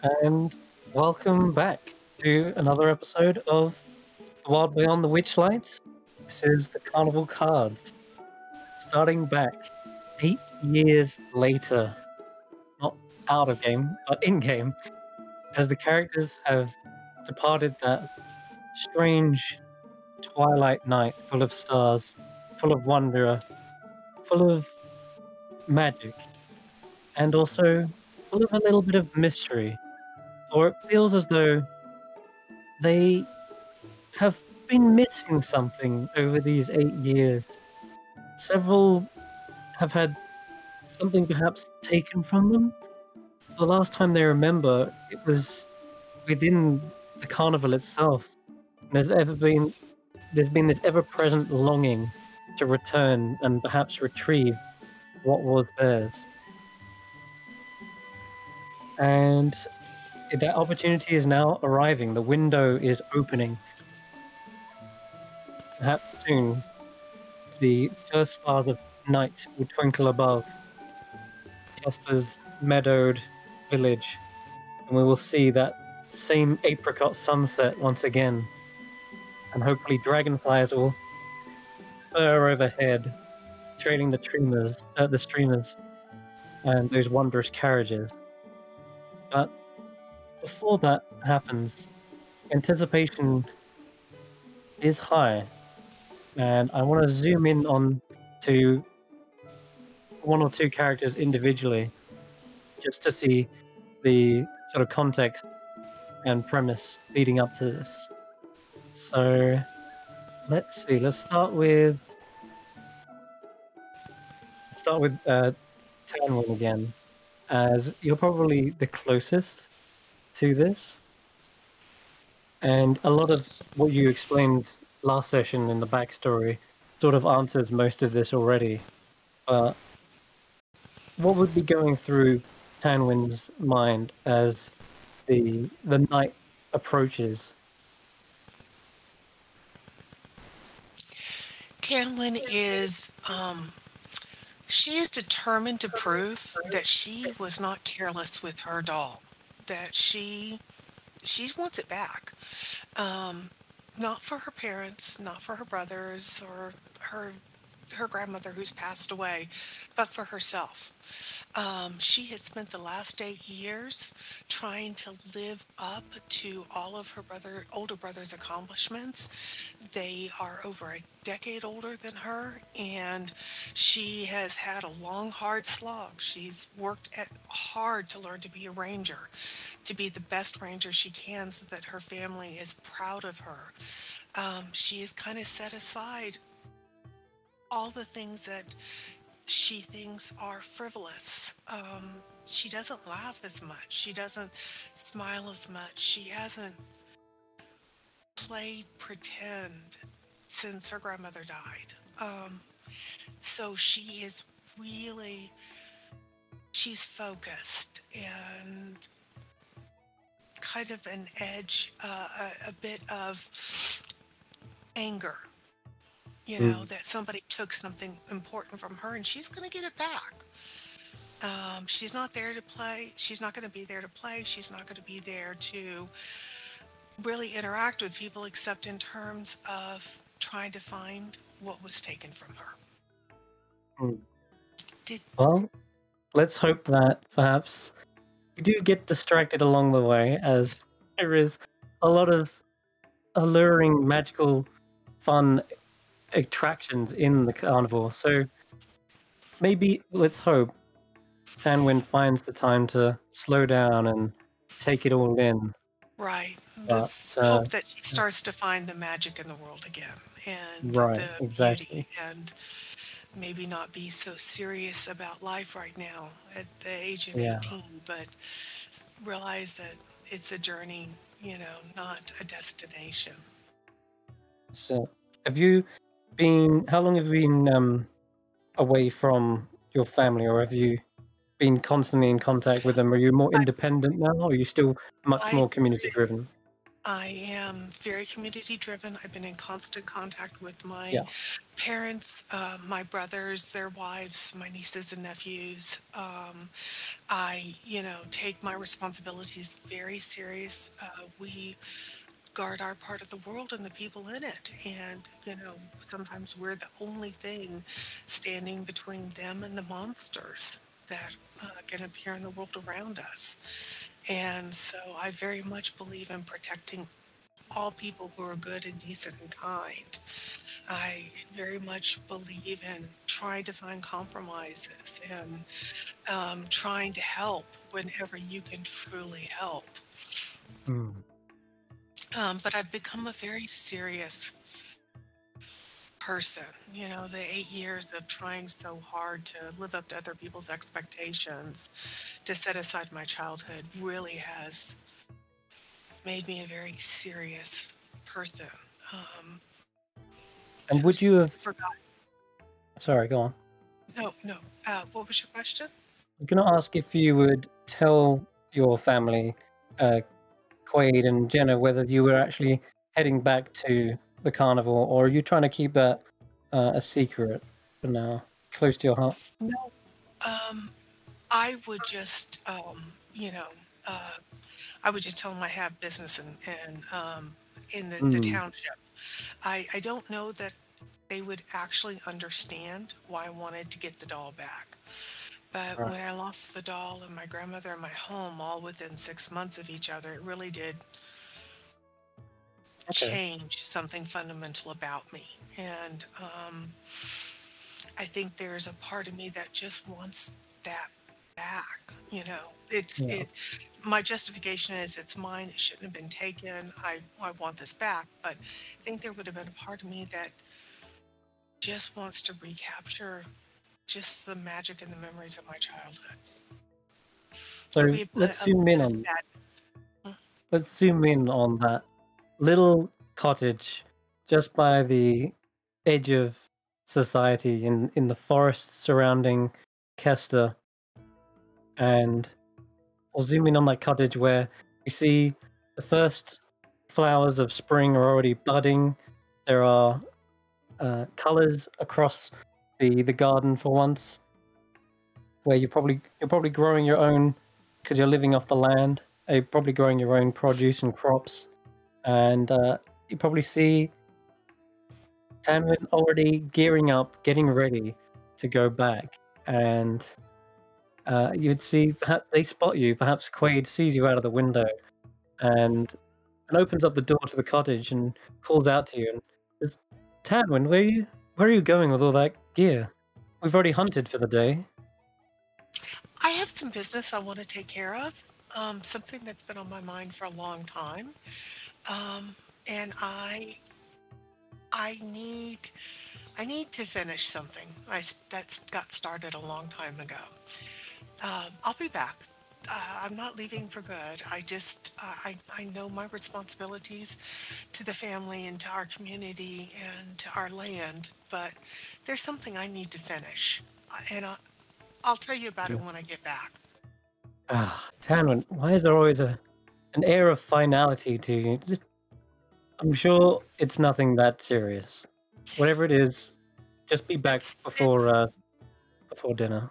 and welcome back to another episode of Wild Beyond the Witchlight. This is the Carnival cards, starting back 8 years later, not out of game, but in game, as the characters have departed that strange twilight night full of stars, full of wonder, full of magic, and also full of a little bit of mystery. Or it feels as though they have been missing something over these 8 years. Several have had something perhaps taken from them. The last time they remember, it was within the carnival itself. There's been this ever-present longing to return and perhaps retrieve what was theirs. And that opportunity is now arriving. The window is opening. Perhaps soon, the first stars of night will twinkle above Chester's meadowed village, and we will see that same apricot sunset once again. And hopefully dragonflies will burr overhead, trailing the streamers, and those wondrous carriages. But before that happens, anticipation is high, and I want to zoom in on to one or two characters individually, just to see the sort of context and premise leading up to this. So let's see. Let's start with Tanwen again, as you're probably the closest to this, and a lot of what you explained last session in the backstory sort of answers most of this already. But what would be going through Tanwen's mind as the night approaches? Tanwen is she is determined to prove that she was not careless with her doll, that she wants it back. Not for her parents, not for her brothers or her grandmother who's passed away, but for herself. She has spent the last 8 years trying to live up to all of her older brother's accomplishments. They are over a decade older than her, and she has had a long, hard slog. She's worked hard to learn to be a ranger, to be the best ranger she can so that her family is proud of her. She has kind of set aside all the things that she thinks are frivolous. She doesn't laugh as much. She doesn't smile as much. She hasn't played pretend since her grandmother died. So she's focused and kind of an edge, a bit of anger. That somebody took something important from her and she's going to get it back. She's not there to play. She's not going to be there to play. She's not going to be there to really interact with people except in terms of trying to find what was taken from her. Well, let's hope that perhaps you do get distracted along the way, as there is a lot of alluring, magical, fun attractions in the carnival. So maybe, let's hope, Tanwen finds the time to slow down and take it all in. Right. Let's hope that she starts to find the magic in the world again, and the beauty, and maybe not be so serious about life right now at the age of 18, but realize that it's a journey, not a destination. So how long have you been away from your family, or have you been constantly in contact with them? Are you more independent now, or are you still much more community driven? I am very community driven. I've been in constant contact with my Yeah. parents, my brothers, their wives, my nieces and nephews. I, take my responsibilities very serious. We guard our part of the world and the people in it. And, sometimes we're the only thing standing between them and the monsters that can appear in the world around us. And so I very much believe in protecting all people who are good and decent and kind. I very much believe in trying to find compromises and trying to help whenever you can truly help. Mm. But I've become a very serious person. The 8 years of trying so hard to live up to other people's expectations, to set aside my childhood, really has made me a very serious person. Um, And would you just have? forgot. Sorry, go on. No, no. What was your question? I'm going to ask if you would tell your family, uh, Quaid and Jenna, whether you were actually heading back to the carnival, or are you trying to keep that a secret for now, close to your heart? No. Um, I would just, uh, I would just tell them I have business in the Mm, township. I don't know that they would actually understand why I wanted to get the doll back. But right. when I lost the doll and my grandmother and my home all within 6 months of each other, it really did Okay. change something fundamental about me. And I think there's a part of me that just wants that back. It's Yeah. it. My justification is it's mine. It shouldn't have been taken. I want this back. But I think there would have been a part of me that just wants to recapture just the magic and the memories of my childhood. It would So be let's a zoom little in bit of on sadness. Mm. that little cottage just by the edge of society in the forest surrounding Kester, and we'll zoom in on that cottage where we see the first flowers of spring are already budding. There are colors across the garden for once, where you're probably growing your own because you're living off the land. You're probably growing your own produce and crops, and you probably see Tanwen already gearing up, getting ready to go back, and you'd see perhaps they spot you. Perhaps Quaid sees you out of the window and opens up the door to the cottage and calls out to you. And says, Tanwen, where are you going with all that gear? We've already hunted for the day. I have some business I want to take care of. Something that's been on my mind for a long time. Um, and I need I need to finish something that's got started a long time ago. I'll be back. I'm not leaving for good. I know my responsibilities to the family and to our community and to our land, but there's something I need to finish, and I'll tell you about it Yes. when I get back. Tanwen, why is there always an air of finality to you? I'm sure it's nothing that serious. Whatever it is, just be back It's it's before dinner.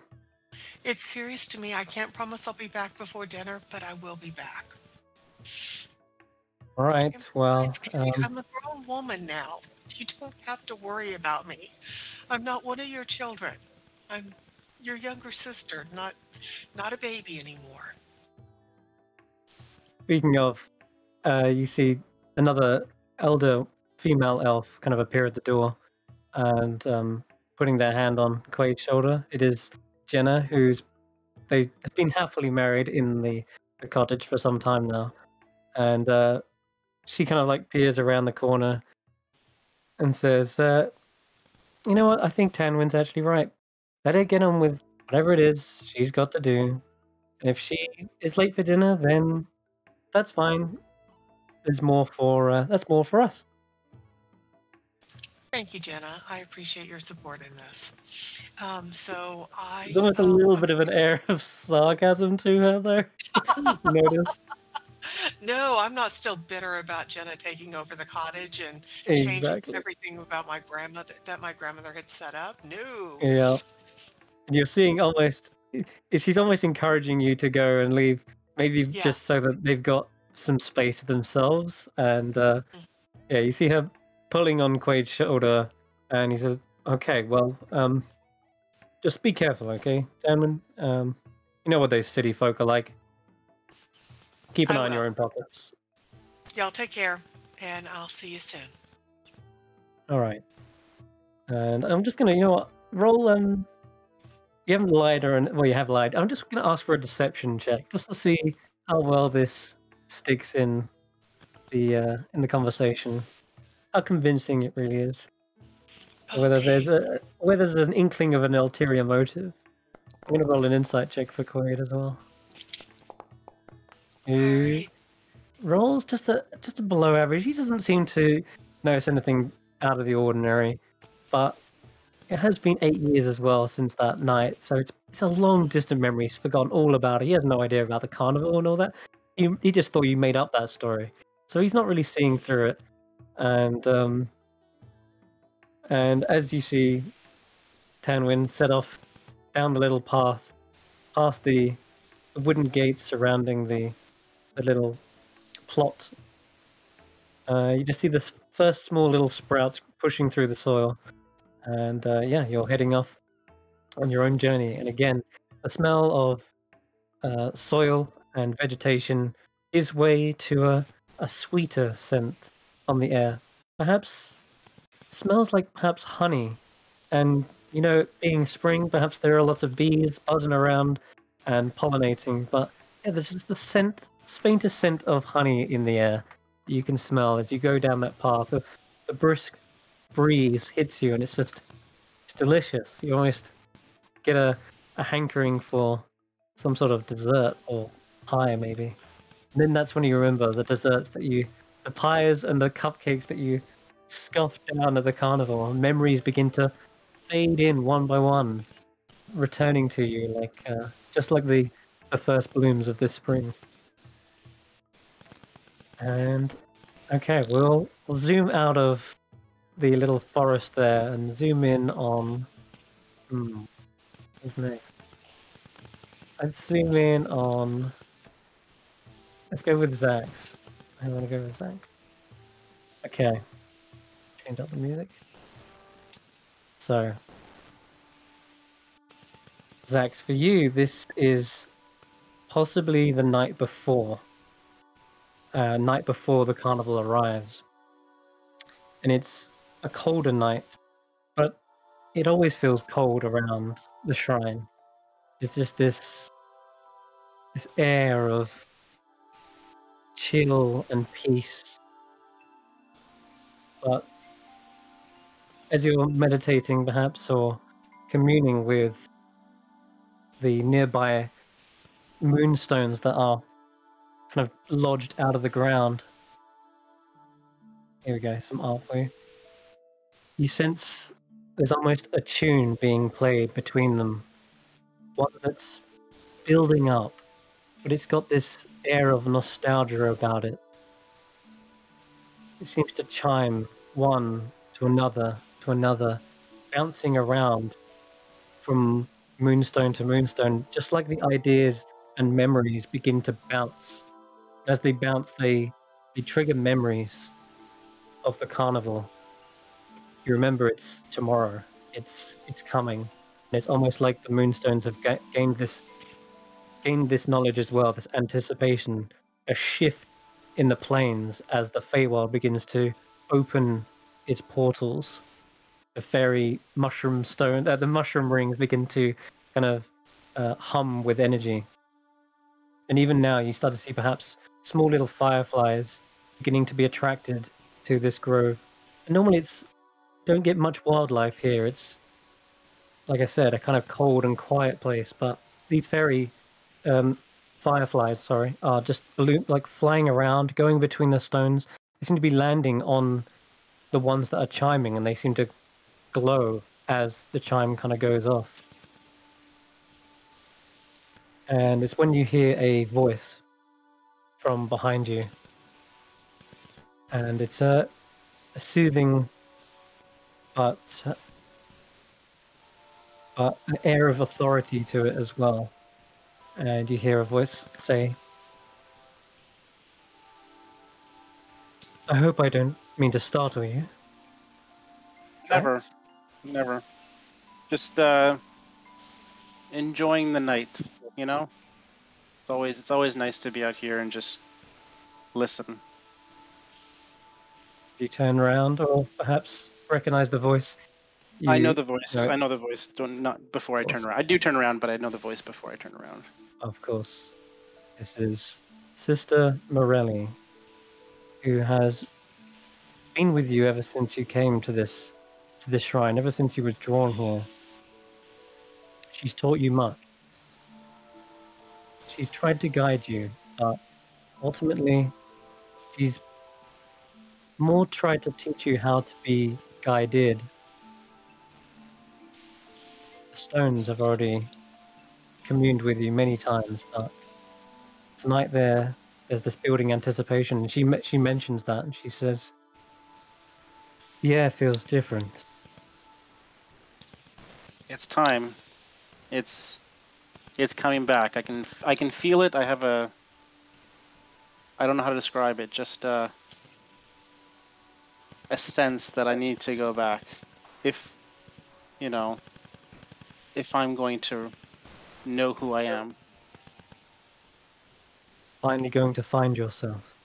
it's serious to me. I can't promise I'll be back before dinner, but I will be back. All right. And Well, besides, I'm a grown woman now. You don't have to worry about me. I'm not one of your children. I'm your younger sister, not a baby anymore. speaking of, you see another elder female elf kind of appear at the door and putting their hand on Quaid's shoulder. It is Jenna, they've been happily married in the cottage for some time now, and she kind of like peers around the corner and says, "You know what? I think Tanwin's actually right. Let her get on with whatever it is she's got to do. And if she is late for dinner, then that's fine. That's more for us." Thank you, Jenna. I appreciate your support in this. So There's almost a little bit of an air of sarcasm to her, though. You notice? No, I'm not still bitter about Jenna taking over the cottage and changing Exactly. everything about my grandmother that my grandmother had set up. No. Yeah. And you're seeing almost, she's almost encouraging you to go and leave, maybe Yeah. just so that they've got some space to themselves. And Mm. yeah, you see her pulling on Quaid's shoulder, and he says, "Okay, well, just be careful, okay, Tanwen. You know what those city folk are like. Keep an I eye on will. your own pockets." Y'all take care, and I'll see you soon. All right. And I'm just gonna, you know what, roll. You haven't lied, or well, you have lied. I'm just gonna ask for a deception check, just to see how well this sticks in the conversation, how convincing it really is, Okay. whether there's an inkling of an ulterior motive. I'm gonna roll an insight check for Quaid as well. All Who right. rolls just a below average. He doesn't seem to notice anything out of the ordinary, but it has been 8 years as well since that night, so it's a long distant memory. He's forgotten all about it. He has no idea about the carnival and all that. He just thought you made up that story, so he's not really seeing through it. And as you see, Tanwin set off down the little path, past the wooden gates surrounding the little plot. You just see this first small little sprouts pushing through the soil, and yeah, you're heading off on your own journey. And again, the smell of soil and vegetation gives way to a sweeter scent on the air. Perhaps smells like perhaps honey. And you know, being spring, perhaps there are lots of bees buzzing around and pollinating. But yeah, there's just the scent, faintest scent of honey in the air that you can smell as you go down that path. The brisk breeze hits you, and it's delicious. You almost get a hankering for some sort of dessert or pie, maybe. And then that's when you remember the desserts the pies and the cupcakes that you scoffed down at the carnival. And memories begin to fade in one by one, returning to you like just like the first blooms of this spring. And okay, we'll zoom out of the little forest there and zoom in on. Who's next? Let's zoom in on. Let's go with Xaxx. I want to go with Xaxx. Okay, change up the music. So, Xaxx, for you, this is possibly the night before the carnival arrives. And it's a colder night, but it always feels cold around the shrine. It's just this air of chill and peace. But as you're meditating, perhaps, or communing with the nearby moonstones that are kind of lodged out of the ground. Here we go, some art for you. You sense there's almost a tune being played between them, one that's building up, but it's got this air of nostalgia about it. It seems to chime one to another, bouncing around from moonstone to moonstone, just like the ideas and memories begin to bounce. As they bounce, they trigger memories of the carnival. You remember it's tomorrow. It's coming. And it's almost like the moonstones have gained this knowledge as well, this anticipation, a shift in the planes as the Feywild begins to open its portals. The fairy mushroom stone, the mushroom rings begin to kind of hum with energy. And even now, you start to see perhaps small little fireflies beginning to be attracted to this grove. And normally, don't get much wildlife here. It's, like I said, a kind of cold and quiet place. But these fairy fireflies, sorry, are just like flying around, going between the stones. They seem to be landing on the ones that are chiming, and they seem to glow as the chime kind of goes off. And it's when you hear a voice from behind you. And it's a soothing but an air of authority to it as well. And you hear a voice say, I hope I don't mean to startle you. Never. Xaxx? Never. Just enjoying the night, you know? It's always nice to be out here and just listen. Do you turn around or perhaps recognize the voice? I know the voice. No, I know the voice. Not before I turn around. I do turn around, but I know the voice before I turn around. of course. This is Sister Morelli, who has been with you ever since you came to this shrine, ever since you were drawn here. She's taught you much. She's tried to guide you, but ultimately, she's more tried to teach you how to be guided. The stones have already communed with you many times, but tonight there's this building anticipation. And she mentions that, and she says, the air feels different. It's time. It's coming back. I can feel it. I don't know how to describe it. Just a sense that I need to go back. If I'm going to know who I am. Finally going to find yourself.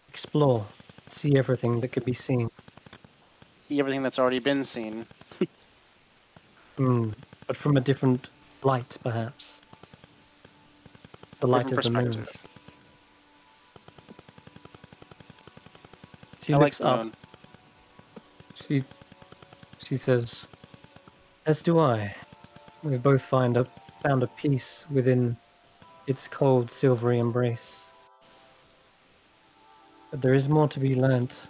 Explore. See everything that could be seen. See everything that's already been seen. But from a different light, perhaps. The light of the moon. She looks up. She says, as do I. We've both found a peace within its cold, silvery embrace. But there is more to be learnt.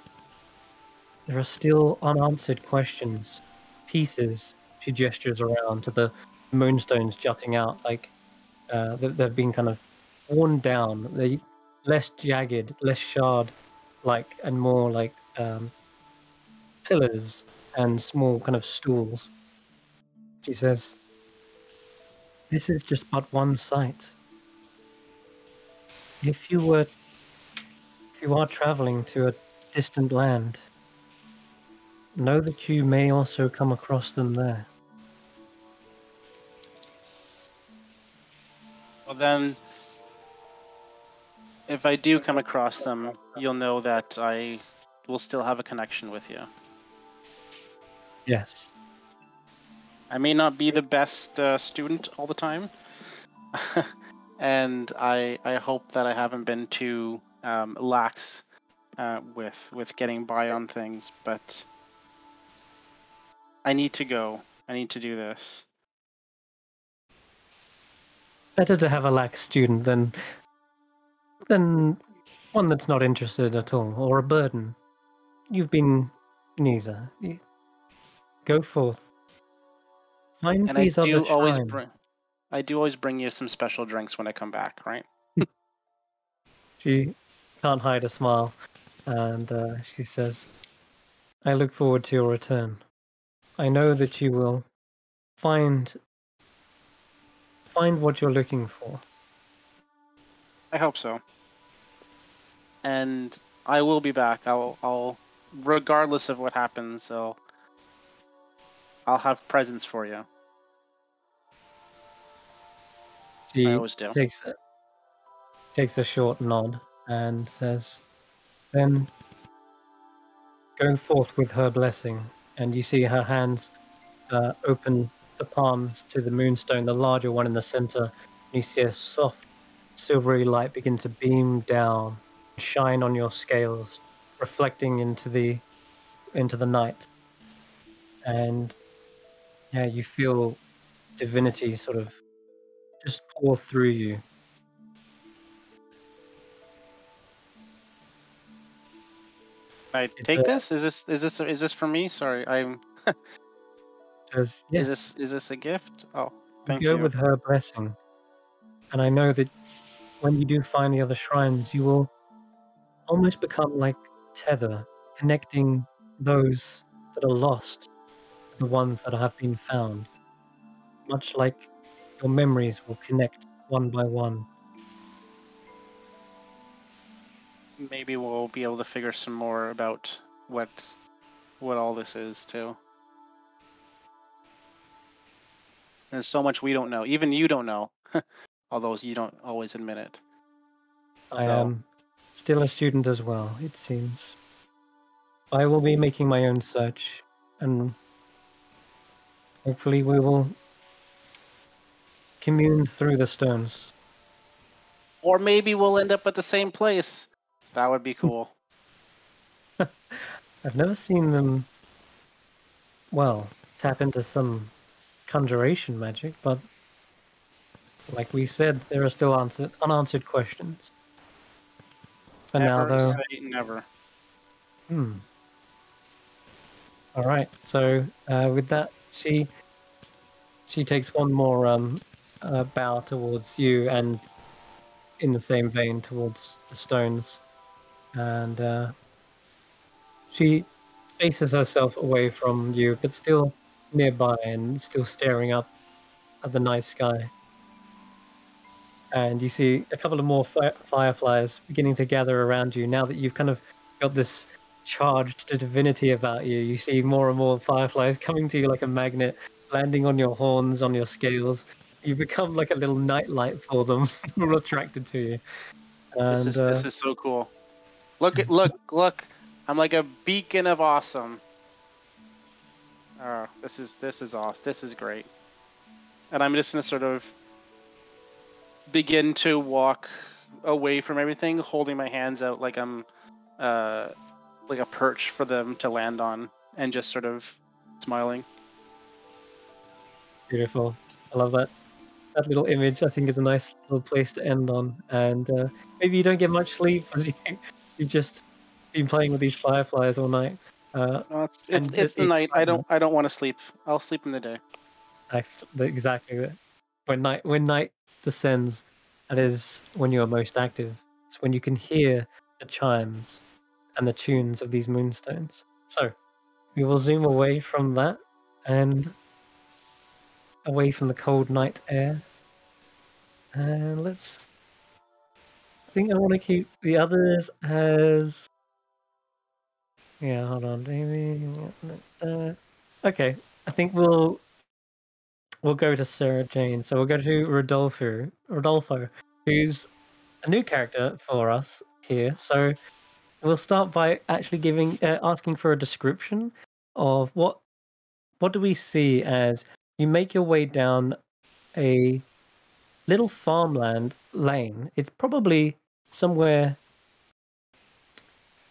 There are still unanswered questions, pieces. She gestures around to the moonstones jutting out, like they've been kind of worn down. They less jagged, less shard-like, and more like pillars and small kind of stools. She says, this is just but one sight. If you are traveling to a distant land, know that you may also come across them there. Well then, if I do come across them, you'll know that I will still have a connection with you. Yes. I may not be the best student all the time, and I hope that I haven't been too lax with getting by on things, but I need to go. I need to do this. Better to have a lax student than one that's not interested at all, or a burden. You've been neither. Go forth. Find And these other shrines. I do always bring you some special drinks when I come back, right? She can't hide a smile, and she says, I look forward to your return. I know that you will find what you're looking for. I hope so. And I will be back. I'll regardless of what happens, I'll have presents for you. She I always do. Takes a short nod and says, then go forth with her blessing. And you see her hands open the palms to the moonstone, the larger one in the center. And you see a soft, silvery light begin to beam down, shine on your scales, reflecting into the night. And yeah, you feel divinity sort of just pour through you. I take this? Is this for me? Sorry, I'm. Says, yes. Is this a gift? Oh, thank you. you. Go with her blessing, and I know that when you do find the other shrines, you will almost become like tether, connecting those that are lost to the ones that have been found, much like your memories will connect one by one. Maybe we'll be able to figure some more about what all this is too. There's so much we don't know. Even you don't know, although you don't always admit it. I am still a student as well, it seems. I will be making my own search, and hopefully we will commune through the stones. Or maybe we'll end up at the same place. That would be cool. I've never seen them, well, tap into some conjuration magic, but like we said, there are still unanswered questions. For now, though. Say never. All right. So with that, she takes one more bow towards you, and in the same vein towards the stones, and she faces herself away from you, but still nearby and still staring up at the night sky. And you see a couple of more fireflies beginning to gather around you now that you've kind of got this charged to divinity about you. You see more and more fireflies coming to you like a magnet, landing on your horns, on your scales. You become like a little nightlight for them. They're attracted to you. And, this is so cool. Look! I'm like a beacon of awesome. This is awesome. This is great. And I'm just gonna sort of begin to walk away from everything, holding my hands out like I'm like a perch for them to land on, and just sort of smiling. Beautiful. I love that. That little image, I think, is a nice little place to end on. And maybe you don't get much sleep because you've just been playing with these fireflies all night. No, it's the night. I don't want to sleep. I'll sleep in the day. Exactly. When night descends, that is when you are most active. It's when you can hear the chimes and the tunes of these moonstones. So we will zoom away from that and away from the cold night air. And I think I want to keep the others as... Yeah, hold on, Jamey. Okay, I think we'll go to Sarah Jane. So we'll go to Rodolfo, who's a new character for us here. So we'll start by actually asking for a description of what do we see as you make your way down a little farmland lane. It's probably somewhere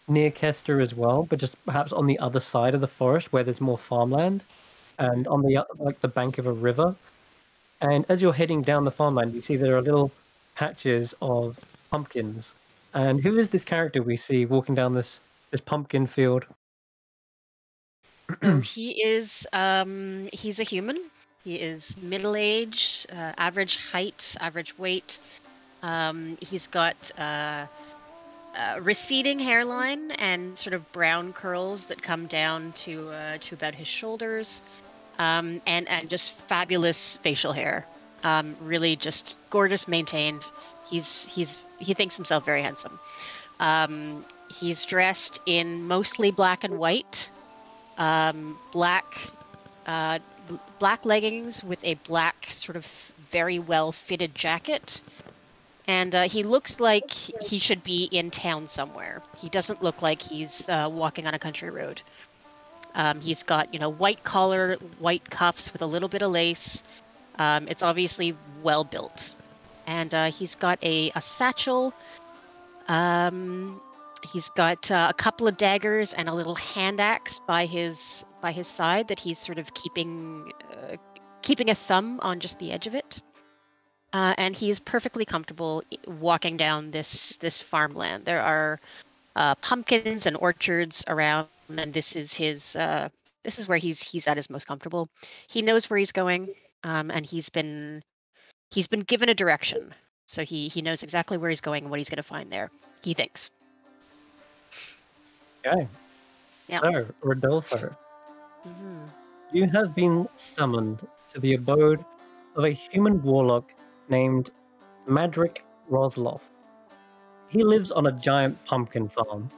near Kester as well, but just perhaps on the other side of the forest where there's more farmland, and on the bank of a river. And as you're heading down the farmland, you see there are little patches of pumpkins. And who is this character we see walking down this pumpkin field? He is he's a human. He is middle-aged, average height, average weight. He's got receding hairline and sort of brown curls that come down to about his shoulders, and just fabulous facial hair. Really just gorgeous, maintained. He thinks himself very handsome. He's dressed in mostly black and white, black leggings with a black sort of very well fitted jacket. And he looks like he should be in town somewhere. He doesn't look like he's walking on a country road. He's got, white collar, white cuffs with a little bit of lace. It's obviously well built. And he's got a satchel. He's got a couple of daggers and a little hand axe by his side that he's sort of keeping a thumb on just the edge of it. And he is perfectly comfortable walking down this farmland. There are pumpkins and orchards around, and this is where he's at his most comfortable. He knows where he's going, and he's been given a direction. So he knows exactly where he's going and what he's going to find there. He thinks. Okay. Yeah. So, Rodolfo, Mhm. you have been summoned to the abode of a human warlock named Madrick Rosloff. He lives on a giant pumpkin farm,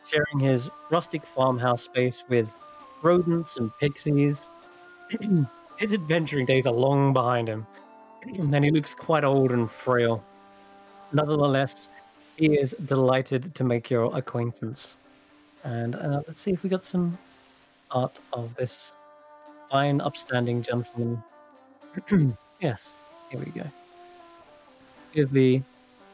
sharing his rustic farmhouse space with rodents and pixies. His adventuring days are long behind him, and he looks quite old and frail. Nevertheless, he is delighted to make your acquaintance. And let's see if we got some art of this fine, upstanding gentleman. Yes, here we go. Here's the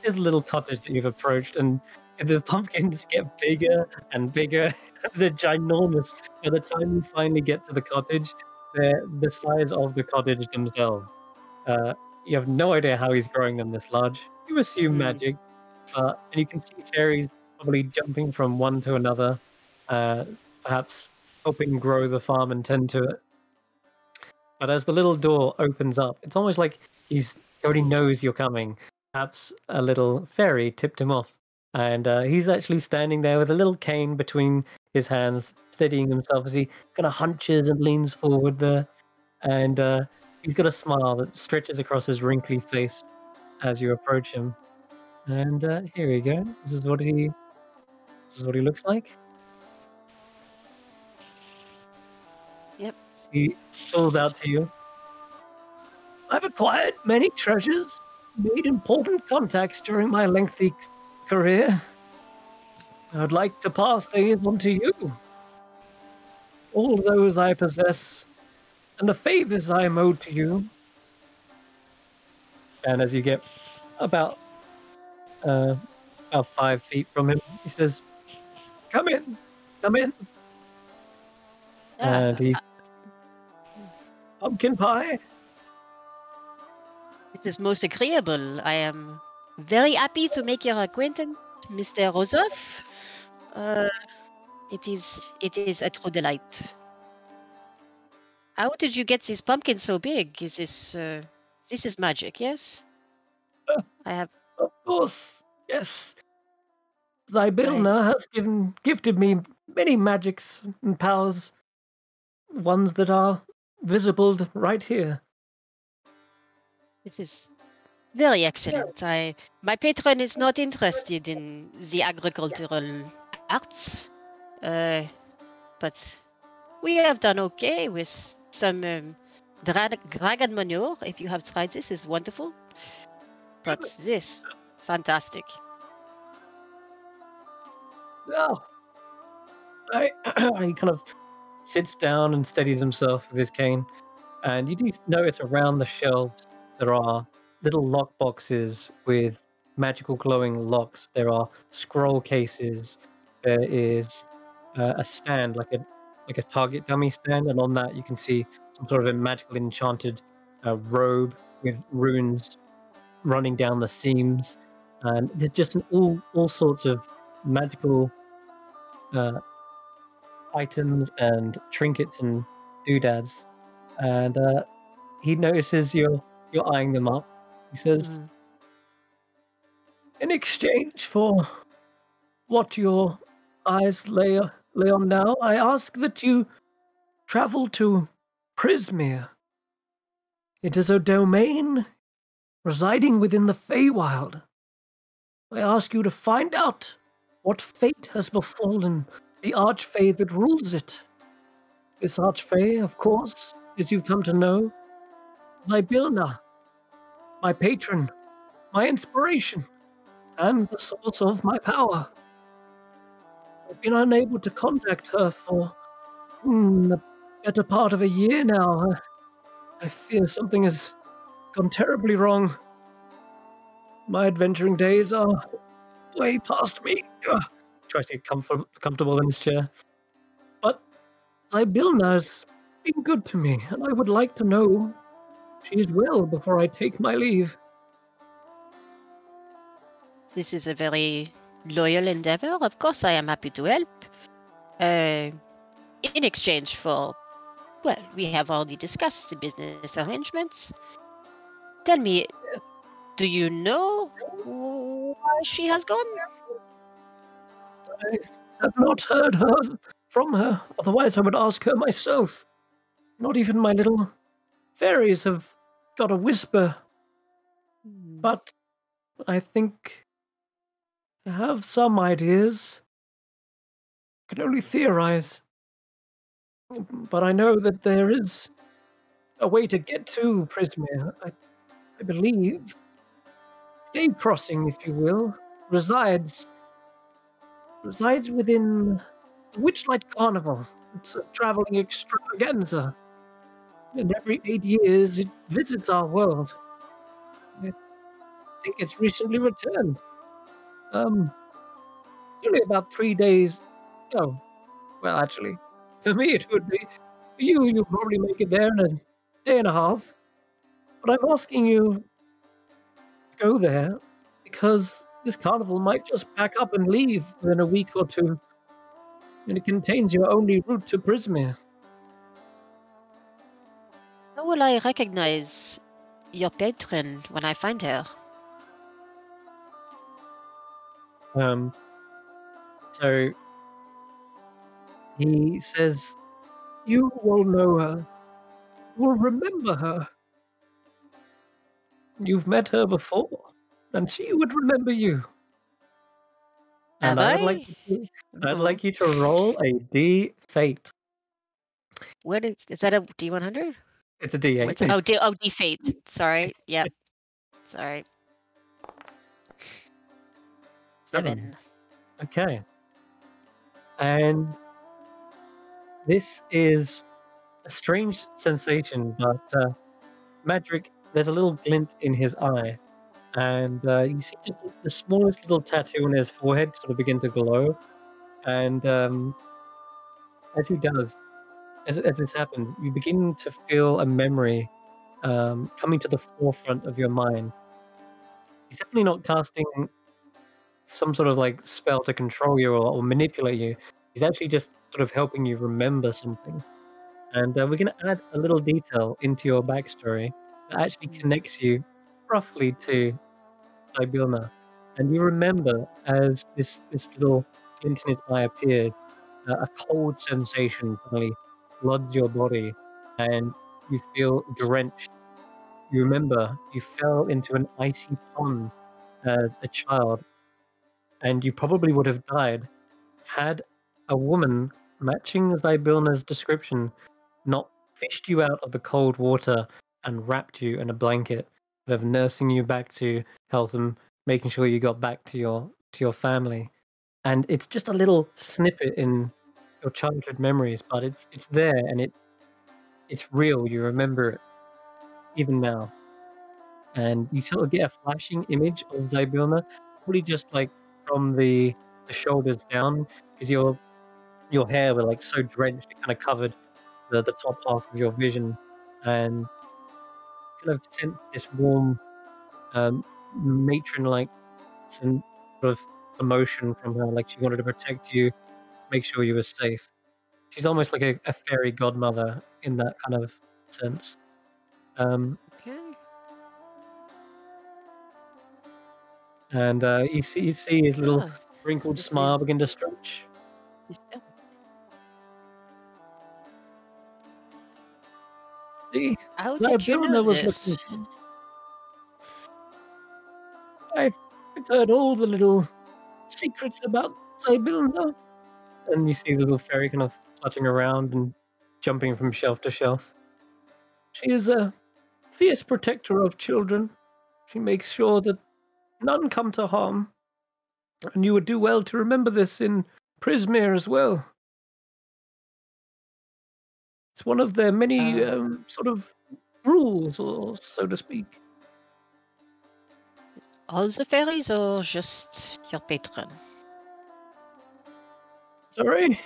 little cottage that you've approached, and the pumpkins get bigger and bigger. They're ginormous. By the time you finally get to the cottage, they're the size of the cottage themselves. You have no idea how he's growing them this large. You assume magic, and you can see fairies probably jumping from one to another, perhaps helping grow the farm and tend to it. But as the little door opens up, it's almost like he already knows you're coming. Perhaps a little fairy tipped him off, and he's actually standing there with a little cane between his hands, steadying himself as he kind of hunches and leans forward there. And he's got a smile that stretches across his wrinkly face as you approach him. And here we go. This is what he looks like. Yep. He pulls out to you. I've acquired many treasures, made important contacts during my lengthy career. I would like to pass these on to you. All those I possess, and the favors I am owed to you. And as you get about 5 feet from him, he says, "Come in, come in." Yeah. And he's pumpkin pie. It is most agreeable. I am very happy to make your acquaintance, Mr. Rosoff. It is a true delight. How did you get this pumpkin so big? Is this is magic? Yes. I have. Of course, yes. Zybilna has gifted me many magics and powers, ones that are visible right here. This is very excellent. My patron is not interested in the agricultural arts, but we have done okay with some dragon manure. If you have tried this, is wonderful. But this, fantastic. Oh, he kind of sits down and steadies himself with his cane, and you do notice around the shelves there are little lock boxes with magical glowing locks. There are scroll cases. There is a stand, like a target dummy stand, and on that you can see some sort of a magical enchanted robe with runes running down the seams, and there's just all sorts of magical items and trinkets and doodads. And he notices you're eyeing them up. He says, "In exchange for what your eyes lay on now, I ask that you travel to Prismere. It is a domain residing within the Feywild. I ask you to find out what fate has befallen the Archfey that rules it. This Archfey, of course, as you've come to know, Zybilna, my patron, my inspiration, and the source of my power. I've been unable to contact her for the better part of a year now. I fear something has gone terribly wrong. My adventuring days are way past me." Tries to get comfortable in his chair. "But Zybilna's been good to me, and I would like to know she's well before I take my leave." This is a very loyal endeavor. Of course, I am happy to help. In exchange for, we have already discussed the business arrangements. Tell me, Do you know why she has gone? I have not heard from her. Otherwise, I would ask her myself. Not even my little fairies have got a whisper. But I think I have some ideas. I can only theorize. But I know that there is a way to get to Prismere. I believe Shade Crossing, if you will, resides within the Witchlight Carnival. It's a traveling extravaganza. And every 8 years it visits our world. I think it's recently returned. It's only about 3 days. Oh, well, actually, for me it would be. For you, you'll probably make it there in a day and a half. But I'm asking you to go there because this carnival might just pack up and leave within a week or two. And it contains your only route to Prismere. How will I recognize your patron when I find her? So he says, you will know her. You will remember her. You've met her before, and she would remember you. And Have I'd I? like you to roll a D fate. What is that a D100? It's a D8. D fate. Sorry. Yep. Sorry. 7. Okay. And this is a strange sensation, but Madrick, there's a little glint in his eye. And you see just the smallest little tattoo on his forehead sort of begin to glow. And as he does, as this happens, you begin to feel a memory coming to the forefront of your mind. He's definitely not casting some sort of like spell to control you or manipulate you. He's actually just sort of helping you remember something. And we're going to add a little detail into your backstory that actually connects you roughly to Sibilna. And you remember as this little glint in his eye appeared, a cold sensation suddenly floods your body and you feel drenched. You remember you fell into an icy pond as a child and you probably would have died had a woman matching Zybilna's description not fished you out of the cold water and wrapped you in a blanket, of nursing you back to health and making sure you got back to your family. And it's just a little snippet in your childhood memories, but it's there and it's real. You remember it even now, and you sort of get a flashing image of Zybilna, probably just like from the shoulders down, because your hair were like so drenched it kind of covered the top half of your vision, and kind of sent this warm matron-like sort of emotion from her, like she wanted to protect you, make sure you were safe. She's almost like a fairy godmother in that kind of sense. Okay. And you see his little Oh, wrinkled this smile is- begin to stretch. this- See, How did you Bilna know was this? looking for you. I've heard all the little secrets about Zybilna. And you see the little fairy kind of flutting around and jumping from shelf to shelf. She is a fierce protector of children. She makes sure that none come to harm. And you would do well to remember this in Prismere as well. It's one of their many sort of rules, or so to speak. All the fairies or just your patron? Sorry,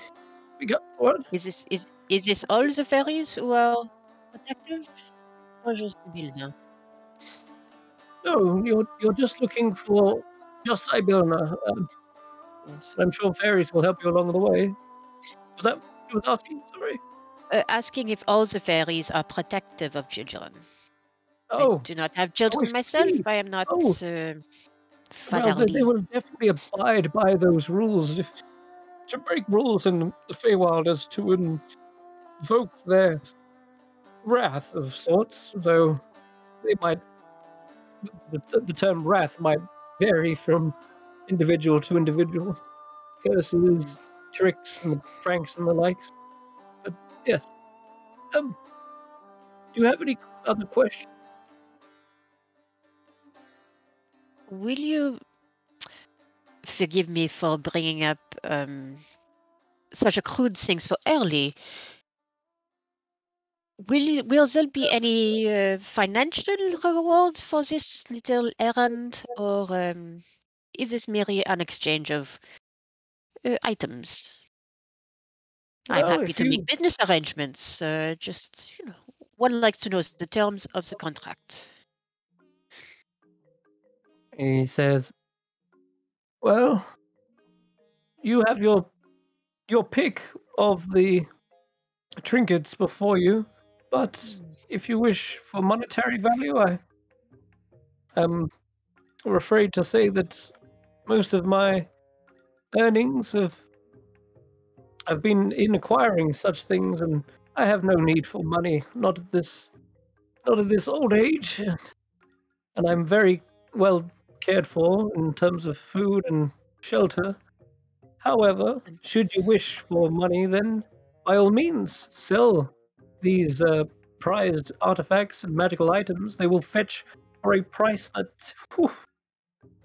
we got what? Is this all the fairies who are protective? Or just Sibilna? No, you're just looking for just Sibilna. Yes. I'm sure fairies will help you along the way. Was that what you were asking? Sorry. Asking if all the fairies are protective of children. I Oh, do not have I children myself. see. I am not Oh, well, they fatherly. will definitely abide by those rules. If to break rules in the Feywild is to invoke their wrath of sorts, though they might. The term wrath might vary from individual to individual. Curses, tricks, and pranks and the likes. But yes. Do you have any other questions? Will you forgive me for bringing up such a crude thing so early? Will there be any financial reward for this little errand, or is this merely an exchange of items? I'm Well, happy if to make you, business arrangements. Just one likes to know the terms of the contract. he says, well, you have your pick of the trinkets before you, but if you wish for monetary value, I am afraid to say that most of my earnings have been in acquiring such things, and I have no need for money, not at this old age, and I'm very well cared for in terms of food and shelter. However, should you wish for money, then by all means sell these prized artifacts and magical items. They will fetch for a price that, whew,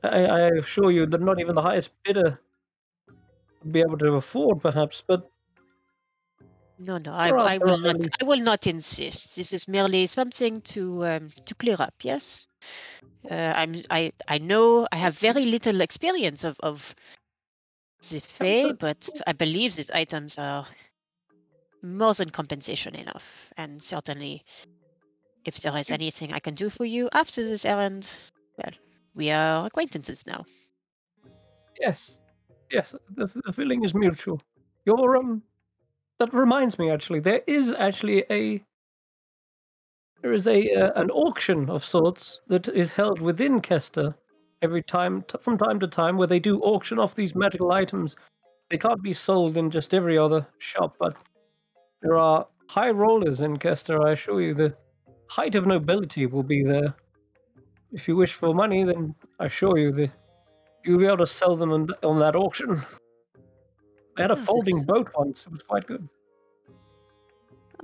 I assure you, that not even the highest bidder would be able to afford, perhaps. But No, there I are will not. at least I will not insist. This is merely something to clear up. Yes, I know I have very little experience of the Fae, but I believe these items are more than compensation enough. And certainly, if there is anything I can do for you after this errand, well, we are acquaintances now. yes, yes. The feeling is mutual. Your that reminds me, actually, there is an auction of sorts that is held within Kester every time, from time to time, where they do auction off these magical items. They can't be sold in just every other shop, but there are high rollers in Kester. I assure you, the height of nobility will be there. If you wish for money, then I assure you that you'll be able to sell them on that auction. They had a Oh, folding boat once; it was quite good.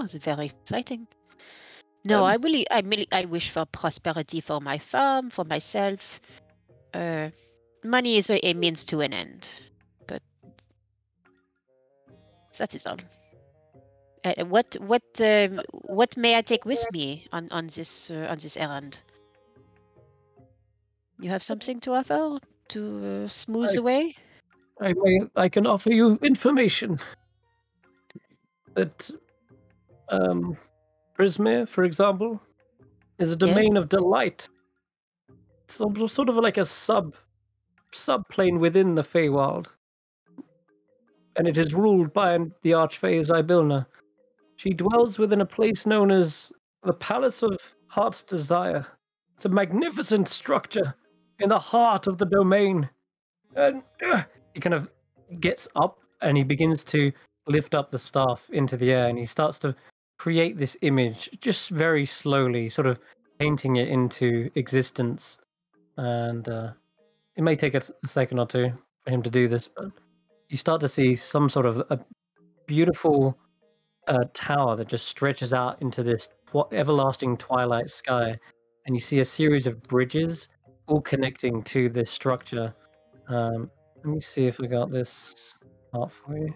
it's very exciting. No, I wish for prosperity for my farm, for myself. Money is a means to an end, but that is all. What may I take with me on this errand? You have something to offer to smooth I- the way? I can offer you information that Prismere, for example, is a Yes. domain of delight. It's sort of like a subplane within the Feywild, and it is ruled by the Archfey Zybilna. She dwells within a place known as the Palace of Heart's Desire. It's a magnificent structure in the heart of the domain. And he kind of gets up and he begins to lift up the staff into the air, and he starts to create this image just very slowly, sort of painting it into existence. And it may take a second or two for him to do this, but you start to see some sort of a beautiful tower that just stretches out into this everlasting twilight sky, and you see a series of bridges all connecting to this structure. Let me see if we got this art for you.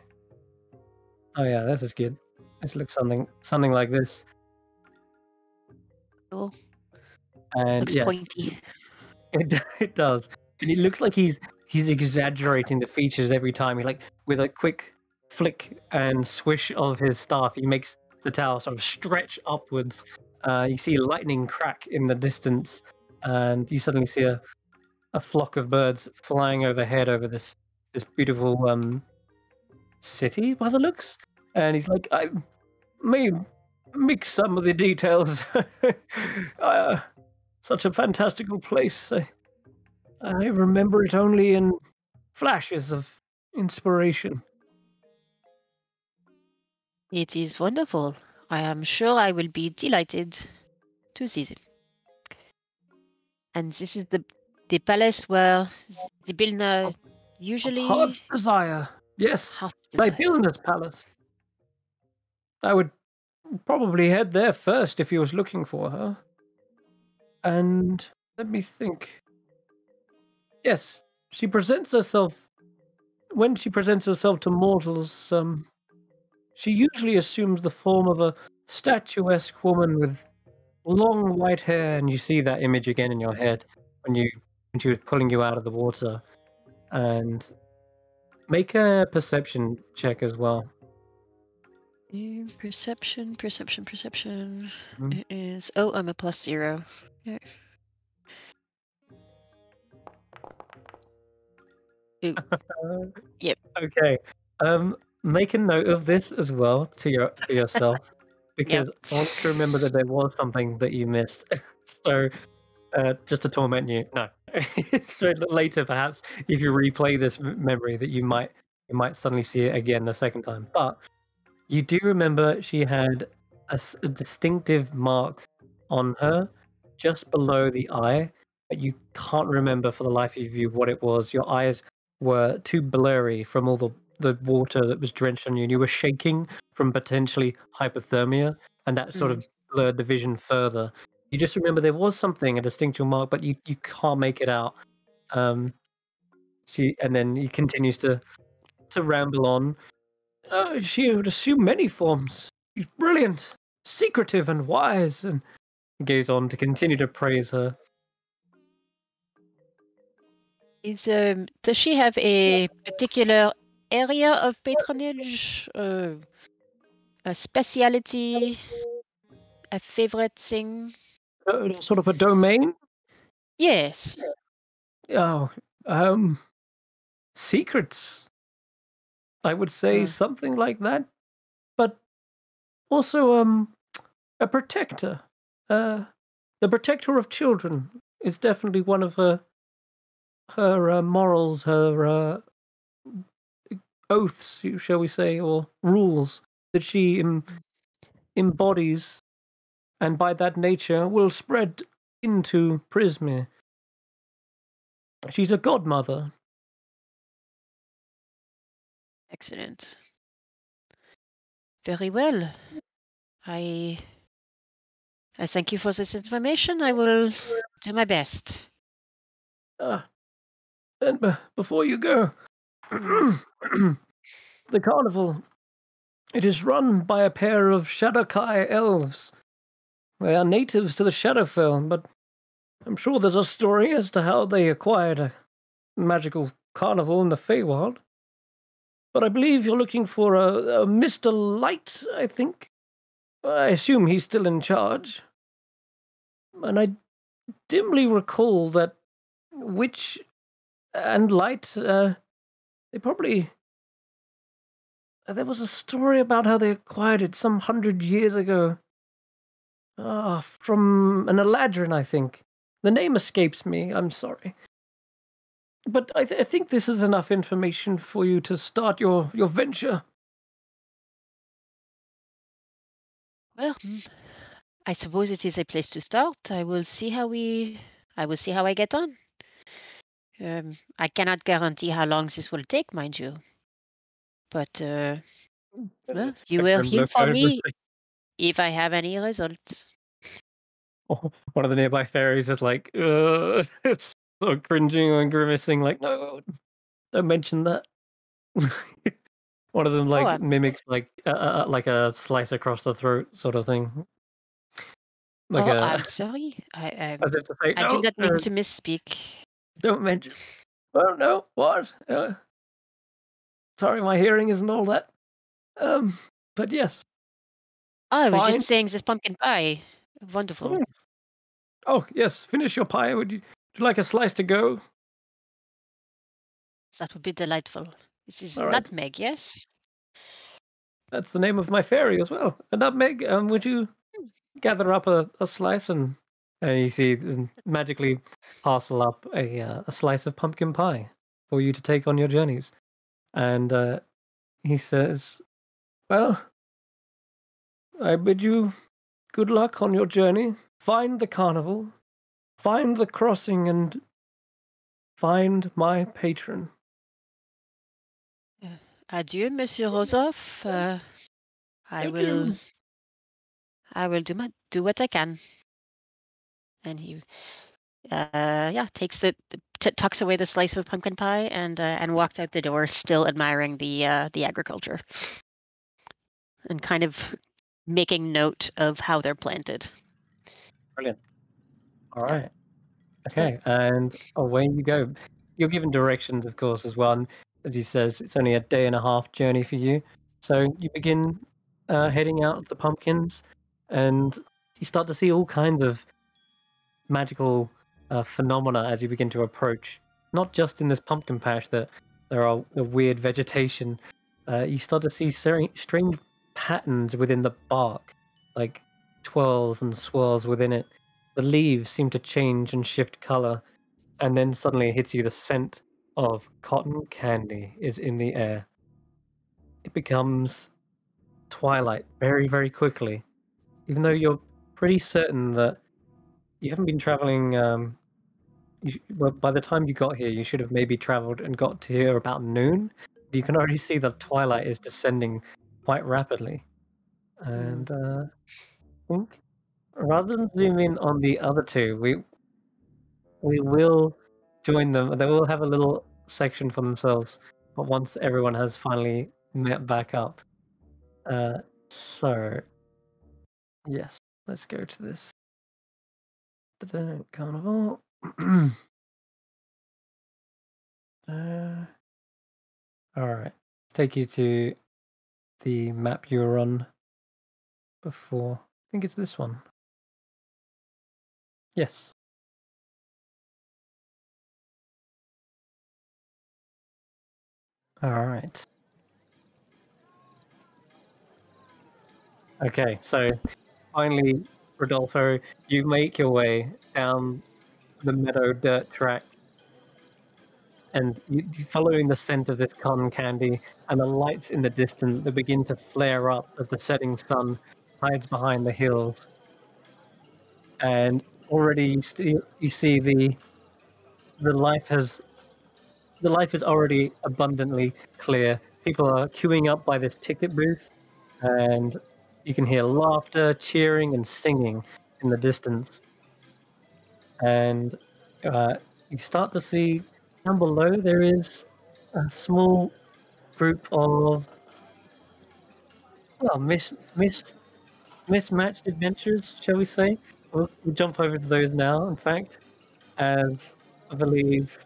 Oh yeah, this is good. This looks something like this. Cool. And Looks yes, pointy. it does. And it looks like he's exaggerating the features every time. He like with a quick flick and swish of his staff, he makes the tower sort of stretch upwards. You see lightning crack in the distance, and you suddenly see a flock of birds flying overhead over this beautiful city by the looks. And he's like, I may mix some of the details. such a fantastical place. I remember it only in flashes of inspiration. It is wonderful. I am sure I will be delighted to see them. And this is the palace where the Bilna usually Heart's desire. Yes, Heart's Bilna's palace. I would probably head there first if you was looking for her. And let me think. Yes, she presents herself. When she presents herself to mortals, she usually assumes the form of a statuesque woman with long white hair, and you see that image again in your head when she was pulling you out of the water. And make a perception check as well. Perception. Mhm. It is. Oh, I'm a +0. Yeah. Yep. Okay. Make a note of this as well for yourself, because I want you to remember that there was something that you missed. So, just to torment you, no. So later, perhaps, if you replay this memory, that you might suddenly see it again the second time. But you do remember she had a distinctive mark on her just below the eye, but you can't remember for the life of you what it was. Your eyes were too blurry from all the water that was drenched on you, and you were shaking from potentially hypothermia, and that sort of blurred the vision further. You just remember there was something, a distinctive mark, but you can't make it out. And then he continues to ramble on. She would assume many forms. She's brilliant, secretive, and wise, and he goes on to continue to praise her. Does she have a particular area of patronage? A speciality? A favorite thing? Sort of a domain? Yes. Oh, secrets. I would say something like that, but also a protector. The protector of children is definitely one of her morals, her oaths, shall we say, or rules that she embodies, and by that nature will spread into Prisme. She's a godmother. Excellent. Very well. I thank you for this information. I will do my best. And before you go, the carnival, it is run by a pair of Shadowkai elves. They are natives to the Shadowfell, but I'm sure there's a story as to how they acquired a magical carnival in the Feywild. But I believe you're looking for a Mr. Light, I think. I assume he's still in charge. And I dimly recall that Witch and Light, they probably... There was a story about how they acquired it some 100 years ago. From an Eladrin, I think. The name escapes me, I'm sorry. But I think this is enough information for you to start your venture. Well, I suppose it is a place to start. I will see how I get on. I cannot guarantee how long this will take, mind you. But well, you will hear from me if I have any results. Oh, one of the nearby fairies is like, sort of cringing and grimacing, like, no, don't mention that. One of them mimics like a slice across the throat sort of thing. I'm sorry. As if to say, I did not mean to misspeak. Don't mention. Oh no, what? Sorry, my hearing isn't all that. But yes. I was just saying this pumpkin pie. Wonderful. Oh yes, finish your pie. Would you like a slice to go? That would be delightful. This is All right. nutmeg, yes? That's the name of my fairy as well. A nutmeg. Would you gather up a slice and And you see them magically parcel up a slice of pumpkin pie for you to take on your journeys. And he says, "Well, I bid you good luck on your journey. Find the carnival, find the crossing, and find my patron." Adieu, Monsieur Rosoff. I will do what I can. And he, takes tucks away the slice of pumpkin pie and walked out the door, still admiring the agriculture and kind of making note of how they're planted. Brilliant. All right. Okay, and away you go. You're given directions, of course, as well. And as he says, it's only a day and a half journey for you. So you begin heading out of the pumpkins, and you start to see all kinds of magical phenomena as you begin to approach. Not just in this pumpkin patch that there are the weird vegetation. You start to see strange patterns within the bark, like twirls and swirls within it. The leaves seem to change and shift color, and then suddenly it hits you the scent of cotton candy is in the air. It becomes twilight very, very quickly, even though you're pretty certain that you haven't been traveling. Well, by the time you got here, you should have maybe traveled and got to here about noon. You can already see the twilight is descending quite rapidly. And I think rather than zoom in on the other two, we will join them. They will have a little section for themselves, but once everyone has finally met back up. So, yes, let's go to this. Carnival. All right, take you to the map you were on before. I think it's this one. Yes. All right. Okay, so finally, Rodolfo, you make your way down the meadow dirt track, and following the scent of this cotton candy and the lights in the distance that begin to flare up as the setting sun hides behind the hills. And already you see the life is already abundantly clear. People are queuing up by this ticket booth, and you can hear laughter, cheering, and singing in the distance. And you start to see down below there is a small group of mismatched adventures, shall we say? We'll jump over to those now. In fact, as I believe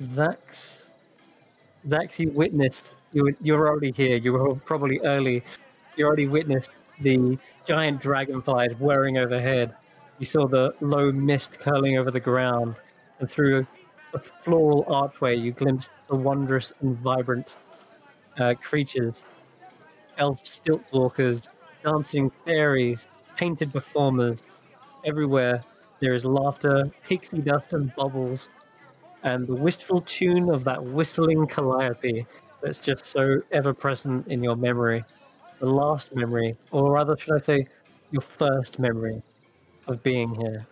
Xaxx, you witnessed. You're already here. You were probably early. You already witnessed the giant dragonflies whirring overhead. You saw the low mist curling over the ground, and through a floral archway, you glimpsed the wondrous and vibrant creatures: elf stilt walkers, dancing fairies, painted performers. Everywhere there is laughter, pixie dust, and bubbles, and the wistful tune of that whistling calliope that's just so ever present in your memory. The last memory, or rather, should I say, your first memory of being here.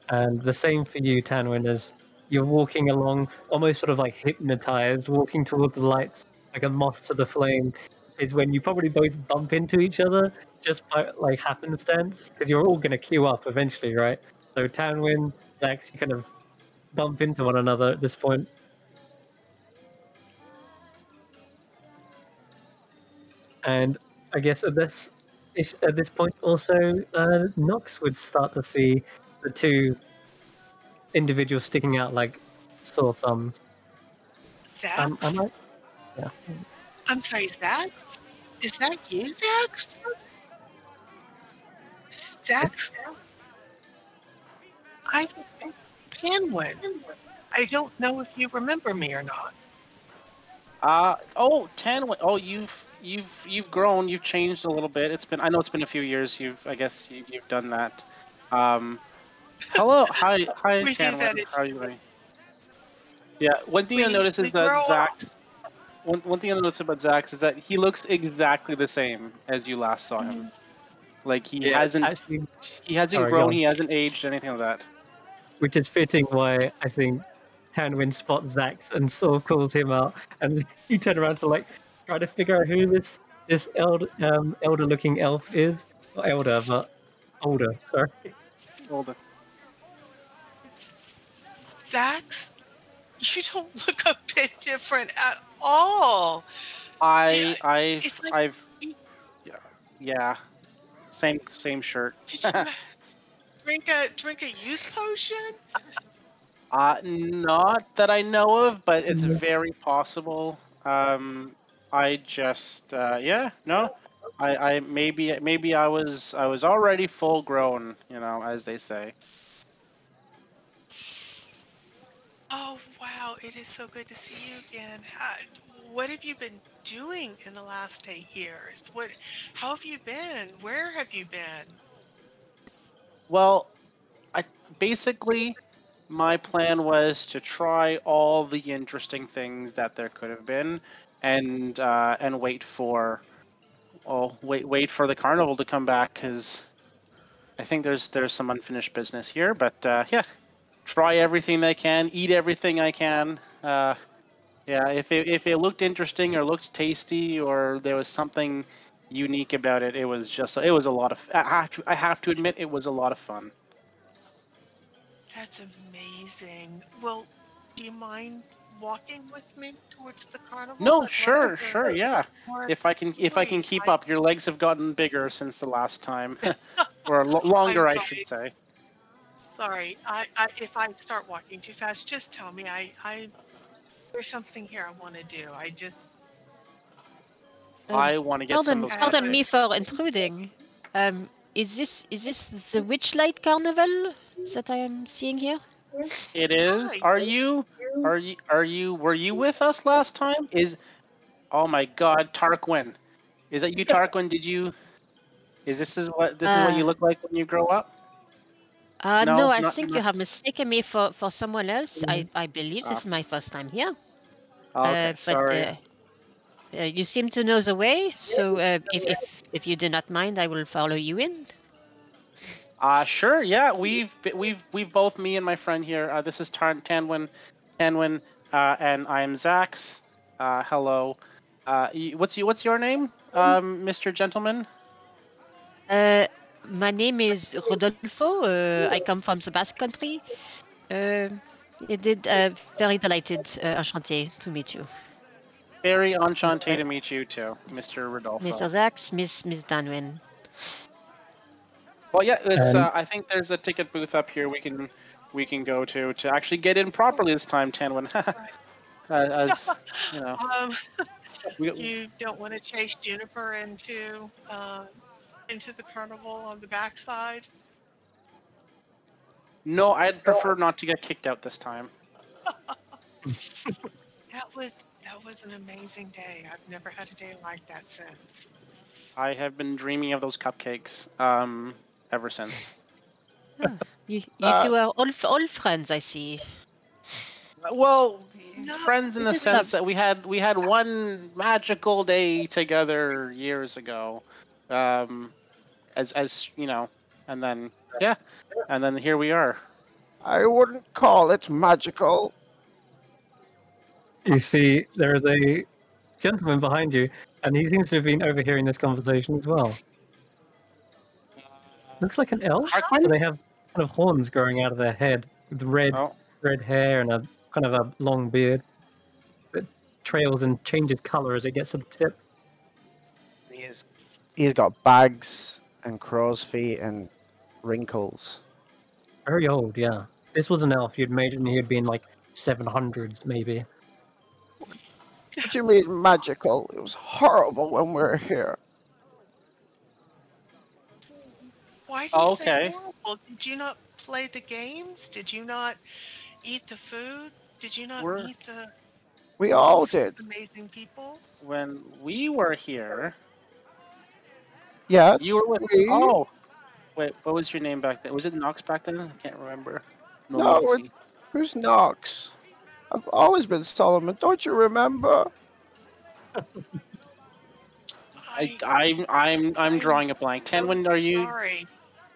And the same for you, Tanwen, as you're walking along, almost sort of like hypnotized, walking towards the lights like a moth to the flame, is when you probably both bump into each other just by like happenstance, because you're all going to queue up eventually, right? So Tanwen, Xaxx, you kind of bump into one another at this point. And I guess at this point also, Nox would start to see the two individuals sticking out like sore thumbs. Xaxx? Yeah. I'm sorry, Xaxx? Is that you, Xaxx? Xaxx? I'm Tanwen. I don't know if you remember me or not. Tanwen. Oh, you've grown. You've changed a little bit. I know it's been a few years. You've done that. Hello, hi, We do that. Tanwen. How are you doing? Yeah, one thing I We noticed we is that grow up. Xaxx. One thing I noticed about Xaxx is that he looks exactly the same as you last saw him. Like Yeah, it's actually, he hasn't sorry, go grown, on. he hasn't aged, anything like that. Which is fitting why I think Tanwin spots Xaxx and sort of calls him out, and you turn around to like try to figure out who this elder looking elf is. Not elder, but older. Sorry. Hold on. Xaxx, you don't look a bit different at all. Yeah, it's like, I've yeah, yeah, same shirt. did you drink a youth potion? Not that I know of, but it's very possible. I just yeah, no. I maybe I was already full grown, as they say. Oh wow, it is so good to see you again. What have you been doing in the last 8 years? How have you been? Where have you been? Well, I basically my plan was to try all the interesting things that there could have been, and wait for the carnival to come back, because I think there's some unfinished business here. But yeah, try everything I can, eat everything I can. Yeah, if it looked interesting or looked tasty or there was something unique about it, it was a lot of. I have to admit, it was a lot of fun. That's amazing. Well, do you mind walking with me towards the carnival? No, I'd love to sure, learn yeah. more. If I can Please, keep up, your legs have gotten bigger since the last time, or longer, I'm I should sorry. say. Sorry. If I start walking too fast, just tell me. There's something here I want to do. I want to get some Pardon, of those pardon me cupcakes. for intruding. Is this the Witchlight Carnival that I am seeing here? It is. Hi. Were you with us last time? Oh my God, Tarquin. Is that you, Tarquin? This is what you Uh, look like when you grow up? no, No, I not. think you have mistaken me for someone else. I believe this Oh, is my first time here. okay, But sorry. you seem to know the way, so if you do not mind, I will follow you in. Sure. Yeah, we've both, me and my friend here. This is Tanwen, and I'm Xaxx. Hello. What's your name, Mr. Gentleman? Uh, my name is Rodolfo. I come from the Basque Country. Uh, very delighted, enchanté to meet you, Very enchanté Mr. to meet you too, Mr. Mr. Rodolfo. Xaxx, Miss Tanwen. Well, yeah, it's. Um, I think there's a ticket booth up here we can go to actually get in properly this time, Tanwen. Right. As you know, Um, we, you don't want to chase Juniper into the carnival on the backside? no, I'd prefer not to get kicked out this time. That was an amazing day. I've never had a day like that since. I have been dreaming of those cupcakes ever since. Ah, you Uh, two are all friends, I see. Well, No, friends in the This is sense that we had one magical day together years ago, as you know, and then yeah, and then here we are. I wouldn't call it magical. you see, there is a gentleman behind you, and he seems to have been overhearing this conversation as well. Looks like an elf, Tarquin? but they have kind of horns growing out of their head with Oh, red hair and a kind of a long beard that trails and changes color as it gets to the tip. He's got bags and crow's feet and wrinkles. Very old, yeah. If this was an elf, you'd imagine he'd be in like 700s, maybe. What do you mean magical? It was horrible when we were here. why do you say okay. horrible? Did you not play the games? Did you not eat the food? Did you not We're meet the We all most did. amazing people? when we were here. Yes, You were with. we. Oh, Wait, what was your name back then? Was it Nox back then? I can't remember. No, Moxie. it's who's Knox? I've always been Solomon. Don't you remember? I'm drawing a blank. so Tanwen, are you? sorry.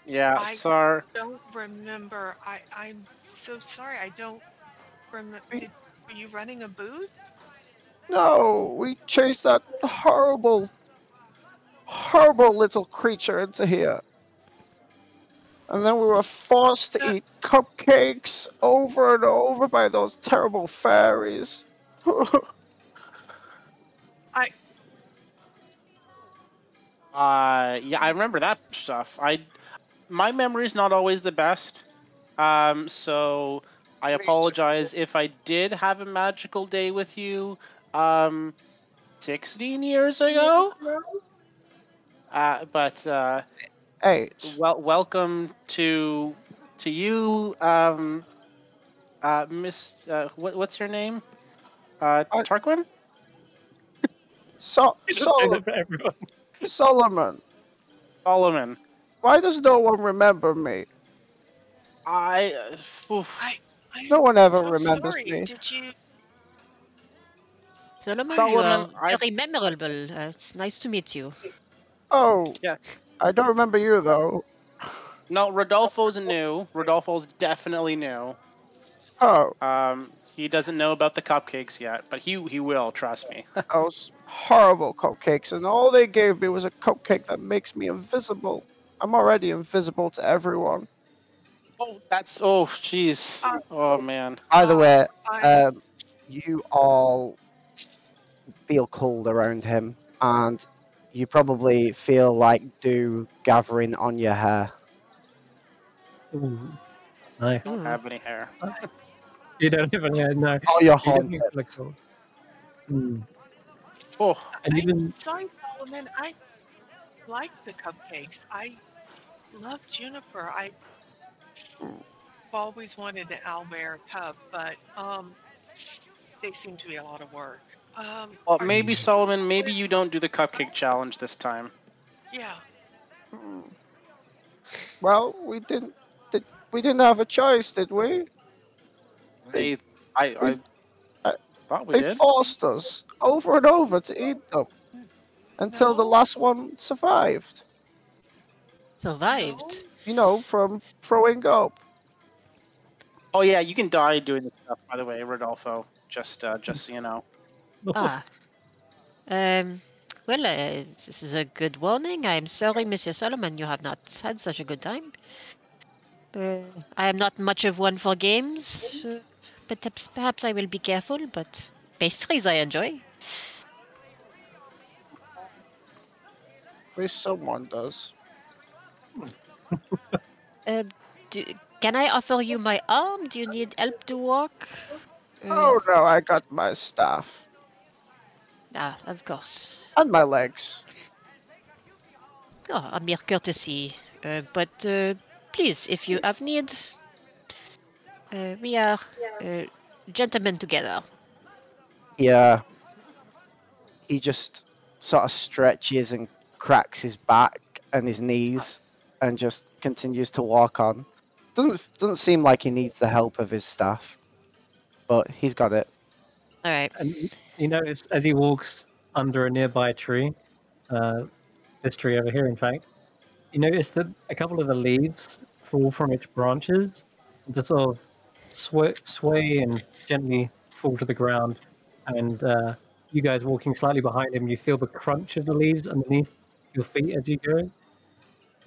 Yeah, I Sar. don't remember. I'm so sorry. I don't remember. Were you running a booth? No, we chased that horrible, horrible little creature into here. And then we were forced to eat cupcakes over and over by those terrible fairies. I Yeah, I remember that stuff. My memory's not always the best. So I apologize if I did have a magical day with you, 16 years ago. But 8. welcome to you, Miss. What's your name? Tarquin. Say that for everyone. Solomon. Solomon. Why does no one remember me? Oof. I'm No one ever so remembers sorry. me. Did you? Solomon, you Solomon, are very memorable. It's nice to meet you. Oh, Yeah. I don't remember you though. No, Rodolfo's new. Rodolfo's definitely new. Oh, He doesn't know about the cupcakes yet, but he will. Trust me. those horrible cupcakes, and all they gave me was a cupcake that makes me invisible. I'm already invisible to everyone. Jeez. Uh, Oh man. By the way, I you all feel cold around him, and you probably feel like dew gathering on your hair. Ooh, nice. I don't have any hair. You don't even no. Oh, your You definitely haunted. feel like cool. Mm. Oh, And I'm even sorry, Solomon. I like the cupcakes. I love juniper. I've always wanted an owlbear cup, but they seem to be a lot of work. well, Are maybe you? Solomon. Maybe you don't do the cupcake challenge this time. Yeah. Hmm. Well, we didn't have a choice, did we? They, I uh, thought we they did. forced us over and over to eat them until the No. last one survived. No. Survived. You know, from throwing up. Oh yeah, you can die doing this stuff. By the way, Rodolfo. Just so you know. Ah. Um. Well, this is a good warning. I'm sorry, Monsieur Solomon, you have not had such a good time. I am not much of one for games, but perhaps I will be careful. But pastries I enjoy. At least someone does. Uh, do, can I offer you my arm? Do you need help to walk? Oh no, I got my staff Of course. and my legs. Oh, a mere courtesy. But please, if you have need, we are gentlemen together. Yeah, he just sort of stretches and cracks his back and his knees, and just continues to walk on. Doesn't seem like he needs the help of his staff, but he's got it. All right. and you notice as he walks under a nearby tree, this tree over here, in fact, you notice that a couple of the leaves fall from its branches and just sort of sway and gently fall to the ground. And you guys walking slightly behind him, you feel the crunch of the leaves underneath your feet as you go.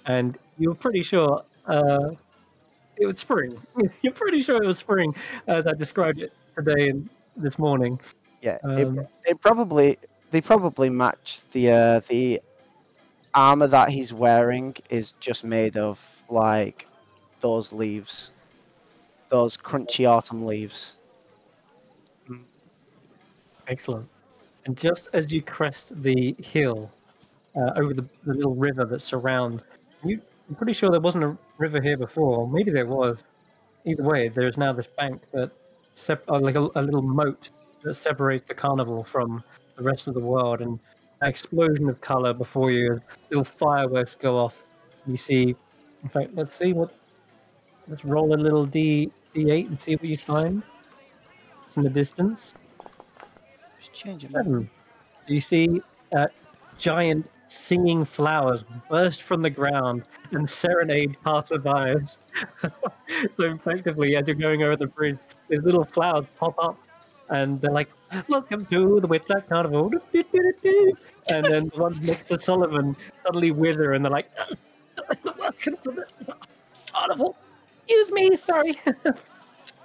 And you're pretty sure it was spring. You're pretty sure it was spring as I described it today and this morning. Yeah, Um, they probably match the armor that he's wearing is just made of like those leaves, those crunchy autumn leaves. Excellent. And just as you crest the hill over the little river that surrounds, I'm pretty sure there wasn't a river here before. Maybe there was. Either way, there's now this bank that, like a little moat that separates the carnival from the rest of the world. And an explosion of color before you, as little fireworks go off. You see In fact, let's see what. Let's roll a little d8 and see what you find from the distance. Just changing. 7. So you see giant singing flowers burst from the ground and serenade passerbys. So effectively, as you're going over the bridge, these little flowers pop up, and they're like, "Welcome to the Witchlight Carnival." And then the ones next to Sullivan suddenly wither, and they're like, "Welcome to the carnival." Excuse me, sorry.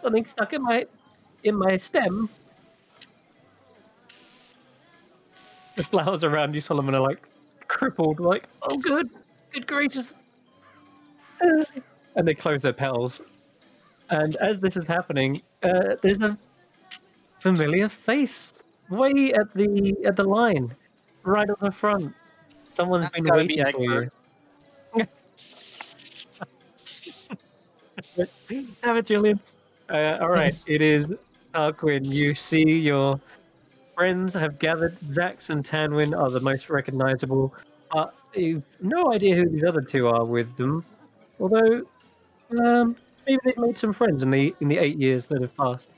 Something stuck in my stem. The flowers around you, Solomon, are like crippled, like, oh, good gracious. And they close their petals. And as this is happening, there's a familiar face way at the line, right at the front. Someone's That's been gotta be waiting for you. Have it, Julian. All right, it is Tarquin. You see your friends have gathered. Xaxx and Tanwen are the most recognizable, but you've no idea who these other two are with them. Although, maybe they've made some friends in the 8 years that have passed.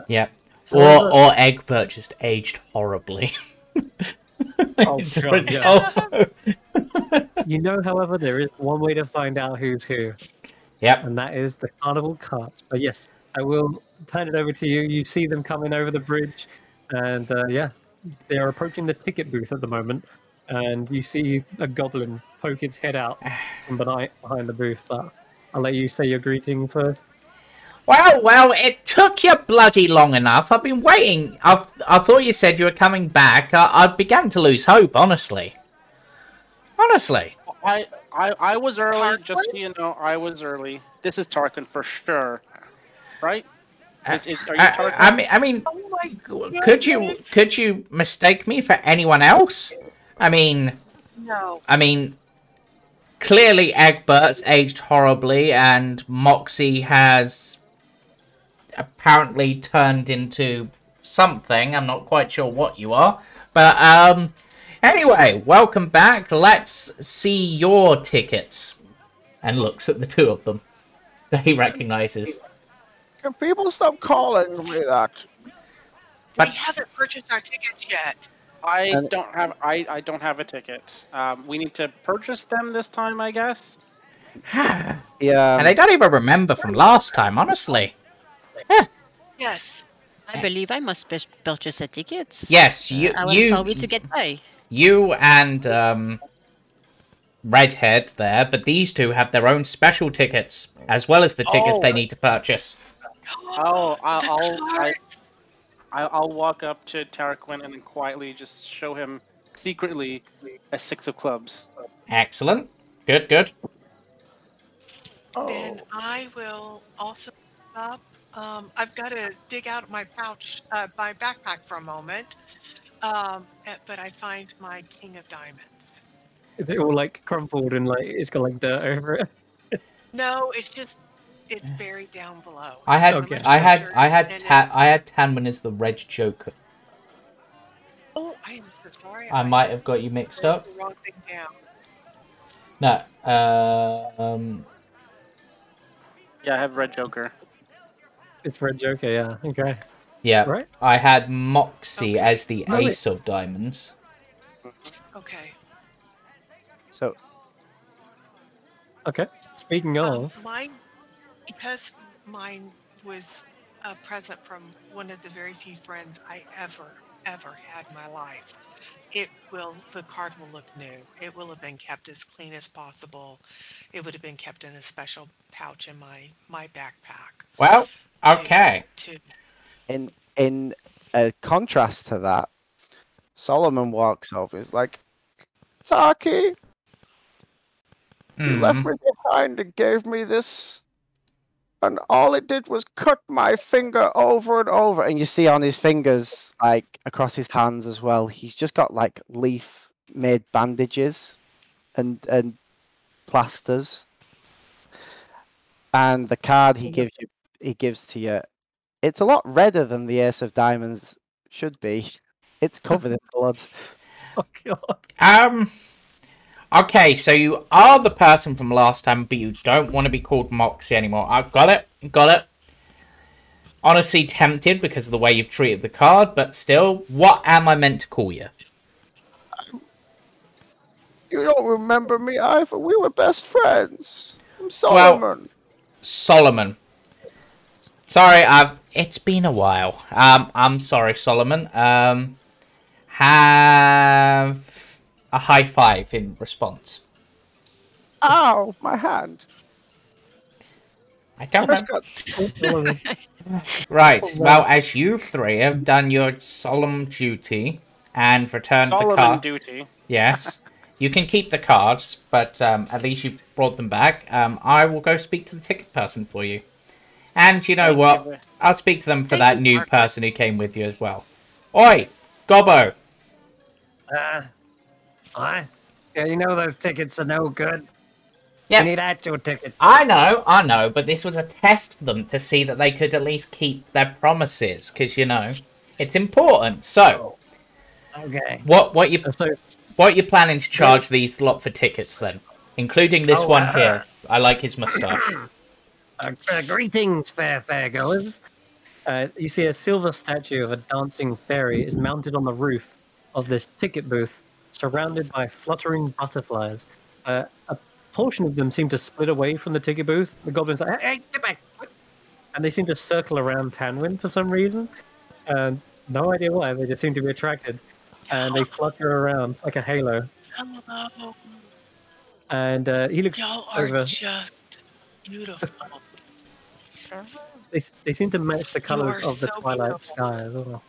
Yeah. However- Or Egbert just aged horribly. Oh, It's God, yeah. Rodolfo. You know, however, there is one way to find out who's who, Yep. and that is the carnival cart. But yes, I will turn it over to you. You see them coming over the bridge, and yeah, they are approaching the ticket booth at the moment. And you see a goblin poke its head out from behind the booth. But I'll let you say your greeting first. Well, it took you bloody long enough. I've been waiting. I thought you said you were coming back. I began to lose hope, honestly. Honestly. I was early, just so you know, I was early. This is Tarquin for sure, right? Are you Tarquin? I mean, Oh my could goodness. you mistake me for anyone else? I mean, No. clearly Egbert's aged horribly, and Moxie has apparently turned into something. I'm not quite sure what you are, but anyway, welcome back. Let's see your tickets. And looks at the two of them that he recognizes. Can people stop calling me that? But- We haven't purchased our tickets yet. I don't have a ticket. We need to purchase them this time, I guess. Yeah. And I don't even remember from last time, honestly. Yes. I believe I must purchase a ticket. Yes, you How we to get by? you and Redhead there, but these two have their own special tickets, as well as the tickets they need to purchase. Oh, Cards. I'll walk up to Tarquin and then quietly just show him secretly a 6 of clubs. Excellent. Good. Then I will also up. I've got to dig out my pouch, my backpack for a moment. But I find my King of Diamonds. Is it all like crumpled and like it's got like dirt over it? No, it's buried down below. I had Okay. I had And it- Tanwen as the Red Joker. Oh, I am so sorry. I might have got you mixed wrote up. the wrong thing down. No. Yeah, I have Red Joker. It's Red Joker, yeah. Okay. Yeah. Right? I had Moxie Okay. as the Oh, wait. Ace of Diamonds. Okay. So Okay. Speaking of, Because mine was a present from one of the very few friends I ever had in my life. The card will look new. It will have been kept as clean as possible. It would have been kept in a special pouch in my backpack. Well, okay. in a contrast to that, Solomon walks over. He's like, Taki, you left me behind and gave me this, and all it did was cut my finger over and over. And you see on his fingers, like across his hands as well, he's just got like leaf-made bandages and plasters. And the card he gives to you, it's a lot redder than the Ace of Diamonds should be. It's covered in blood. oh god. Okay, so you are the person from last time, but you don't want to be called Moxie anymore. I've got it. Got it. Honestly tempted because of the way you've treated the card, but still, what am I meant to call you? You don't remember me either. We were best friends. I'm Solomon. Well, Solomon. Sorry, it's been a while. I'm sorry, Solomon. Have a high five in response. Ow, my hand. I don't know. Got... Right, well, as you three have done your solemn duty and returned the Solomon card... duty. Yes. You can keep the cards, but at least you brought them back. I will go speak to the ticket person for you. And you know what? I'll speak to them for that new person who came with you as well. Oi! Gobbo! Aye. Yeah, you know those tickets are no good. Yeah. You need actual tickets. I know, but this was a test for them to see that they could at least keep their promises, because, you know, it's important. So, Okay. what you planning to charge these lot for tickets, then? Including this one here. I like his moustache. Greetings, fair goers. You see a silver statue of a dancing fairy is mounted on the roof of this ticket booth, surrounded by fluttering butterflies. A portion of them seem to split away from the ticket booth. The goblins are like, hey, get back! And they seem to circle around Tanwen for some reason. No idea why, they just seem to be attracted. And they flutter around like a halo. Hello. And he looks Y'all are over. just beautiful. They seem to match the colors of the so twilight beautiful. sky as well.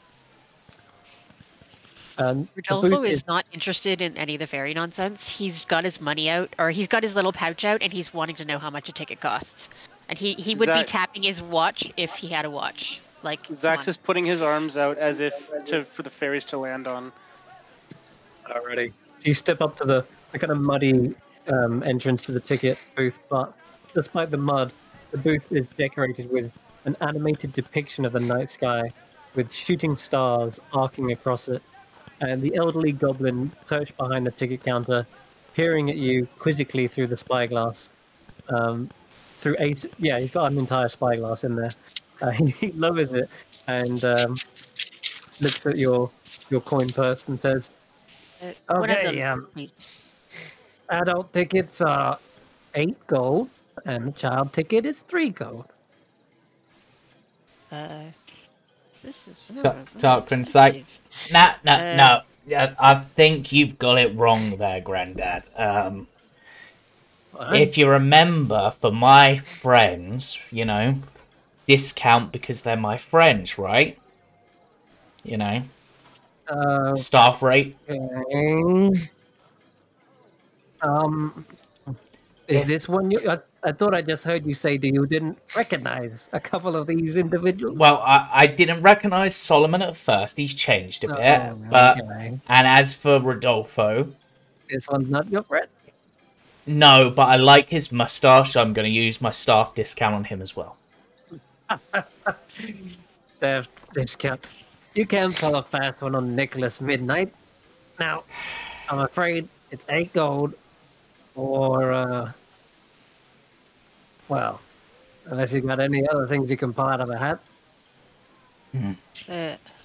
And the Rodolfo booth is not interested in any of the fairy nonsense. He's got his money out, or he's got his little pouch out, and he's wanting to know how much a ticket costs. And he would be tapping his watch if he had a watch. Like Xaxx is putting his arms out as if for the fairies to land on. already. So you step up to the kind of muddy entrance to the ticket booth, but despite the mud, the booth is decorated with an animated depiction of the night sky with shooting stars arcing across it, and the elderly goblin perched behind the ticket counter, peering at you quizzically through the spyglass. He's got an entire spyglass in there. He lowers it and looks at your coin purse and says, "Okay, please. adult tickets are 8 gold, and the child ticket is 3 gold." This is Tarquin's like, no. I think you've got it wrong there, Grandad. If you remember, for my friends, you know, discount because they're my friends, right? You know, staff rate. Is this one you? I thought I just heard you say that you didn't recognize a couple of these individuals. Well, I didn't recognize Solomon at first. He's changed a bit. But okay. And as for Rodolfo, This one's not your friend. no, but I like his mustache, so I'm going to use my staff discount on him as well. Their discount. You can't pull a fast one on Nicholas Midnight. Now, I'm afraid it's 8 gold, or well, unless you got any other things you can pull out of a hat.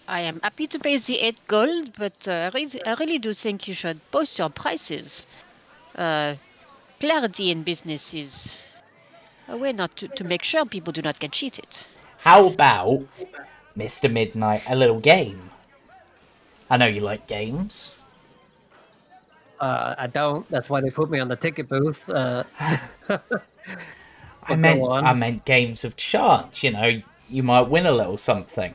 I am happy to pay the 8 gold, but I really do think you should post your prices. Clarity in business is a way not to make sure people do not get cheated. How about, Mr. Midnight, a little game? I know you like games. I don't. That's why they put me on the ticket booth. I meant games of chance. You know, you might win a little something.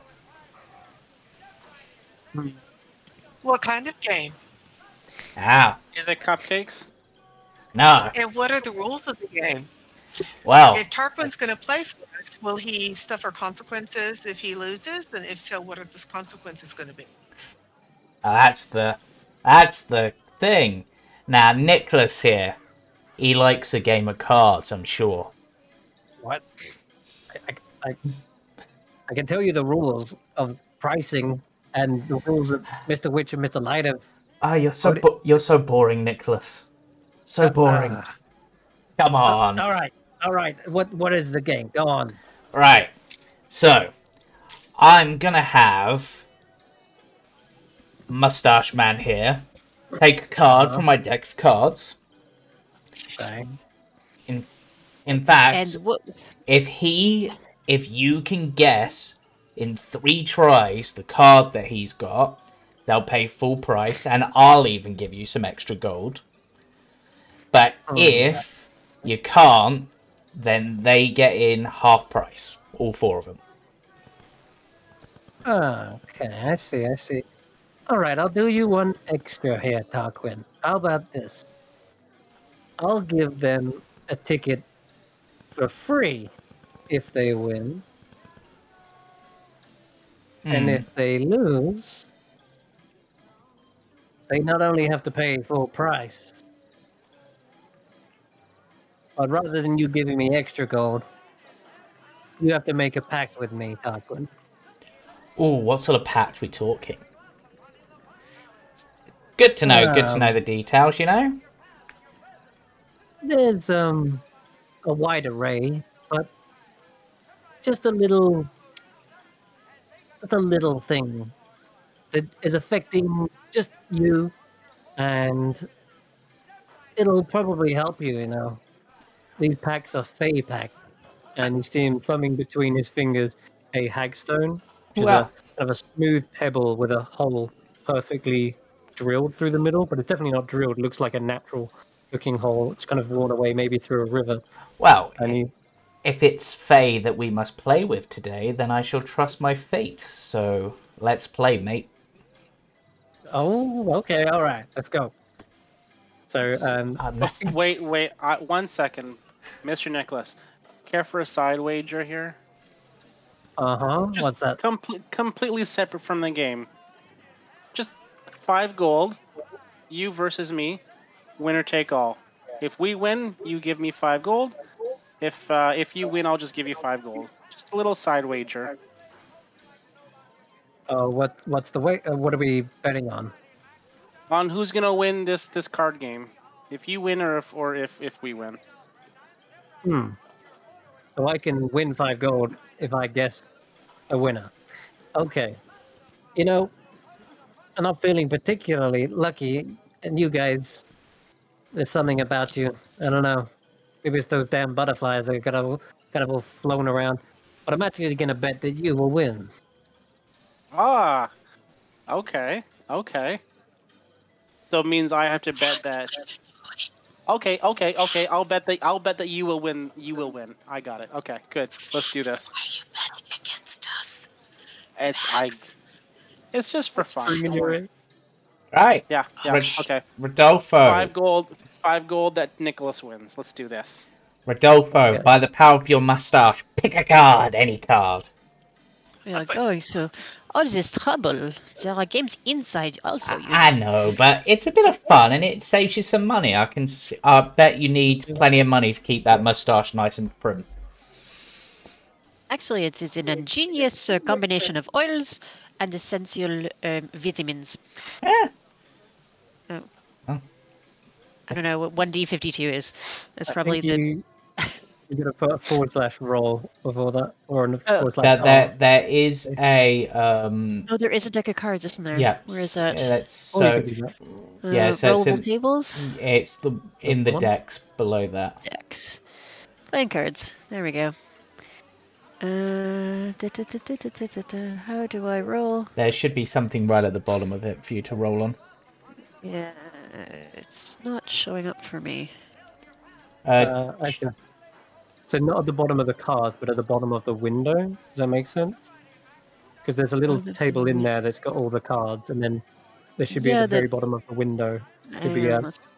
What kind of game? Ah, Is it cupcakes? no. And what are the rules of the game? Well, If Tarquin's going to play for us, will he suffer consequences if he loses? And if so, what are those consequences going to be? that's the thing. Now, Nicholas here, he likes a game of cards, I'm sure. What? I can tell you the rules of pricing and the rules that Mr. Witch and Mr. Light have. Ah, you're so boring, Nicholas. So boring. Come on. All right. What is the game? Go on. Right. So, I'm gonna have Mustache Man here take a card from my deck of cards. Okay. In fact, And what? if you can guess in 3 tries the card that he's got, they'll pay full price, and I'll even give you some extra gold. But if you can't, then they get in half price, all 4 of them. Okay, I see. All right, I'll do you one extra here, Tarquin. How about this? I'll give them a ticket for free if they win. And if they lose, they not only have to pay full price, but rather than you giving me extra gold, you have to make a pact with me, Tarquin. Oh, what sort of pact we talking? Good to know the details, you know? There's a wide array, but just a little thing that is affecting just you, and it'll probably help you, you know. These packs are Fey pack, and you see him thumbing between his fingers a hagstone, which is a kind of a smooth pebble with a hole perfectly drilled through the middle, but it's definitely not drilled. It looks like a natural looking hole. It's kind of worn away, maybe through a river. Well, And if it's Fae that we must play with today, then I shall trust my fate. So let's play, mate. Oh, okay, all right, let's go. So, Wait, 1 second, Mr. Nicholas. Care for a side wager here? Just what's that? Completely separate from the game. Just 5 gold. You versus me. Winner take all. If we win, you give me 5 gold. If you win, I'll just give you 5 gold. Just a little side wager. What's the way? What are we betting on? On who's gonna win this card game? If you win, or if we win. So I can win 5 gold if I guess a winner. Okay. You know, I'm not feeling particularly lucky, and you guys, there's something about you. I don't know. Maybe it's those damn butterflies that are kind of all flown around. But I'm actually going to bet that you will win. Ah, okay. So it means I have to bet that. Okay. I'll bet that you will win. You will win. I got it. Okay, good. Let's do this. Why are you betting against us? It's just for fun. Right. Yeah. Okay. Rodolfo. 5 gold that Nicholas wins. Let's do this. Rodolfo, by the power of your mustache, pick a card, any card. We are going, so all this trouble. There are games inside also. I know, but it's a bit of fun and it saves you some money. I bet you need plenty of money to keep that mustache nice and prim. Actually, it is an ingenious combination of oils and essential vitamins. Yeah. Oh. I don't know what 1D52 is. That's probably the... You're going to put a / roll before that? Or a / there is a... Oh, there is a deck of cards, isn't there? Yeah. Where is that? So rollable tables? It's in the decks below that. Decks. Playing cards. There we go. How do I roll? There should be something right at the bottom of it for you to roll on. Yeah, it's not showing up for me. Actually, so not at the bottom of the cards, but at the bottom of the window. Does that make sense? Because there's a little table in there that's got all the cards, and then there should be at the very bottom of the window. Should be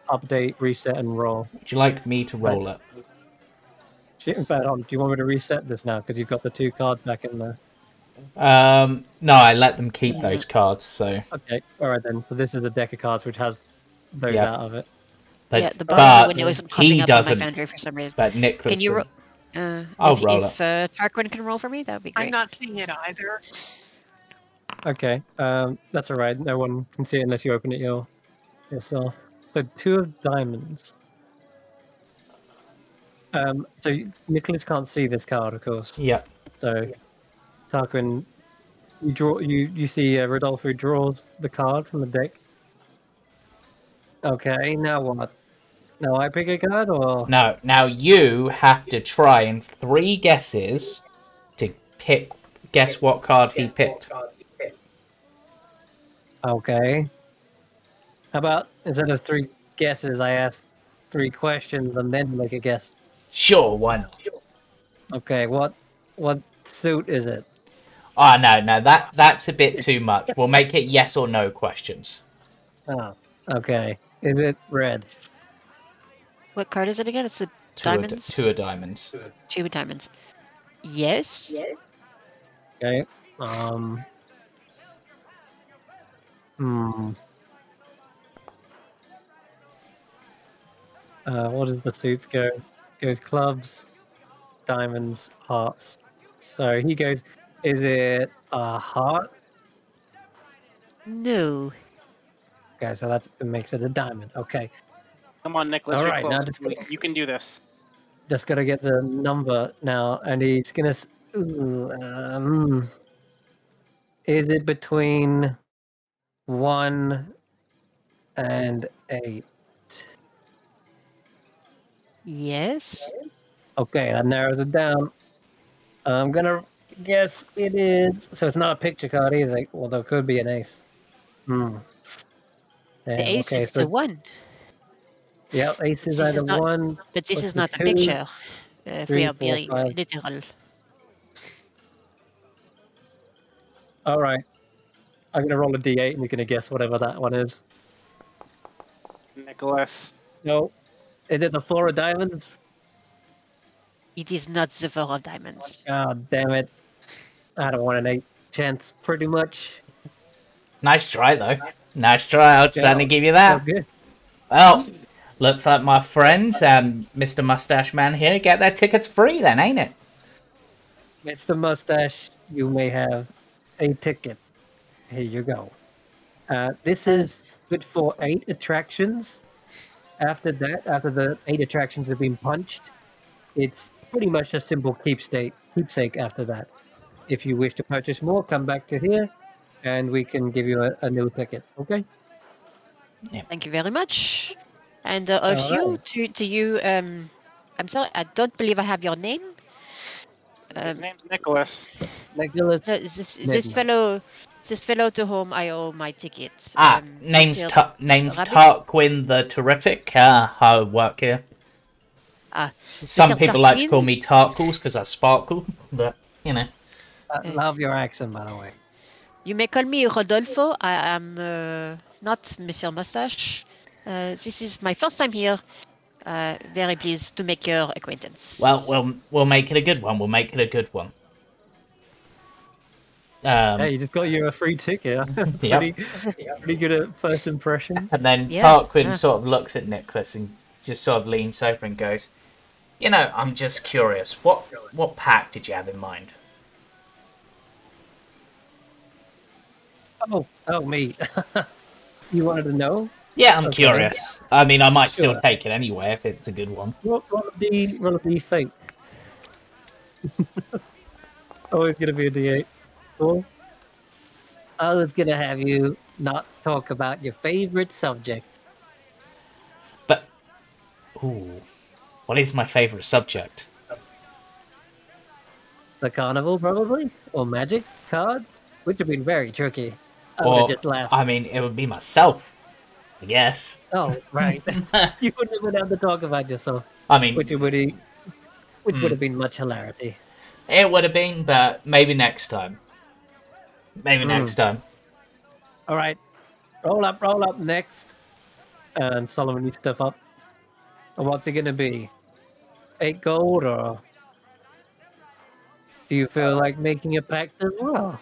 update, reset, and roll. Would you like me to roll it? In fact, do you want me to reset this now? Because you've got the 2 cards back in there. No, I let them keep those cards, so... Okay, alright then. So this is a deck of cards which has those out of it. But, the bottom of the window isn't popping up on my foundry for some reason. But Nicholas can you roll? I'll roll it. If Tarquin can roll for me, that would be great. I'm not seeing it either. Okay, that's alright. No one can see it unless you open it yourself. So 2 of diamonds. So Nicholas can't see this card, of course. Yep. So Tarquin, you see Rodolfo draws the card from the deck. Okay, now what? Now I pick a card, or No, now you have to try in 3 guesses to guess what card he picked. okay? How about instead of 3 guesses, I ask 3 questions and then make a guess? Sure, why not? Okay, what suit is it? Oh, no, that's a bit too much. We'll make it yes or no questions. Oh, okay. Is it red? What card is it again? It's the Two of diamonds. diamonds. 2 diamonds. Yes. Okay. What does the suits go? Goes clubs, diamonds, hearts. So he goes, is it a heart? No. Okay, so it makes it a diamond. Okay. Come on, Nicholas. All You're right, close. now just You can do this. Just gotta get the number now, and he's gonna. Is it between 1 and 8? Yes. Okay, that narrows it down. I'm gonna guess it is. So it's not a picture card either. Although it could be an ace. The ace okay, is so the 1. yeah, ace is This is either not- 1. But this What's is the not a 2, picture. If 3, we are 4, being 5. literal. All right, I'm gonna roll a d8, and you're gonna guess whatever that one is. Nicholas. No, is it the 4 of diamonds? It is not the 4 of diamonds. God damn it. I don't want an 8 chance, pretty much. Nice try, though. Nice try. I'd certainly give you that. Good. Well, looks like my friends, Mr. Mustache Man here, get their tickets free then, ain't it? Mr. Mustache, you may have a ticket. Here you go. This is good for 8 attractions. After that, after the 8 attractions have been punched, it's pretty much a simple keepsake after that. If you wish to purchase more, come back to here, and we can give you a new ticket. Okay? Thank you very much. And also to you, I'm sorry, I don't believe I have your name. His name's Nicholas. Nicholas. This fellow to whom I owe my ticket. Name's Rabbit? Tarquin the Terrific. I work here. Some Mr. people like to Tarquin? call me Tarkles because I sparkle, but you know. I love your accent, by the way. You may call me Rodolfo. I am not Monsieur Mustache. This is my first time here. Very pleased to make your acquaintance. Well, we'll make it a good one. We'll make it a good one. Hey, you just got you a free ticket. Pretty good at first impression. And then Yeah, Tarquin yeah. sort of looks at Nicholas and just sort of leans over and goes, "You know, I'm just curious. What pack did you have in mind?" Oh, me. You wanted to know? Yeah, I'm Okay. curious. I mean, I might still Sure. take it anyway if it's a good one. Roll a d8. Always gonna be a d8. Cool. I was gonna have you not talk about your favorite subject. But, ooh, what is my favourite subject? The carnival, probably? Or magic cards? Which have been very tricky. I would Or, have just laughed. I mean, it would be myself, I guess. Oh, right. You wouldn't have been able to talk about yourself. I mean, Which would have been much hilarity. it would have been, but maybe next time. Maybe next time. All right. Roll up next. And Solomon, you step up. And what's it going to be? 8 gold, or do you feel like making a pact as well?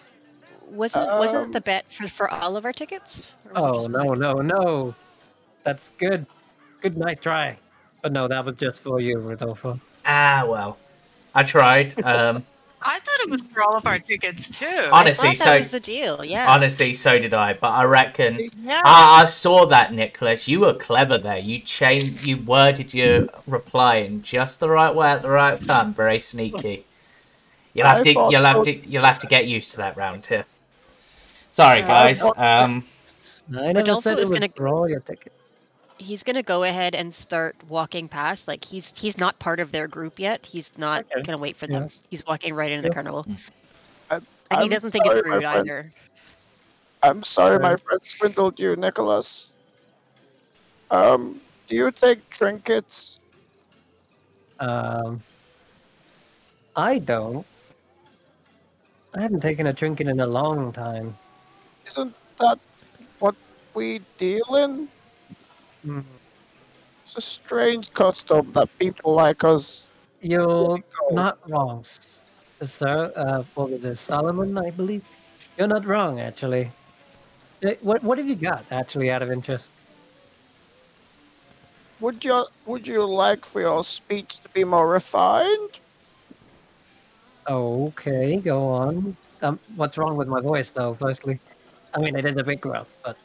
Wasn't the bet for all of our tickets? Or was it Oh, just mine? no. That's good. Nice try. But no, that was just for you, Rodolfo. Ah, well. I tried. I thought thought it was for all of our tickets too. Honestly, I thought that was the deal. Yeah. honestly, so did I. But I reckon Yeah. I saw that, Nicholas. You were clever there. You worded your reply in just the right way at the right time. Very sneaky. You'll have to get used to that round too. Sorry, guys. I never Rodolfo said it is was gonna- for all your tickets. He's gonna go ahead and start walking past. Like he's not part of their group yet. He's not Okay. gonna wait for them. He's walking right into the Sure. carnival, I'm and he doesn't think it's sorry, my rude friends. either. I'm sorry, my Sorry. friend swindled you, Nicholas. Do you take trinkets? I don't. I haven't taken a trinket in a long time. Isn't that what we deal in? Mm. It's a strange custom that people like us. You're gold. not wrong, sir. What was it, Solomon, I believe? You're not wrong, actually. What have you got, actually, out of interest? Would you like for your speech to be more refined? Okay, go on. What's wrong with my voice, though, firstly? I mean, it is a bit gruff, but...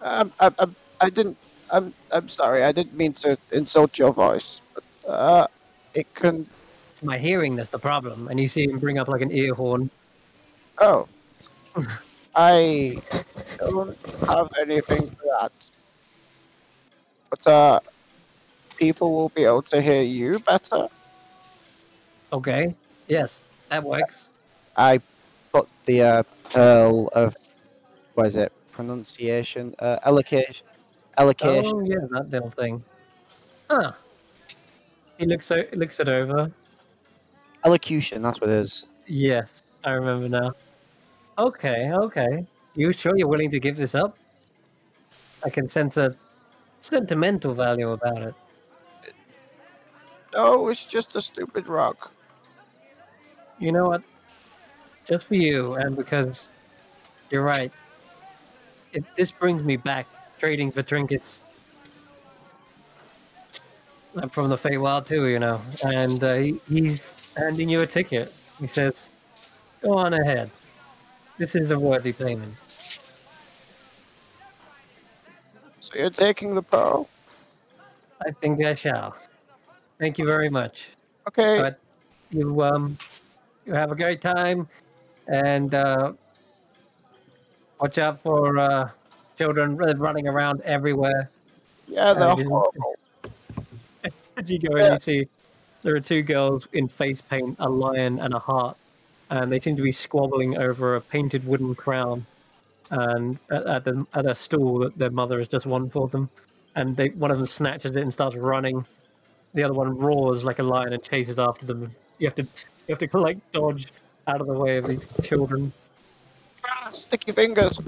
I didn't. I'm sorry. I didn't mean to insult your voice. But, it can. It's my hearing that's the problem, and you see him bring up, like, an ear horn. Oh, I don't have anything for that. But people will be able to hear you better. Okay, yes, that works. I put the pearl of what is it? Pronunciation, allocation. Oh, yeah, that little thing. Huh. He looks it over. Elocution, that's what it is. Yes, I remember now. Okay. You sure you're willing to give this up? I can sense a sentimental value about it. No, it's just a stupid rock. You know what? Just for you, and because you're right. This brings me back trading for trinkets. I'm from the Feywild too, you know. And he's handing you a ticket. He says, "Go on ahead. This is a worthy payment." So you're taking the pearl? I think I shall. Thank you very much. Okay. But you have a great time, and watch out for children running around everywhere. Yeah, they're Just- horrible. As you go in, you see there are two girls in face paint, a lion and a heart, and they seem to be squabbling over a painted wooden crown, and at a stool that their mother has just won for them. And one of them snatches it and starts running. The other one roars like a lion and chases after them. You have to like dodge out of the way of these children. Sticky fingers.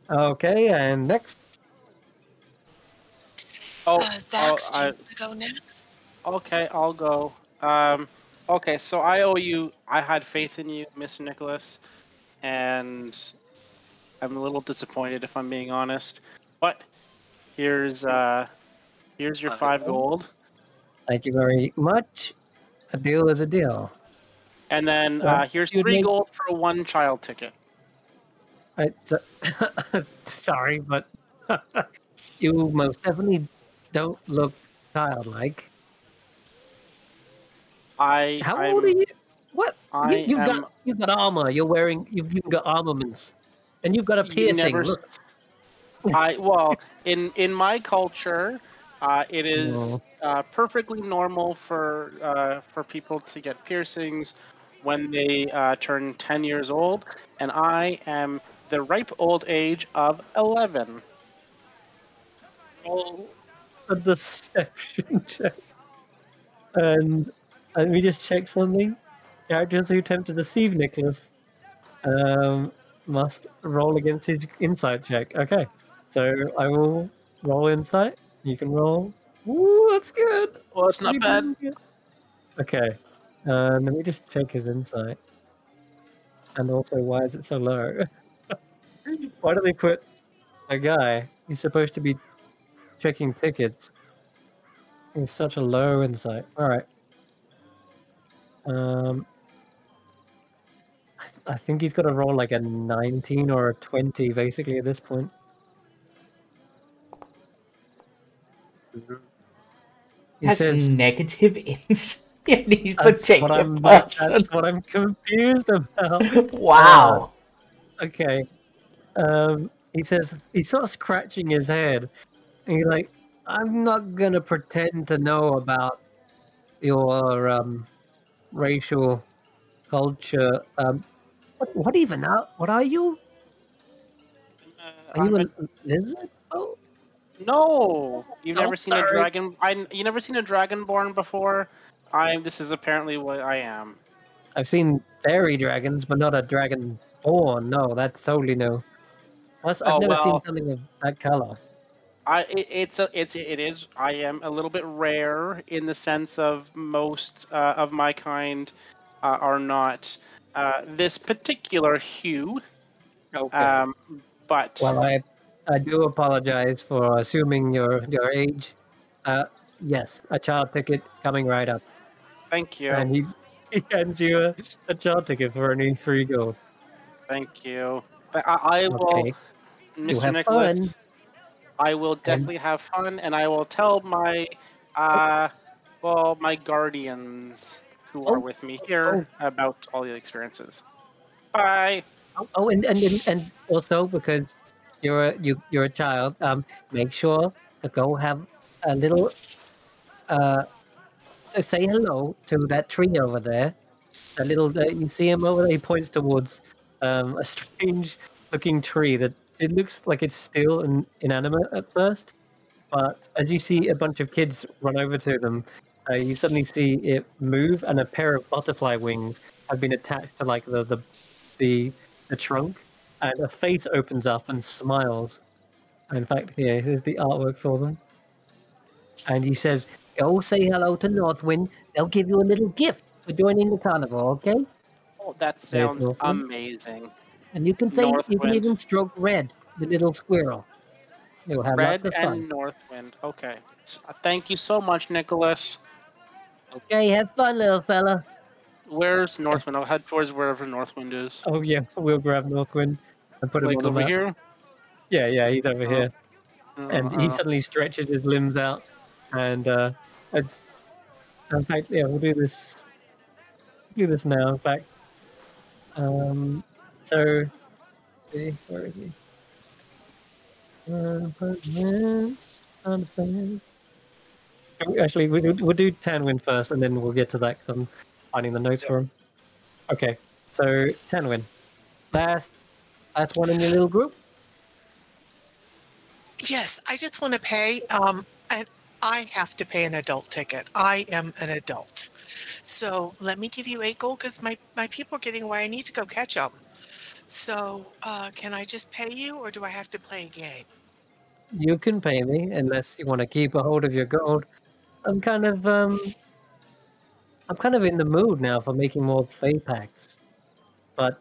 Okay, and next. Xaxx, do you want to go next? Okay, I'll go. Okay, so I owe you. I had faith in you, Mr. Nicholas, and I'm a little disappointed if I'm being honest. But here's your 5 gold, Thank you very much. A deal is a deal. and then Well, here's you'd 3 make- gold for a 1 child ticket. Sorry, but you most definitely don't look childlike. How old are you? What? You've got armor. You've got armaments, and you've got a piercing. Look. Well, in my culture, it is perfectly normal for people to get piercings when they turn 10 years old, and I am the ripe old age of 11. Roll a deception check. And let me just check something. Characters who attempt to deceive Nicholas must roll against his insight check. Okay, so I will roll insight. You can roll. Ooh, that's good. Well, it's not Pretty bad. good. Okay, let me just check his insight. And also, why is it so low? Why do they put a guy who's supposed to be checking tickets? He's such a low insight. All right. Um, I think he's got to roll like a 19 or a 20, basically, at this point. He That's says, negative insight. He's the that's what ticket I'm person. that's what I'm confused about. Wow. Okay. He says he's sort of scratching his head. And he's like, I'm not gonna pretend to know about your racial culture. What even are what are you? Are you I'm a lizard? Oh, No, you've oh, never seen a sorry. dragon. You never seen a dragonborn before. This is apparently what I am. I've seen fairy dragons, but not a dragon born. No, that's totally new. Plus, I've Oh never seen well, something of that color. it is. I am a little bit rare in the sense of most of my kind are not this particular hue. Okay. But Well, I do apologize for assuming your age. Yes, a child ticket coming right up, thank you, and he hands you a child ticket for only 3 gold. thank you. I will, Okay, you Mr. have Nicholas. fun. I will And definitely have fun, and I will tell my, uh, well, my guardians who are oh, with me here oh, about all the experiences. Bye. and also because you're a child, make sure to go have a little so say hello to that tree over there. That little you see him over there. He points towards a strange looking tree that it looks like it's still inanimate at first, but as you see a bunch of kids run over to them, you suddenly see it move, and a pair of butterfly wings have been attached to like the the trunk, and a face opens up and smiles. In fact, here, here's the artwork for them. And he says, "Go say hello to Northwind. They'll give you a little gift for joining the carnival, okay?" Oh, that There's sounds Northwind. amazing. And you can Northwind, even stroke Red, the little squirrel. You'll have lots Red of fun. and Northwind. Okay. Thank you so much, Nicholas. Okay, have fun, little fella. Where's Northwind? I'll head towards wherever Northwind is. Oh yeah, we'll grab Northwind and put him on Like the over map. here? Yeah, he's over Uh, here. And he suddenly stretches his limbs out, and it's in fact, yeah, we'll do this. Do this now. In fact, so see, where is he? Apartments, apartments. Actually, we'll do Tanwen first, and then we'll get to that 'cause I'm finding the notes for him. Okay, so Tanwen, last one in your little group. Yes, I just want to pay. And I have to pay an adult ticket. I am an adult. So let me give you 8 gold because my people are getting away. I need to go catch them. So can I just pay you or do I have to play a game? You can pay me unless you want to keep a hold of your gold. I'm kind of in the mood now for making more Fey packs, but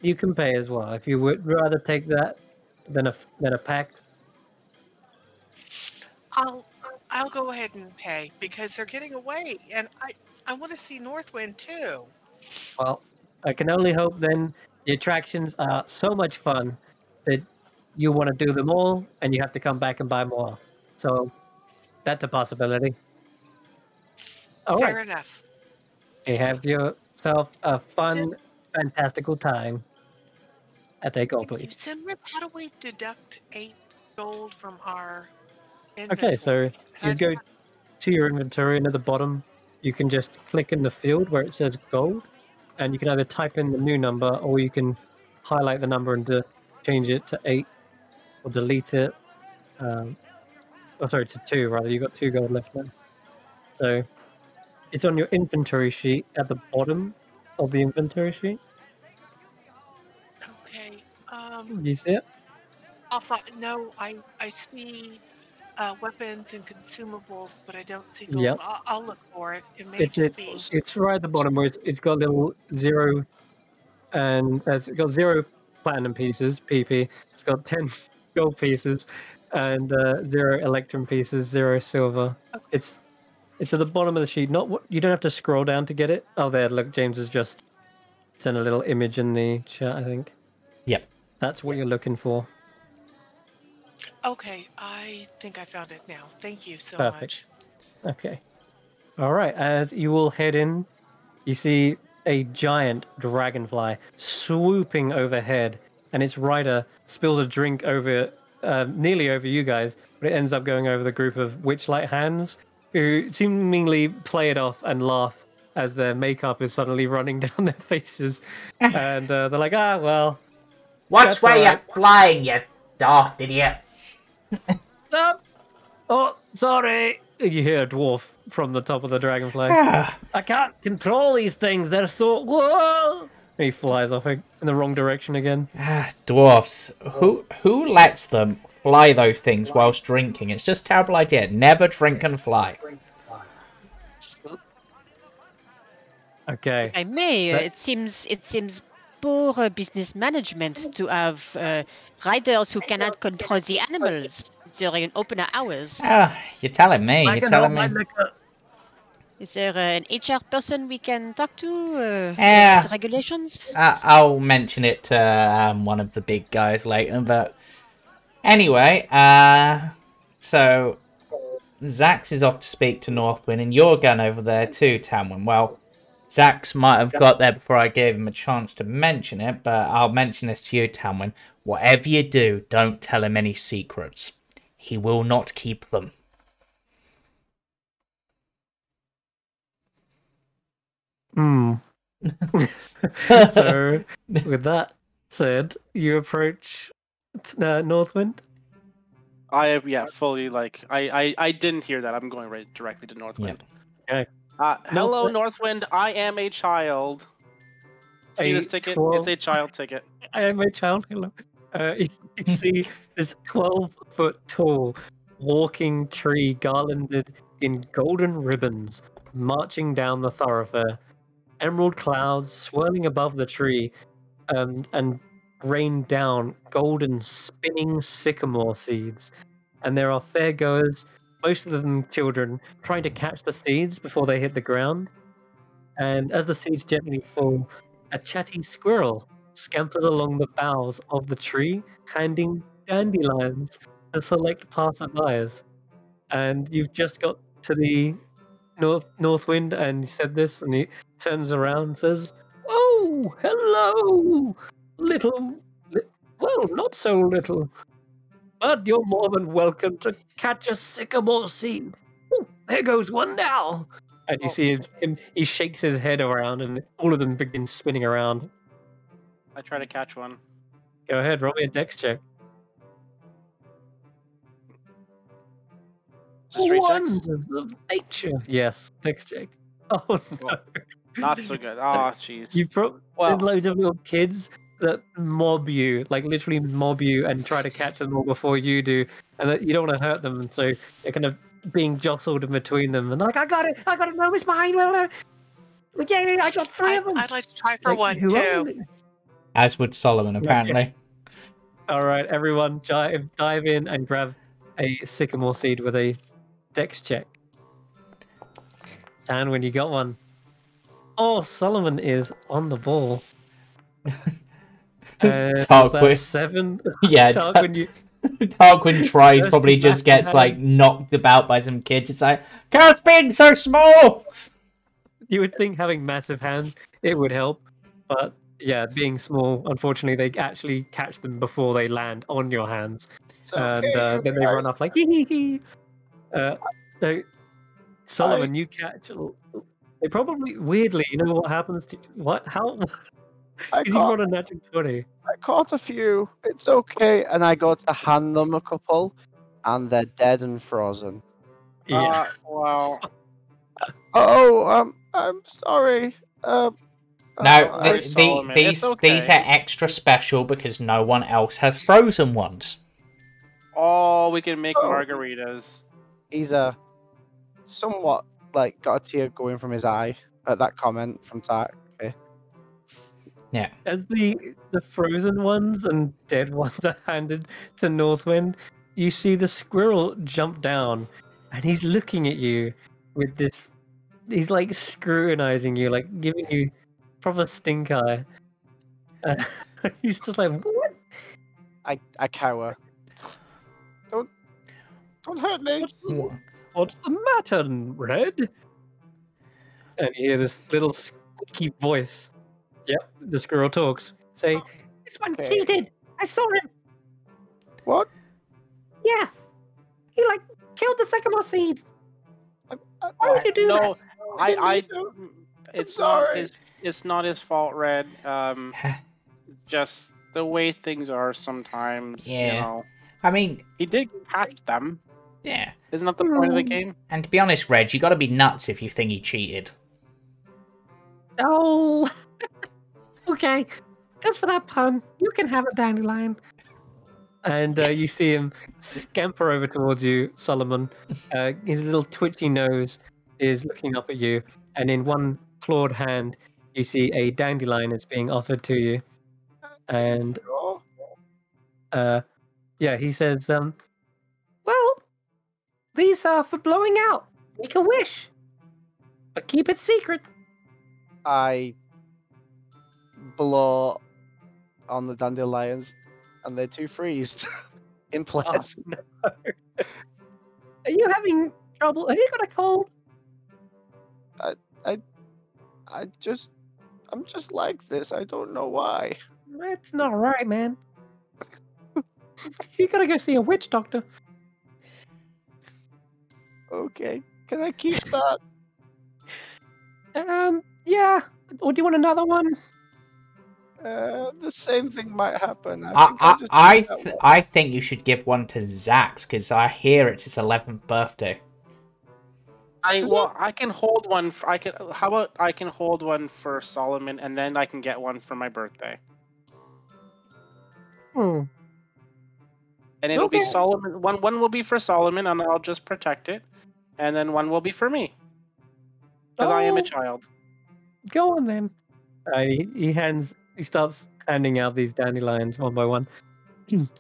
you can pay as well if you would rather take that than a pact. I'll I'll go ahead and pay because they're getting away and I want to see Northwind too. Well, I can only hope then the attractions are so much fun that you want to do them all and you have to come back and buy more. So that's a possibility. All right, Fair enough. you have yourself a Sim, fun, fantastical time. At a gold, thank you. please. Simran, how do we deduct 8 gold from our Okay, so inventory? you go to your inventory, and at the bottom, you can just click in the field where it says gold, and you can either type in the new number or you can highlight the number and change it to 8 or delete it. Sorry, to 2 rather. You got 2 gold left now. So it's on your inventory sheet at the bottom of the inventory sheet. Okay. Do you see it? No, I see weapons and consumables, but I don't see gold. Yep. I'll look for it. It may It's just it's be. it's right at the bottom where it's got a little 0, and it's got 0 platinum pieces, PP. It's got 10 gold pieces and 0 electrum pieces, 0 silver. Okay. It's It's at the bottom of the sheet. You don't have to scroll down to get it. Oh, there. Look, James has just sent a little image in the chat, I think. Yep. That's what you're looking for. Okay, I think I found it now. Thank you so Perfect. much. Okay. All right. As you all head in, you see a giant dragonfly swooping overhead, and its rider spills a drink nearly over you guys, but it ends up going over the group of witchlight hands who seemingly play it off and laugh as their makeup is suddenly running down their faces. And they're like, well. Watch where all you're right. flying, you daft idiot. Oh, sorry. You hear a dwarf from the top of the dragonfly. I can't control these things. They're so... Whoa! And he flies off in the wrong direction again. Dwarfs. Who lets them fly those things whilst drinking? It's just a terrible idea. Never drink and fly. Okay. If I may, it seems poor business management to have riders who cannot control the animals during opener hours. You're telling me. You're telling me. Is there an HR person we can talk to? Yeah. Regulations? I'll mention it to one of the big guys later, but anyway, so Xaxx is off to speak to Northwind, and you're going over there too, Tanwen. Well, Xaxx might have got there before I gave him a chance to mention it, but I'll mention this to you, Tanwen. Whatever you do, don't tell him any secrets. He will not keep them. So, with that said, you approach Northwind. Fully I didn't hear that. I'm going right directly to Northwind. Okay. Hello, Northwind. I am a child. See this ticket? It's a child ticket. I am a child. Hello. You see this 12-foot tall walking tree garlanded in golden ribbons marching down the thoroughfare. Emerald clouds swirling above the tree and rain down golden spinning sycamore seeds. And there are fairgoers, most of them children, trying to catch the seeds before they hit the ground. And as the seeds gently fall, a chatty squirrel scampers along the boughs of the tree, handing dandelions to select passerbys. And you've just got to the Northwind, and he said this, and he turns around and says, "Oh, hello, well, not so little, but you're more than welcome to catch a sycamore seed. Ooh, there goes one now." And you see him, he shakes his head around, and all of them begin spinning around. I try to catch one. Go ahead, roll me a dex check. Wonders of nature. Yes, dex check. Oh no. Not so good. Oh, jeez. You loads of little kids that mob you, like literally mob you, and try to catch them all before you do, and that you don't want to hurt them, and so they're kind of being jostled in between them, and they're like, I got it, no, it's mine. Yeah, I got 3 of them. I'd like to try for one too. As would Solomon, apparently. Okay. All right, everyone, dive in and grab a sycamore seed with a dex check. And when you got one. Oh, Solomon is on the ball. Tarquin. 7? Yeah, Tarquin tries, probably just gets like knocked about by some kids. It's like, "Curse being so small!" You would think having massive hands, it would help. But yeah, being small, unfortunately, they actually catch them before they land on your hands. And then they run off like, hee hee hee. So, Solomon, you catch... They probably, weirdly, you know what happens to... What? How... Because you got a natural 20. I caught a few. It's okay. And I go to hand them a couple, and they're dead and frozen. Yeah. Wow. Oh, I'm sorry. No, these are extra special because no one else has frozen ones. Oh, we can make margaritas. He's somewhat like got a tear going from his eye at that comment from Tak. Okay. Yeah. As the frozen ones and dead ones are handed to Northwind, you see the squirrel jump down, and he's looking at you, with this. He's like scrutinizing you, like giving you proper stink eye. He's just like, what? I cower. Don't hurt me. What's the matter, Red? And you hear this little squeaky voice. Yep, the squirrel talks. Say, this one Okay. cheated. I saw him. What? Yeah, he like killed the sycamore seeds. Why would you do No, that? I It's not it's not his fault, Red. Just the way things are sometimes, you Yeah. know. I mean, He did catch them. yeah. Isn't that the point of the game? And to be honest, Reg, you got to be nuts if you think he cheated. that? Oh, okay. Just for that pun, you can have a dandelion. And you see him scamper over towards you, Solomon. His little twitchy nose is looking up at you, and in one clawed hand, you see a dandelion is being offered to you. And yeah, he says, well, these are for blowing out. Make a wish, but keep it secret. I blow on the dandelions, and they're two freezed in place. Oh, no. Are you having trouble? Have you got a cold? I'm just like this. I don't know why. That's not right, man. You gotta go see a witch doctor. Okay, can I keep that? Yeah. Or do you want another one? The same thing might happen. I think I'll just keep that one. I think you should give one to Xaxx, because I hear it's his 11th birthday. I can hold one. How about I can hold one for Solomon, and then I can get one for my birthday, Hmm. and it'll be Okay. Solomon. One will be for Solomon, and I'll just protect it, and then one will be for me, because I am a Oh. child. Go on then. He starts handing out these dandelions one by one.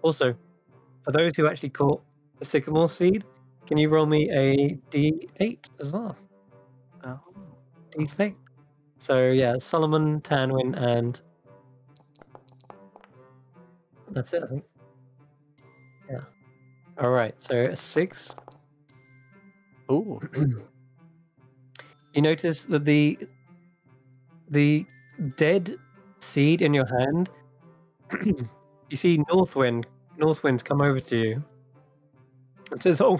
Also, for those who actually caught the sycamore seed, can you roll me a D8 as well? Oh. D8. So yeah, Solomon, Tanwen, and that's it, I think. Yeah. All right. So a 6. Ooh. You notice that the dead seed in your hand. You see Northwind's come over to you and says, "Oh,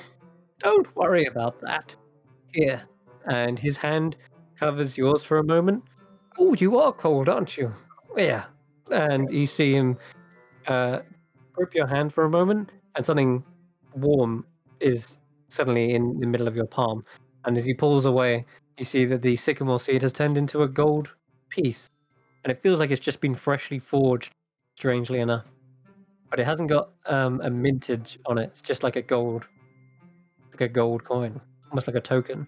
don't worry about that. Here." And his hand covers yours for a moment. Oh, you are cold, aren't you? Yeah. And you see him grip your hand for a moment, and something warm is suddenly in the middle of your palm. And as he pulls away, you see that the sycamore seed has turned into a gold piece. And it feels like it's just been freshly forged, strangely enough. But it hasn't got a mintage on it. It's just like a gold coin, almost like a token.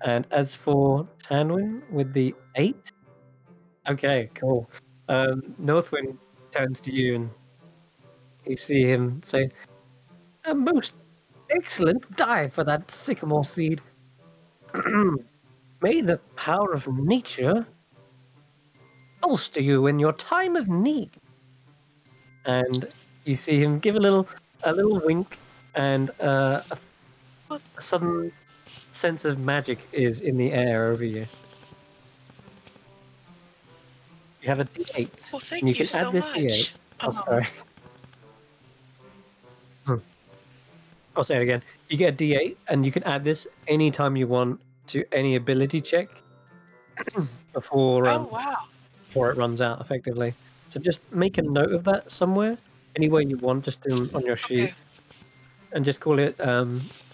And as for Tanwin with the 8, okay, cool. Northwind turns to you and you see him say, "A most excellent die for that sycamore seed. May the power of nature bolster you in your time of need." And you see him give a little wink, and a sudden sense of magic is in the air over you. You have a D8. Well, thank and you can so add this much. D8. Oh, sorry. I'll say it again. You get a D8, and you can add this anytime you want to any ability check before wow. before it runs out, effectively. So just make a note of that somewhere, anywhere you want, just on your sheet, Okay. and just call it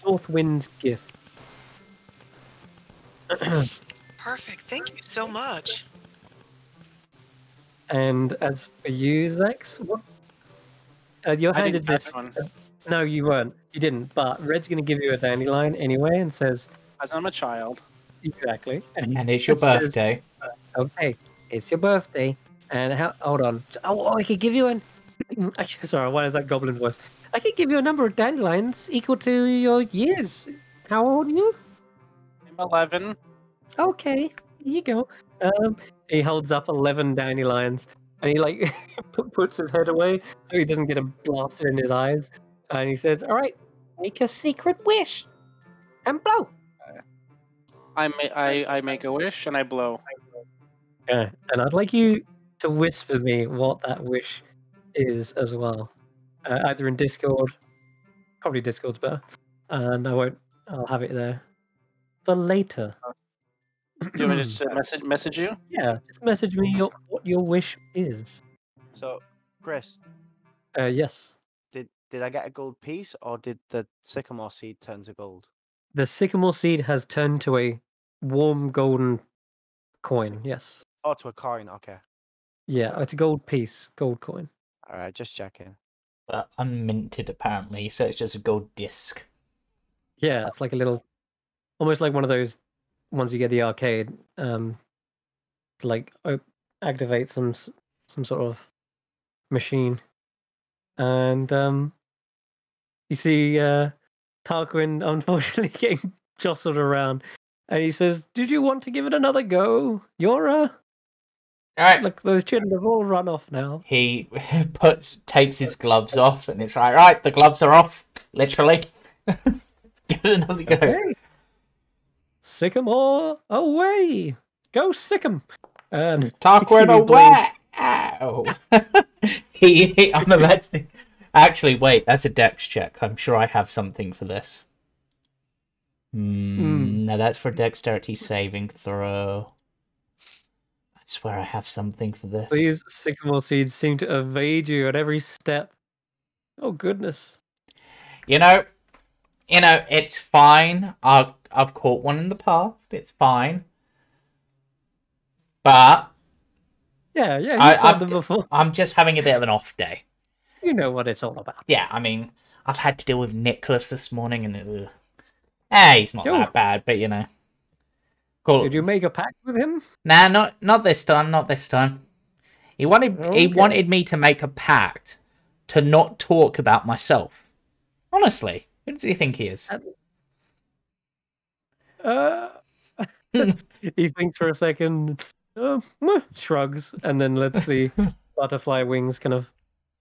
Northwind's Gift. Perfect. Thank you so much. And as for you, Xaxx, what? You're I handed didn't this. catch one, No, you weren't. You didn't. But Red's going to give you a dandelion anyway, and says as I'm a child. exactly. And it's your It says, birthday. Okay, it's your birthday. And hold on. Oh, I could give you an. Sorry, why is that goblin voice? I could give you a number of dandelions equal to your years. How old are you? I'm 11. Okay, here you go. He holds up 11 dandelions, and he like puts his head away so he doesn't get a blaster in his eyes. And he says, "All right, make a secret wish and blow." I make a wish and I blow. Yeah, and I'd like you to whisper me what that wish is as well, either in Discord. Probably Discord's better, and I'll have it there for later. Do you want me to just message you? Yeah, just message me what your wish is. So, Chris, Yes. did I get a gold piece, or did the sycamore seed turn to gold? The sycamore seed has turned to a warm golden coin. Yes. Oh, to a coin. Okay. Yeah, it's a gold piece, gold coin. All right, just checking. But unminted, apparently, so it's just a gold disc. Yeah, it's like a little, almost like one of those ones you get at the arcade. To like activate some sort of machine, and you see Tarquin unfortunately getting jostled around, and he says, "Did you want to give it another go? You're All right. look, those children have all run off now." He takes his gloves off, and it's like, right, the gloves are off, literally. Let's give it another go. Okay. Sycamore away, go Sycam. And Tarquin Pixie away! Ow! I'm imagining. Actually, wait, that's a dex check. I'm sure I have something for this. No, that's for dexterity saving throw. I swear I have something for this. These sycamore seeds seem to evade you at every step. Oh goodness! You know, it's fine. I've caught one in the past. It's fine. But Yeah, you've caught them before. I'm just having a bit of an off day. You know what it's all about. Yeah, I mean, I've had to deal with Nicholas this morning, and he's not that bad, but you know. Cool. Did you make a pact with him? Nah, not this time. Not this time. He wanted me to make a pact to not talk about myself. Honestly, who does he think he is? He thinks for a second, shrugs, and then lets the butterfly wings kind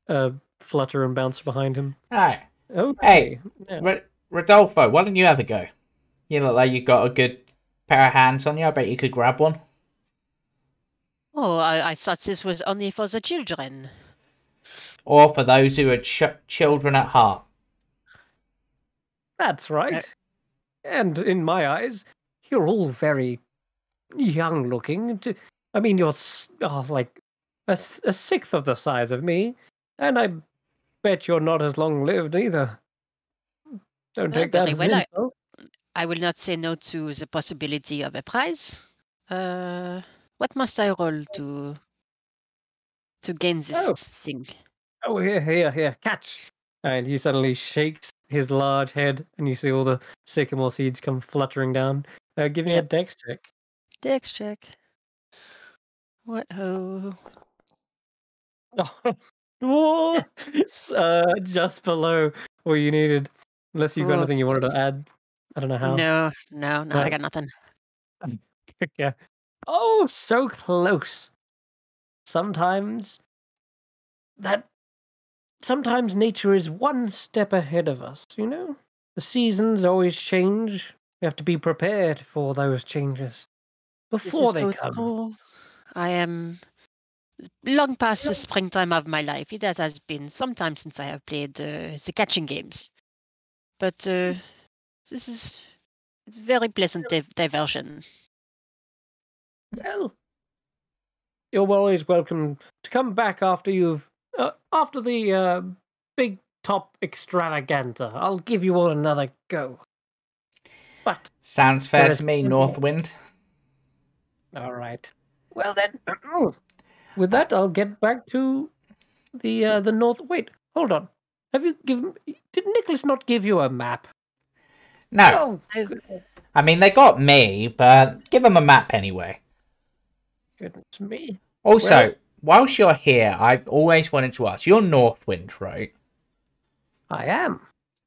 of flutter and bounce behind him. Alright. Okay. Hey, Yeah. Rodolfo, why don't you have a go? You look like you got a good pair of hands on you. I bet you could grab one. Oh, I thought this was only for the children. Or for those who are children at heart. That's right. And in my eyes, you're all very young looking. I mean, you're like a sixth of the size of me, and I bet you're not as long lived either. Don't take that as an insult. I will not say no to the possibility of a prize. What must I roll to gain this thing? Oh, here, catch! And he suddenly shakes his large head, and you see all the sycamore seeds come fluttering down. Give me a dex check. Dex check. What? Oh. Oh. Just below what you needed. Unless you've got anything you wanted to add. I don't know how. No, I got nothing. Yeah. Oh, so close. Sometimes nature is one step ahead of us, you know? The seasons always change. We have to be prepared for those changes before they come. True. I am long past the springtime of my life. It has been some time since I have played the catching games. But this is a very pleasant diversion. Well, you're always welcome to come back after after the big top extravaganza. I'll give you all another go. But sounds fair to me, Northwind. All right. Well then, with that, I'll get back to the north. Wait, hold on. Did Nicholas not give you a map? No. Oh, I mean, they got me, but give them a map anyway. Goodness me. Also, whilst you're here, I've always wanted to ask. You're Northwind, right? I am.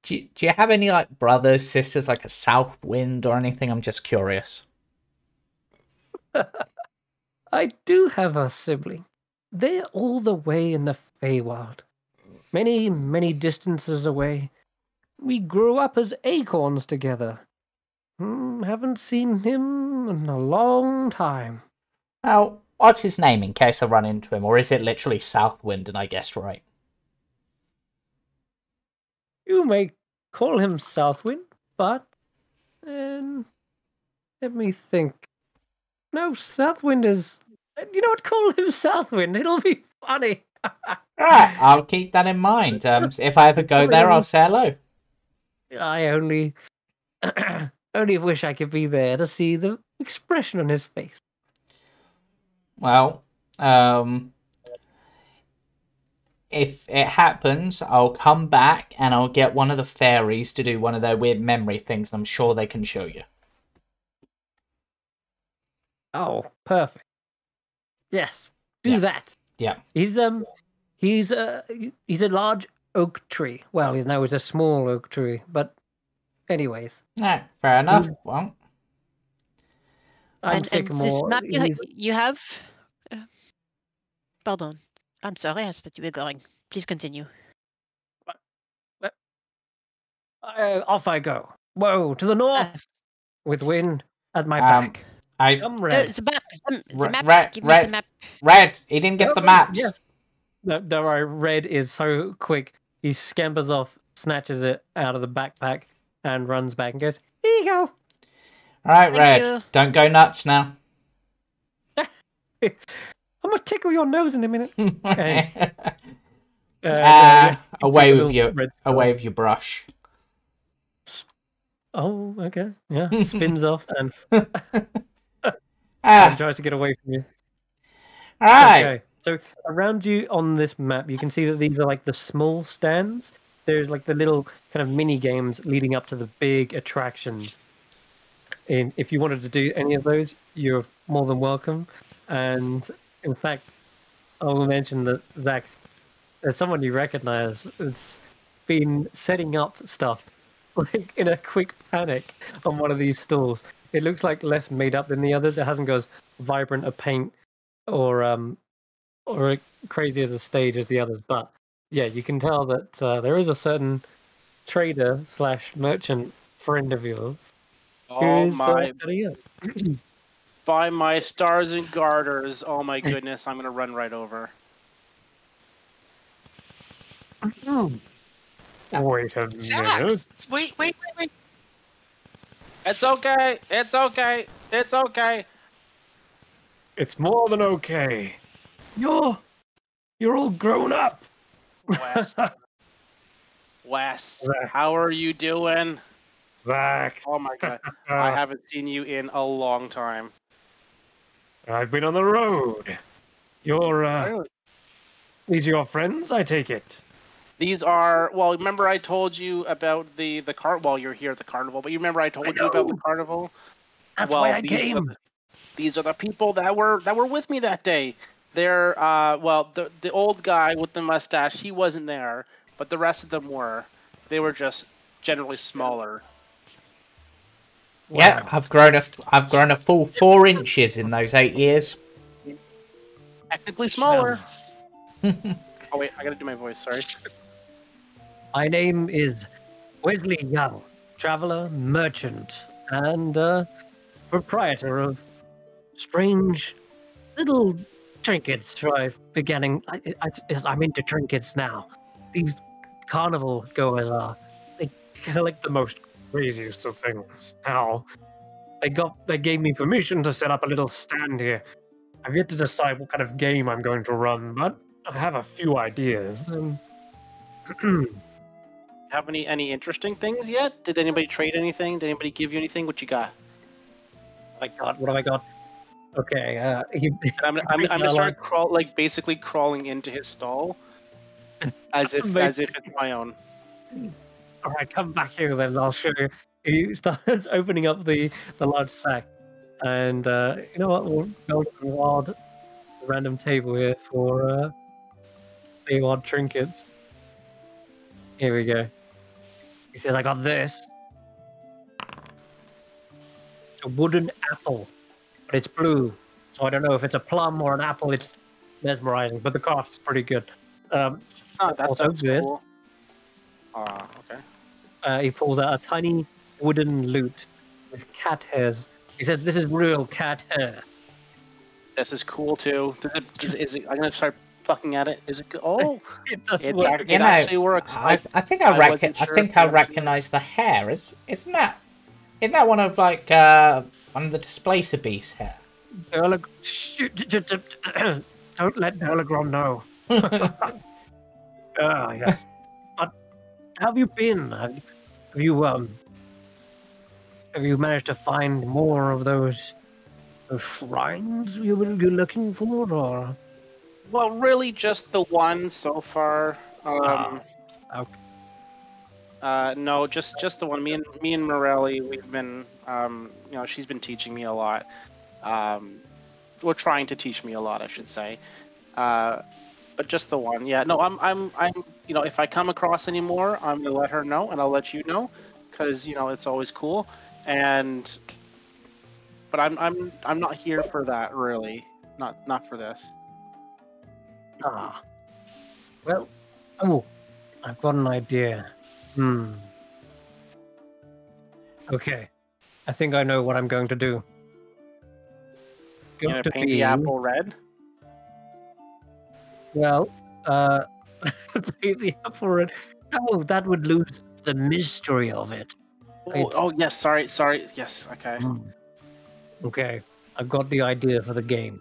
do you have any like brothers, sisters, like a south wind or anything? I'm just curious. I do have a sibling. They're all the way in the Feywild. Many, many distances away. We grew up as acorns together. Haven't seen him in a long time. Oh, what's his name in case I run into him? Or is it literally Southwind and I guessed right? You may call him Southwind, but... let me think. No, Southwind is... You know what? Call him Southwind. It'll be funny. Alright, I'll keep that in mind. If I ever go there, I'll say hello. I only... only wish I could be there to see the expression on his face. Well, if it happens, I'll come back and I'll get one of the fairies to do one of their weird memory things. And I'm sure they can show you. Oh, perfect. Yes, do Yeah. that. Yeah. He's a large oak tree. Well, now it's a small oak tree, but anyways. No, fair enough. Well, I'm And Sycamore. this map He's- you have... Pardon. I'm sorry, I thought you were going. Please continue. Off I go. Whoa, to the north, with wind at my Um, back. I I'm ready. The map. The map. Red, Give me the red. map. Red, he didn't get the maps. Yes. No, don't worry. Red is so quick. He scampers off, snatches it out of the backpack, and runs back and goes, "Here you go." All right, Thank Red, you. don't go nuts now. I'm gonna tickle your nose in a minute. Hey. Away Take a with your little red away with your brush. Oh, okay. Yeah. Spins off and Ah, tries to get away from you. all right. Okay. So around you on this map, you can see that these are like the small stands. There's like the little kind of mini games leading up to the big attractions. And if you wanted to do any of those, you're more than welcome. And in fact, I will mention that Xaxx, as someone you recognize, has been setting up stuff like in a quick panic on one of these stalls. It looks like less made up than the others. It hasn't got as vibrant a paint or crazy as a stage as the others. But yeah, you can tell that there is a certain trader / merchant friend of yours who Oh is my! setting up. By my stars and garters! Oh my goodness! I'm gonna run right over. Wait a minute. Xaxx! Wait. It's okay. It's okay. It's okay. It's more than okay. You're all grown up. Wes, Wes, how are you doing? Back. Oh my god, I haven't seen you in a long time. I've been on the road. You're these are your friends, I take it. These are, well, remember I told you about the well, you're here at the carnival, but you remember I told you about the know. carnival? That's Well, why I these came. These are the people that were with me that day. They're well, the old guy with the mustache, he wasn't there, but the rest of them were. They were just generally smaller. Yeah, I've grown a full 4 inches in those 8 years. Technically smaller. Oh wait, I gotta do my voice, sorry. My name is Wesley Young, traveler, merchant, and proprietor of strange little trinkets. I'm into trinkets now. These carnival goers they collect the most craziest of things. Now, they gave me permission to set up a little stand here. I've yet to decide what kind of game I'm going to run, but I have a few ideas. Have any interesting things yet? Did anybody trade anything? Did anybody give you anything? What you got? What have I got? Okay, I'm gonna start basically crawling into his stall, as if it's my own. All right, come back here then. I'll show you. He starts opening up the large sack, and you know what? We'll go to the odd random table here for the odd trinkets. Here we go. He says, I got this. A wooden apple, but it's blue. So I don't know if it's a plum or an apple. It's mesmerizing, but the craft's pretty good. That's this. cool. Okay. He pulls out a tiny wooden lute with cat hairs. He says, "This is real cat hair." This is cool too. Is it? I'm gonna start fucking at it. Is it? Oh, It does it, work. it actually works. I think I recognize the hair. Isn't that one of like one of the Displacer Beast's hair? Don't let Durlagron know. Yes. But how have you been? Have you managed to find more of those shrines you're looking for, or? Well, really, just the one so far. Okay. No, just the one. Me and Morelli, we've been, she's been teaching me a lot. Well, trying to teach me a lot, I should say. But just the one. Yeah. No, I'm. If I come across any more, I'm gonna let her know, and I'll let you know, because it's always cool. But I'm not here for that, really. Not for this. Well, I've got an idea. Okay, I think I know what I'm going to do. You gonna paint the apple red? Well, paint the apple red. Oh, that would lose the mystery of it. Yes. Sorry. Yes. Okay. Okay, I've got the idea for the game.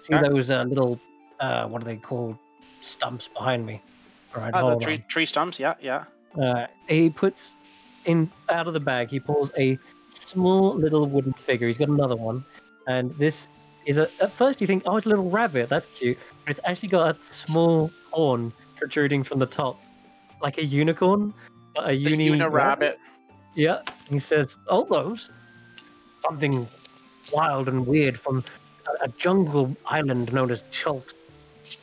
See those little, what are they called? Stumps behind me. All right, hold the tree stumps. Yeah. He puts out of the bag. He pulls a small little wooden figure. He's got another one, and this is at first you think, oh, it's a little rabbit. That's cute, but it's actually got a small horn protruding from the top, like a unicorn, but a rabbit. Yeah. He says, almost something wild and weird from a jungle island known as Chult.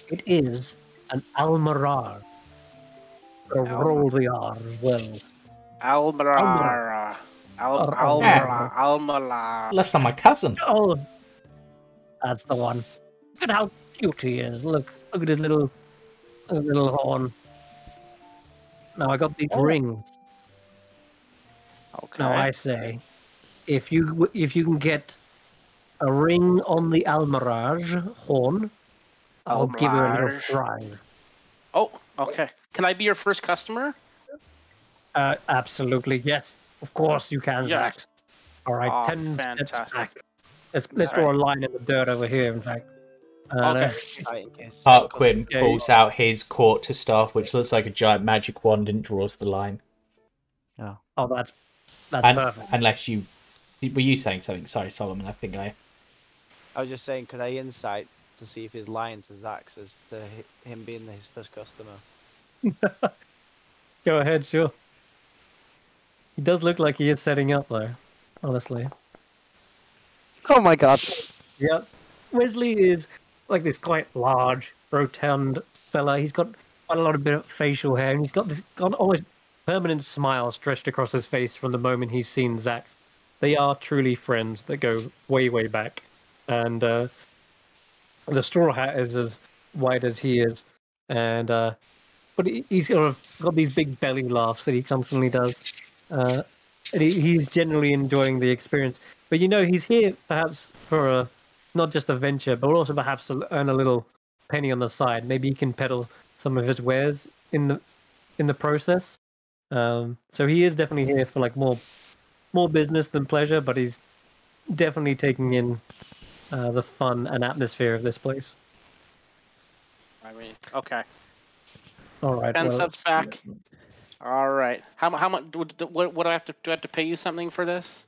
It is an Almarar. Roll the R as well. Almarar. Almarar. Less than my cousin. Oh, that's the one. Look at how cute he is. Look at his little horn. Now I got these rings. Okay. Now I say, if you can get a ring on the Almirage horn, I'll give you a little try. Oh, okay. Can I be your first customer? Absolutely, yes. Of course you can, Yes. Xaxx. All right, 10 fantastic. steps back. Let's draw a line in the dirt over here, in fact. Okay. Tarquin pulls out his quarter staff, which looks like a giant magic wand, and draws the line. Oh, that's perfect. Unless you... Were you saying something? Sorry, Solomon, I think I was just saying, could I insight to see if he's lying to Xaxx as to him being his first customer? Go ahead, sure. He does look like he is setting up, though, honestly. Oh my god. Yeah. Wesley is like this quite large, rotund fella. He's got quite a lot of bit of facial hair, and he's got this almost permanent smile stretched across his face from the moment he's seen Xaxx. They are truly friends that go way, way back. And the straw hat is as wide as he is. And but he's sort of got these big belly laughs that he constantly does. And he's generally enjoying the experience. But he's here perhaps for not just a venture, but also perhaps to earn a little penny on the side. Maybe he can peddle some of his wares in the process. So he is definitely here for like more business than pleasure, but he's definitely taking in the fun and atmosphere of this place. I mean, okay. All right. 10 steps back. All right. How much? What do I have to? Do I have to pay you something for this?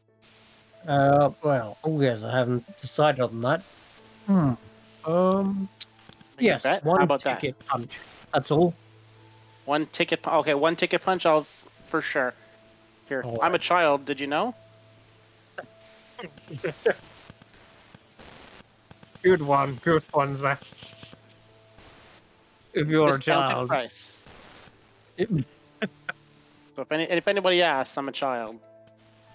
Well, yes, I haven't decided on that. Yes, bet? one How about ticket punch. That's all. One ticket. Okay, one ticket punch. I'll for sure. Here, All I'm a right. child. Did you know? Good one, Zach. If you're a Discounted child. price. So if anybody asks, I'm a child.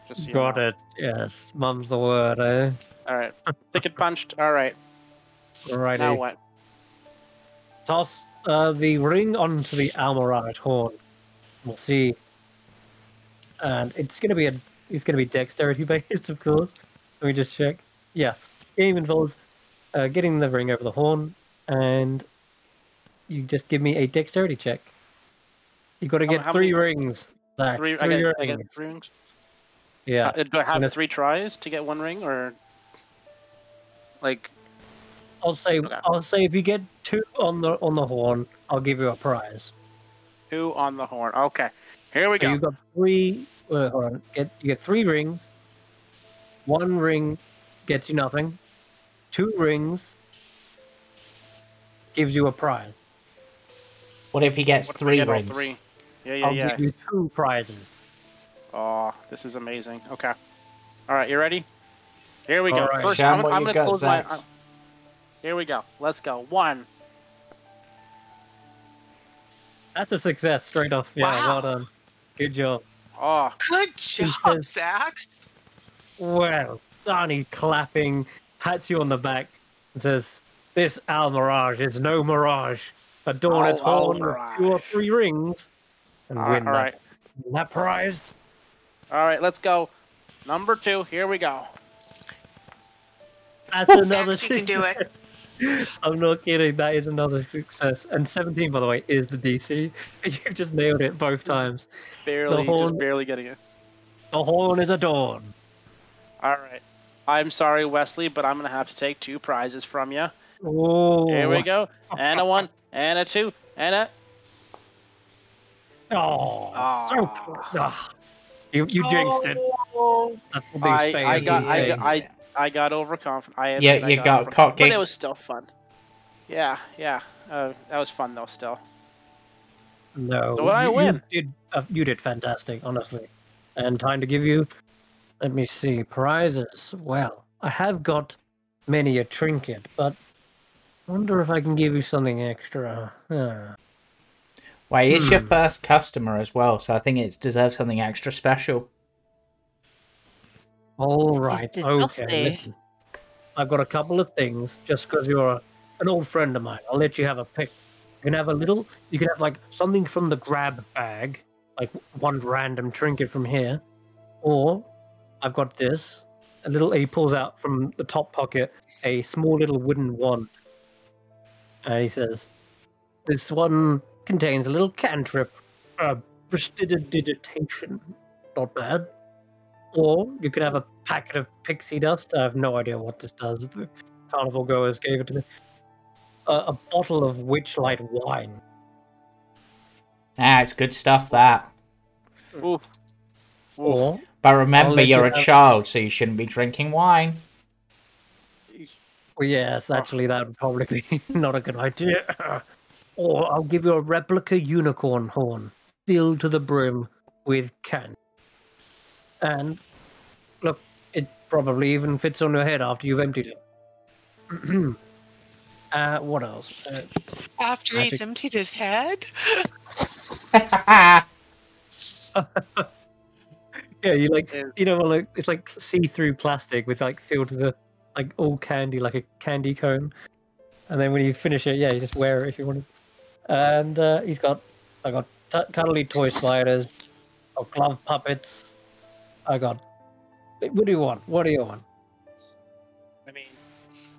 Just so you Got know. it. Yes, mum's the word, eh? All right. Ticket punched. All right. Alrighty. Now what? Toss the ring onto the Almirage horn. We'll see. And it's gonna be dexterity based, of course. Let me just check. Yeah. Game involves getting the ring over the horn, and you just give me a dexterity check. You got to get How three many- rings. Zach, Three. three I rings. get 3 rings. Yeah. Do I have Gonna- 3 tries to get 1 ring, or like? I'll say Okay. if you get 2 on the horn, I'll give you a prize. 2 on the horn. Okay. Here we So go. you got 3. Hold on. You get 3 rings. 1 ring gets you nothing. 2 rings gives you a prize. What if he gets What if I 3 get all rings? 3? Yeah. I'll give you 2 prizes. Oh, this is amazing. Okay. All right, you ready? Here we go. All right. First, Show 'em I'm what you gonna got, close my. Xaxx. Here we go. Let's go. 1. That's a success straight off. Yeah, Wow. well done. Good job. Oh, Good job, says- Xaxx. Well done. He's clapping, pats you on the back, and says, "This Almirage is no mirage. Adorn its horn with 2 or 3 rings, and win all right. that prize." All right, let's go. Number 2. Here we go. That's another Xaxx, you can do it. I'm not kidding. That is another success. And 17, by the way, is the DC. You've just nailed it both times. Barely, horn- just barely getting it. The horn is adorned. All right. I'm sorry, Wesley, but I'm gonna have to take 2 prizes from you. Oh, Here we go. And a 1, and a 2, and a. Oh, so Ah. close. Ah. You jinxed it. Oh, That's what these fans do. I got overconfident. Yeah, you got overconfident. cocky. But it was still fun. Yeah. That was fun though. Still. No. So what I win? You did fantastic, honestly. And time to give you. Let me see prizes. Well, I have got many a trinket, but I wonder if I can give you something extra. Well, it's your first customer as well, so I think it deserves something extra special. All right. It's Okay. dusty. Listen. I've got a couple of things. Just because you're an old friend of mine, I'll let you have a pick. You can have You can have like something from the grab bag, like one random trinket from here, or I've got this. He pulls out from the top pocket a small little wooden wand, and he says, "This one contains a little cantrip, prestidigitation. Not bad." Or you could have a packet of pixie dust. I have no idea what this does. The carnival goers gave it to me. A bottle of witchlight wine. Ah, it's good stuff, that. Ooh. Or But I'll remember, let you're you a have- child, so you shouldn't be drinking wine. well, yes, actually, that would probably be not a good idea. Or I'll give you a replica unicorn horn, filled to the brim with candy. And look, it probably even fits on your head after you've emptied it. What else? after he's emptied his head? Yeah, it's like see-through plastic with like filled with like all candy, like a candy cone. And then when you finish it, yeah, you just wear it if you want to. And I got cuddly toy spiders, glove puppets. What do you want? What do you want? I mean,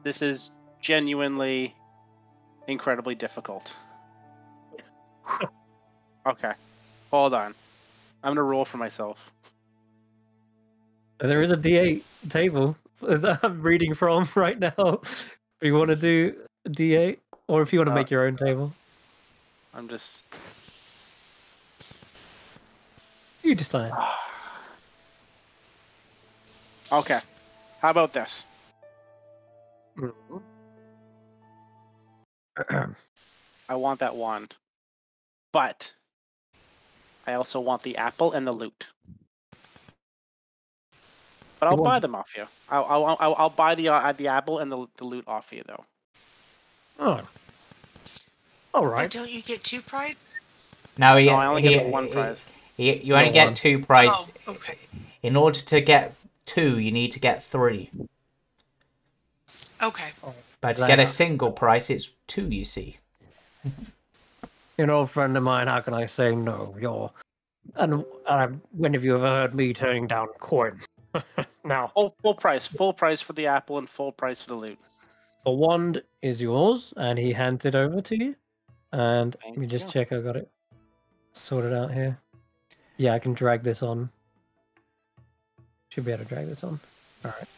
this is genuinely incredibly difficult. Okay, hold on. I'm gonna roll for myself. There is a D8 table that I'm reading from right now. If you want to do a D8, or if you want to make your own table, I'm just. you decide. Okay, how about this? I want that wand, but I also want the apple and the loot. But I'll buy them off you. I'll buy the apple and the loot off you though. Oh, all But right. don't you get 2 prizes? No, No, I only get the 1 prize. You only No get one. 2 price. Oh, okay. In order to get 2, you need to get 3. Okay. But to get a single price, it's 2, you see. You're an old friend of mine. How can I say no? You're. And when have you ever heard me turning down coin? Now, Full price for the apple and full price for the loot. the wand is yours, and he hands it over to you. And Thank let me just you. check I got it sorted out here. Yeah, I can drag this on. Should be able to drag this on. All right.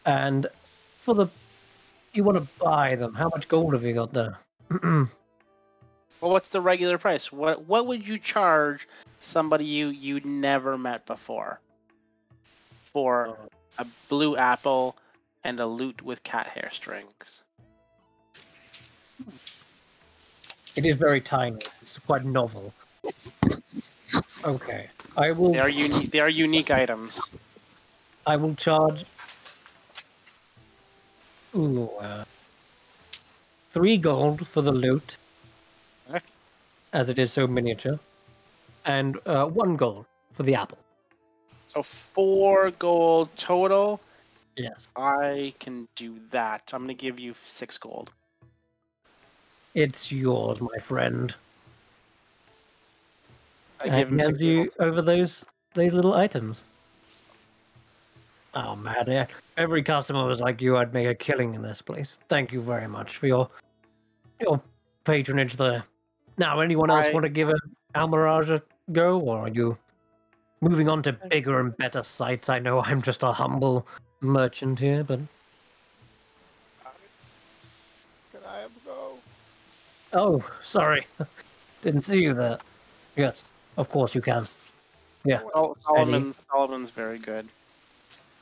And for the, you want to buy them? How much gold have you got there? Well, what's the regular price? What would you charge somebody you'd never met before for a blue apple and a lute with cat hair strings? It is very tiny. It's quite novel. Okay, I will. They are unique. They are unique items. I will charge. 3 gold for the loot, Okay. as it is so miniature, and 1 gold for the apple. So 4 gold total. Yes, I can do that. I'm gonna give you 6 gold. it's yours, my friend. I give him He 6 hands you gold. over those little items. Oh man, yeah. Every customer was like you. I'd make a killing in this place. Thank you very much for your patronage there. Now, anyone else want to give Almirage a go, or are you moving on to bigger and better sites? I know I'm just a humble merchant here, but Can I have a go? oh, sorry, didn't see you there. Yes, of course you can. Yeah, Solomon's very good.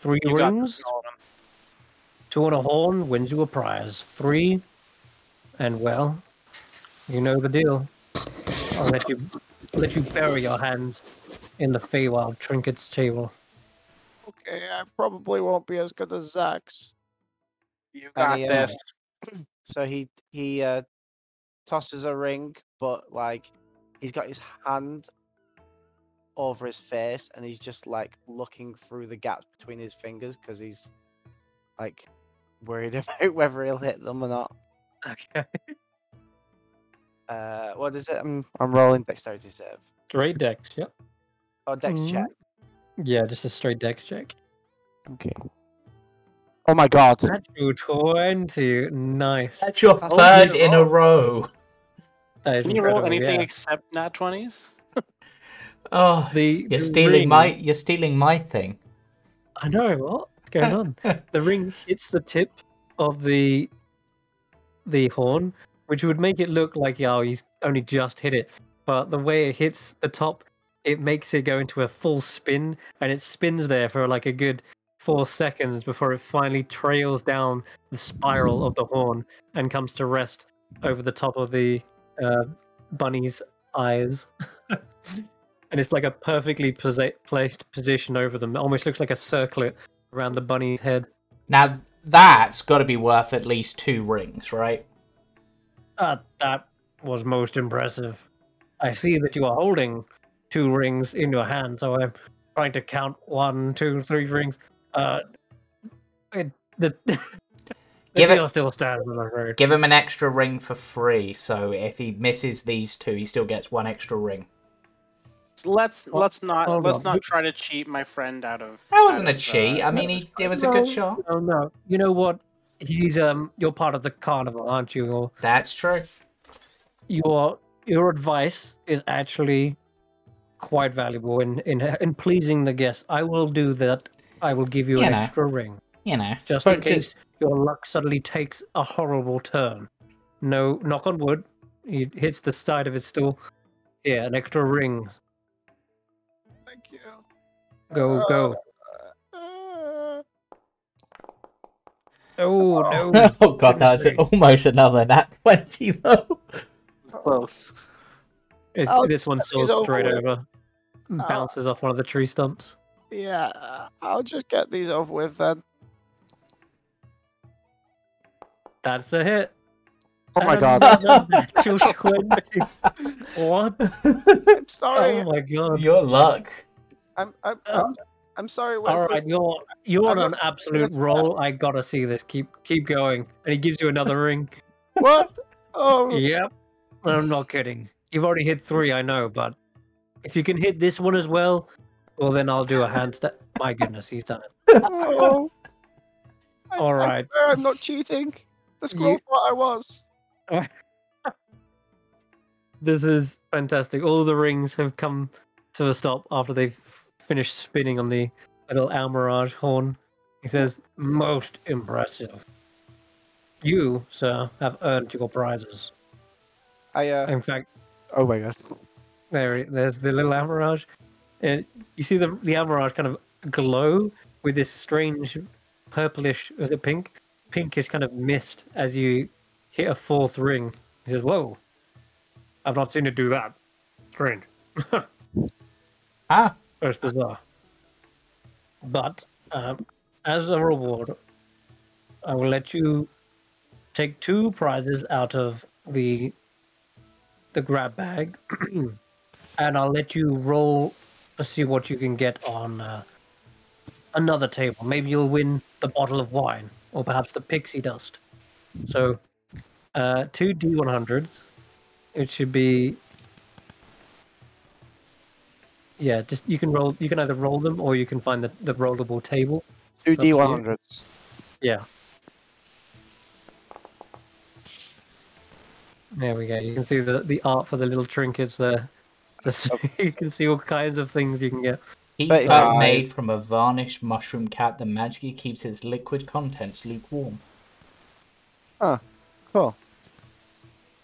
3 You got this, rings, Solomon. 2 and a horn wins you a prize. 3, and well, you know the deal. I'll let you bury your hands in the Feywild trinkets table. Okay, I probably won't be as good as Xaxx. You And got he, this. So he tosses a ring, but like he's got his hand over his face, and he's just like looking through the gaps between his fingers because he's like worried about whether he'll hit them or not. Okay. What is it? I'm rolling dexterity save. Straight dex, yep. Oh, dex Mhm. check. Yeah, just a straight dex check. Okay. Oh my god. Natural 20. Nice. That's your That's third what in a row. That is Can you roll incredible, anything yeah. except nat 20s? Oh, The you're stealing ring. you're stealing my thing. I know, what's going on? The ring hits the tip of the horn, which would make it look like, oh, he's only just hit it. But the way it hits the top, it makes it go into a full spin, and it spins there for like a good 4 seconds before it finally trails down the spiral of the horn and comes to rest over the top of the bunny's eyes. And it's like a perfectly placed position over them. It almost looks like a circlet around the bunny's head. Now that's got to be worth at least 2 rings, right? That was most impressive. I see that you are holding 2 rings in your hand, so I'm trying to count 1, 2, 3 rings. The deal still stands, I'm afraid. Give him an extra ring for free. So if he misses these 2, he still gets 1 extra ring. Let's not hold on. try to cheat my friend out of. That wasn't a cheat. I mean, it was a good No, shot. No. You know what? He's you're part of the carnival, aren't you? Or That's true. your advice is actually quite valuable in pleasing the guests. I will do that. I will give you an extra ring, just in case your luck suddenly takes a horrible turn. No, knock on wood. He hits the side of his stool. Yeah, an extra ring. Thank you. Go. Oh no! Oh god, that was almost another nat 20 though. Close. This one soars straight over. Bounces off one of the tree stumps. Yeah, I'll just get these over with then. That's a hit. Oh my god. Another natural 20. What? I'm sorry. Oh my god. Your luck. I'm sorry, All Wesley. right, you're on I'm an not- absolute this- roll. I gotta see this. Keep going. And he gives you another ring. What? Oh, Yep. I'm not kidding. You've already hit 3, I know, but if you can hit this one as well, well then I'll do a handstand. My goodness, he's done it. oh. All I right. swear I'm not cheating. The scroll You- thought I was. This is fantastic. All the rings have come to a stop after they've finished spinning on the little Almirage horn. He says, "Most impressive. You, sir, have earned your prizes." In fact, Oh my god. there's the little Almirage. And you see the Almirage kind of glow with this strange purplish, was it pink? Pinkish kind of mist as you hit a 4th ring. He says, "Whoa. I've not seen it do that. Strange." Ah, It's bizarre. But as a reward, I will let you take 2 prizes out of the grab bag, and I'll let you roll to see what you can get on another table. Maybe you'll win the bottle of wine, or perhaps the pixie dust. So, 2 D100s. It should be. Yeah, just you can roll. You can either roll them, or you can find the rollable table. 2 It's up to you. D100s. Yeah. There we go. You can see the art for the little trinkets there. Just, you can see all kinds of things you can get. heat But, cup uh, made from a varnished mushroom cap that magically keeps its liquid contents lukewarm. Cool.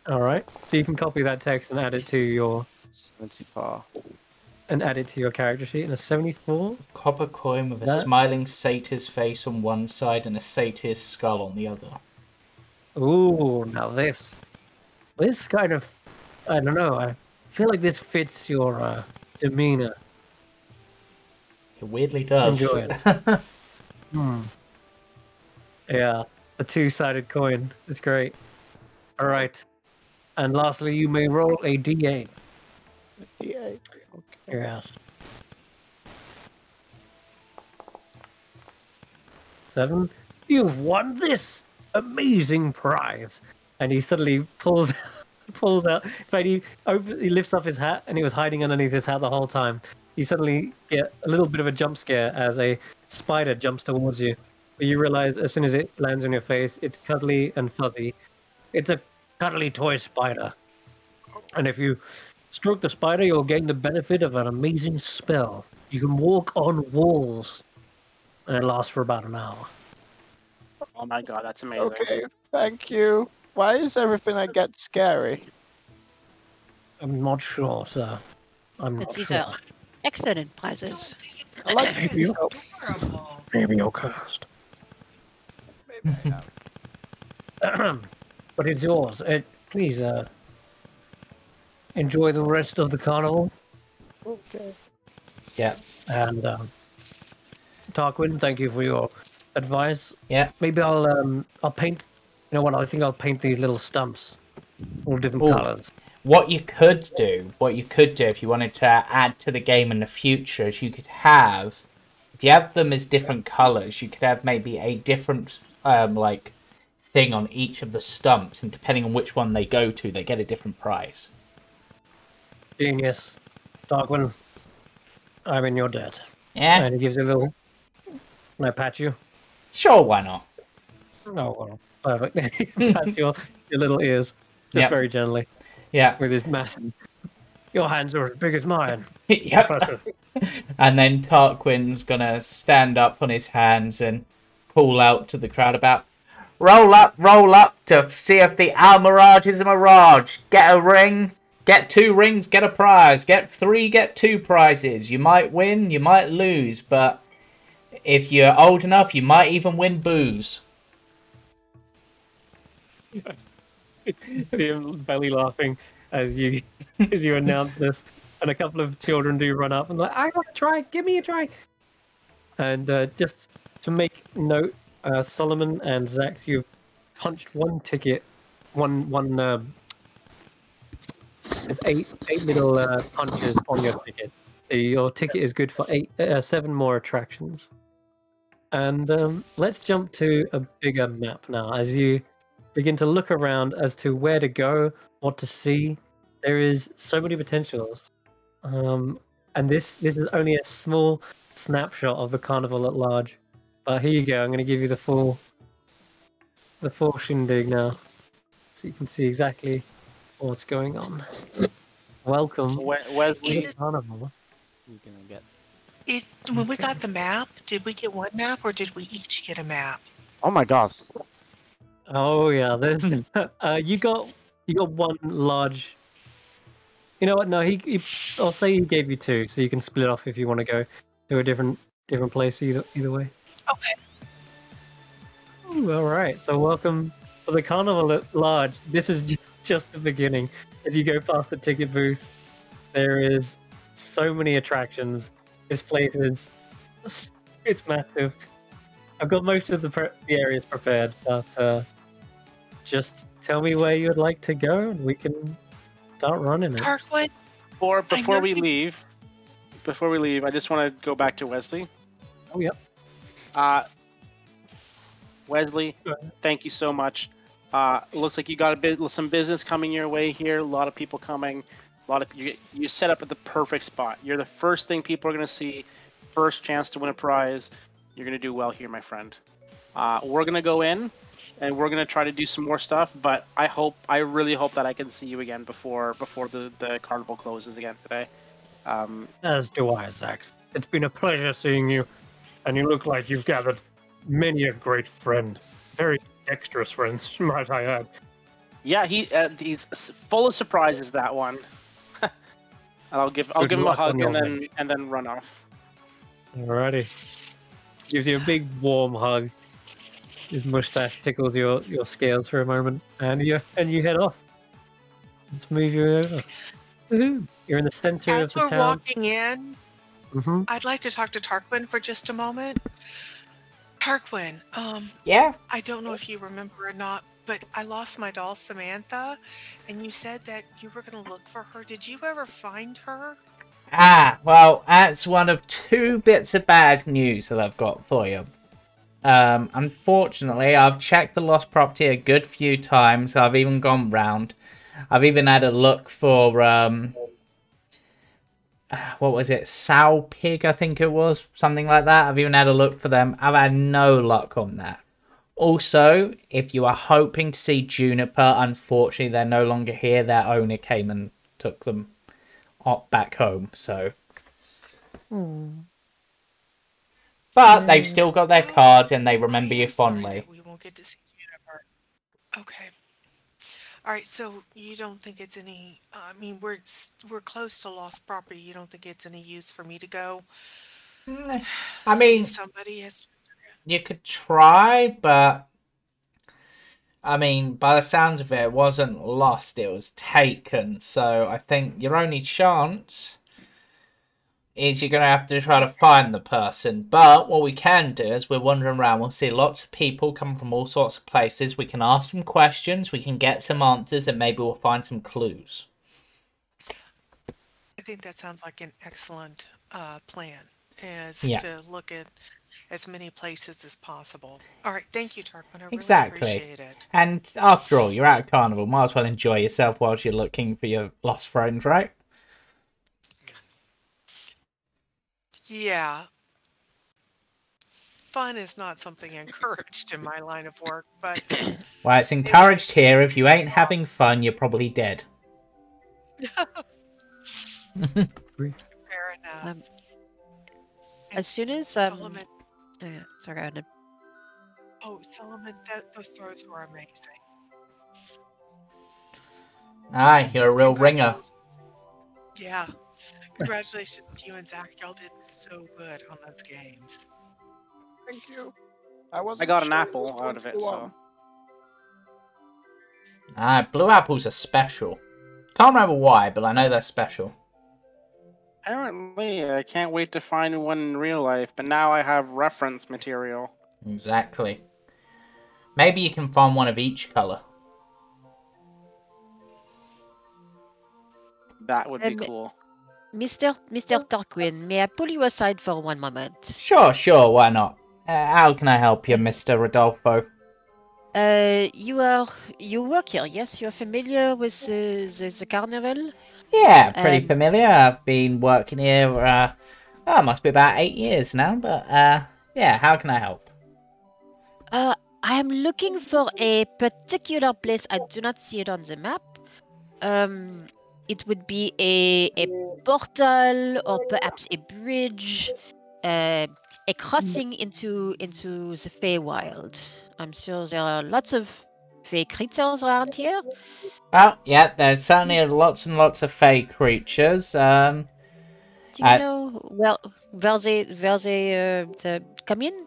All right. So you can copy that text and add it to your 74. character sheet. And a 74. Copper coin with a That- smiling satyr's face on one side and a satyr's skull on the other. Ooh, now this kind of, I don't know. I feel like this fits your demeanor. It weirdly does. Enjoy it. Yeah, a 2-sided coin. It's great. All right. And lastly, you may roll a D8. Yeah. Yes. 7. You've won this amazing prize. And he suddenly pulls out. In fact, he lifts up his hat, and he was hiding underneath his hat the whole time. You suddenly get a little bit of a jump scare as a spider jumps towards you. But you realize as soon as it lands on your face, it's cuddly and fuzzy. It's a cuddly toy spider. And if you stroke the spider, you'll gain the benefit of an amazing spell. You can walk on walls. And it lasts for about an hour. Oh my god, that's amazing. Okay, thank you. Why is everything I get scary? I'm not sure, sir. I'm not These sure. are excellent prizes. I like Maybe you're, Horrible. maybe you're cursed. Maybe I am. But it's yours. Please, enjoy the rest of the carnival. Okay. Yeah. And, Tarquin, thank you for your advice. Yeah. Maybe I'll paint. You know what? I think I'll paint these little stumps, all different Ooh. colors. What you could do if you wanted to add to the game in the future is you could have, if you have them as different colors, you could have maybe a different like thing on each of the stumps, and depending on which one they go to, they get a different prize. Genius, Tarquin. I'm in your debt. Yeah, And he gives you a little. Can I pat you? sure, why not? Oh, well, perfect. He pats your little ears just Yep. very gently Yeah. with his massive. Your hands are as big as mine. Yep. Impressive. And then Tarquin's gonna stand up on his hands and call out to the crowd about, roll up to see if the Almirage is a mirage. Get a ring, get 2 rings, get a prize. Get 3, get 2 prizes. You might win, you might lose, but if you're old enough, you might even win booze. See him belly laughing as you announce this, and a couple of children do run up and like, I gotta try, give me a try. And just to make note, Solomon and Xaxx, you've punched 1 ticket one. There's eight little punches on your ticket. So your ticket is good for 7 more attractions. And let's jump to a bigger map now. As you begin to look around as to where to go, what to see, there is so many potentials. And this is only a small snapshot of the carnival at large. But here you go. I'm going to give you the full shindig now, so you can see exactly what's going on. Welcome to the carnival. You're gonna get. When we got the map, did we get one map or did we each get a map? Oh my god. Oh yeah, there's you got one large. You know what? No, I'll say he gave you 2, so you can split off if you want to go to a different place either way. Okay. Ooh, all right. So welcome to the carnival at large. This is just the beginning. As you go past the ticket booth, there is so many attractions. This place is it's massive. I've got most of the areas prepared, but just tell me where you'd like to go, and we can start running it. Tarquin, Before we leave, I just want to go back to Wesley. Oh yeah. Wesley, thank you so much. Looks like you got some business coming your way here. A lot of people coming. You set up at the perfect spot. You're the first thing people are going to see. First chance to win a prize. You're going to do well here, my friend. We're going to go in, and we're going to try to do some more stuff. But I really hope that I can see you again before the carnival closes again today. As do I, Xaxx. It's been a pleasure seeing you, and you look like you've gathered many a great friend. Very dexterous friends, might I add. Yeah, he's full of surprises, that one. And I'll give him a hug and then run off. Alrighty. Gives you a big warm hug. His mustache tickles your scales for a moment, and you head off. Let's move you over. Woohoo! You're in the center of the town. As we're walking in, Mm-hmm. I'd like to talk to Tarquin for just a moment. Tarquin, Yeah? I don't know if you remember or not, but I lost my doll Samantha, and you said that you were going to look for her. Did you ever find her? Well, that's one of 2 bits of bad news that I've got for you. Unfortunately, I've checked the lost property a good few times. I've even gone round. I've even had a look for, what was it? Sow Pig, I think it was. Something like that. I've even had a look for them. I've had no luck on that. Also, if you are hoping to see Juniper, unfortunately, they're no longer here. Their owner came and took them back home, so... But they've still got their card and they remember you fondly. We won't get to see Juniper. Okay. All right, so you don't think it's any... I mean, we're close to lost property. You don't think it's any use for me to go? I mean, if somebody has... You could try, but... I mean, by the sounds of it, it wasn't lost, it was taken. So I think your only chance is you're going to have to try to find the person. But what we can do is we're wandering around. We'll see lots of people come from all sorts of places. We can ask some questions. We can get some answers. And maybe we'll find some clues. I think that sounds like an excellent plan. Yeah. To look at as many places as possible. All right, thank you, Tarquin. I really Exactly. appreciate it. And after all, you're at Carnival. Might as well enjoy yourself whilst you're looking for your lost friends, right? Yeah. Fun is not something encouraged in my line of work, but... Well, it's encouraged here. If you ain't having fun, you're probably dead. Fair enough. As soon as Solomon, oh, yeah, sorry, I had Solomon, those throws were amazing. Aye, you're a real ringer. Yeah. Congratulations to you and Xaxx. Y'all did so good on those games. Thank you. I got an apple out of it, so... Aye, blue apples are special. Can't remember why, but I know they're special. Apparently, I can't wait to find one in real life, but now I have reference material. Exactly. Maybe you can find one of each colour. That would be Um, cool. Mr. Tarquin, may I pull you aside for one moment? Sure, why not? How can I help you, Mr. Rodolfo? You work here, yes? You're familiar with the carnival? Yeah, pretty Um, familiar. I've been working here, must be about 8 years now, but, yeah, how can I help? I am looking for a particular place. I do not see it on the map. It would be a portal or perhaps a bridge, a crossing into the Feywild. I'm sure there are lots of Fey creatures around here. Well, yeah, there's certainly lots and lots of fey creatures. Do you know where they come in?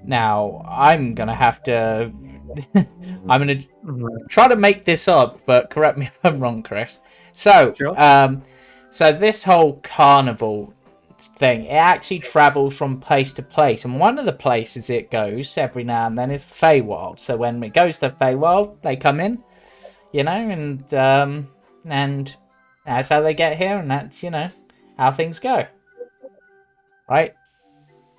Now, I'm gonna have to... I'm gonna Mhm. try to make this up, but correct me if I'm wrong, Chris. So, Sure. so this whole carnival thing, it actually travels from place to place, and one of the places it goes every now and then is the Feywild. So when it goes to the Feywild, they come in, you know, and that's how they get here, and that's, you know, how things go, right?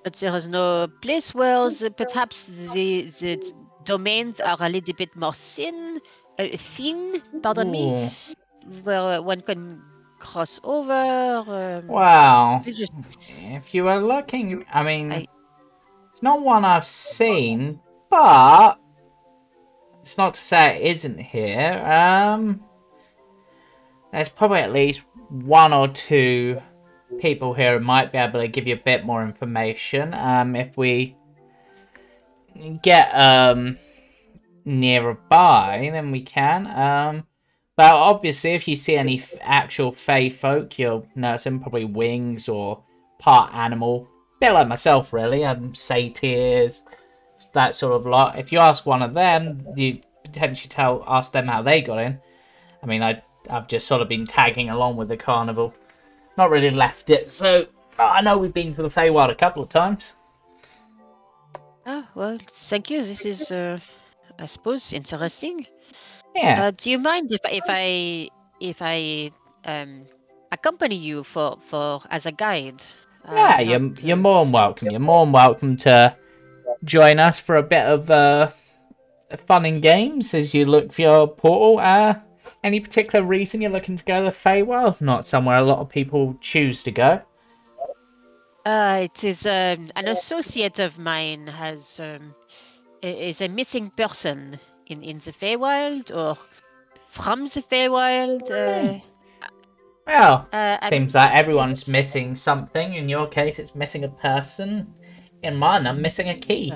But there is no place where perhaps the domains are a little bit more thin, pardon me, Ooh. where one can cross over. Wow. we just- If you were looking, I mean, I- it's not one I've seen, but it's not to say it isn't here. There's probably at least one or two people here who might be able to give you a bit more information. If we get nearby, then we can. But obviously, if you see any actual Fey folk, you'll notice them probably wings or part animal. A bit like myself, really. Satyrs, that sort of lot. If you ask one of them, you potentially ask them how they got in. I mean, I've just sort of been tagging along with the carnival. Not really left it, so I know we've been to the Feywild a couple of times. Ah, well, thank you. This is, I suppose, interesting. Yeah. Do you mind if I accompany you for as a guide? Yeah, you're more than welcome. You're more than welcome to join us for a bit of fun and games as you look for your portal. Any particular reason you're looking to go to the Feywild? Not somewhere a lot of people choose to go. It is an associate of mine is a missing person in the Feywild or from the Feywild. Well, I'm- seems like everyone's yes. missing something. In your case, it's missing a person. In mine, I'm missing a key.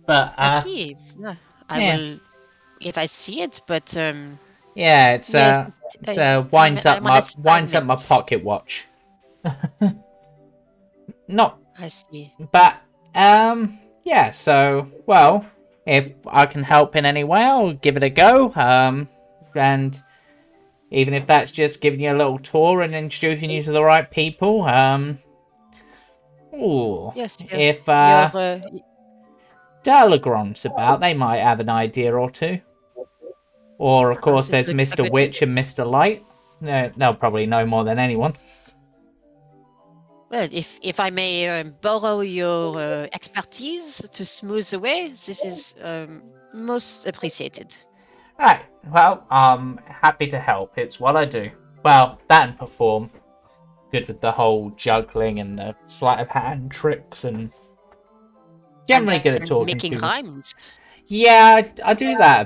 But A key. Yeah, I yeah. will if I see it, but yeah, it's yes, winds up I'm on my assignment. pocket watch. Not, I see. but yeah. So well, if I can help in any way, I'll give it a go. And even if that's just giving you a little tour and introducing you to the right people. Ooh, Yes. if Your, Delagron's about, they might have an idea or two. Or, of course, this there's looks Mr. like a- Witch and Mr. Light. They'll probably know more than anyone. well, if I may borrow your expertise to smooth the way, this is most appreciated. Right, well, I'm happy to help. It's what I do. Well, that and perform. Good with the whole juggling and the sleight of hand tricks and... Generally good at And talking making to... rhymes. Yeah, I do that a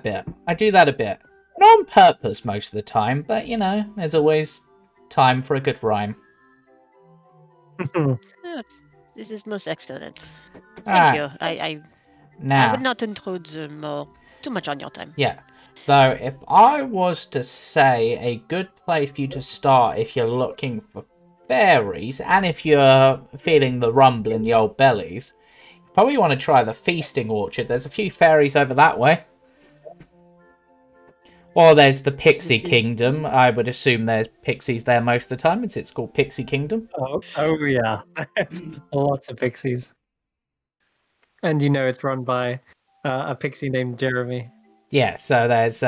bit. Not on purpose most of the time, but, you know, there's always time for a good rhyme. Yes, this is most excellent. Thank Alright. you. I Now, would not intrude too much on your time. yeah. Though, if I was to say a good place for you to start if you're looking for fairies, and if you're feeling the rumble in the old bellies, you probably want to try the feasting orchard. There's a few fairies over that way. Or there's the Pixie Kingdom. I would assume there's pixies there most of the time, since it's called Pixie Kingdom. Oh yeah, lots of pixies, and you know it's run by a pixie named Jeremy. Yeah, so there's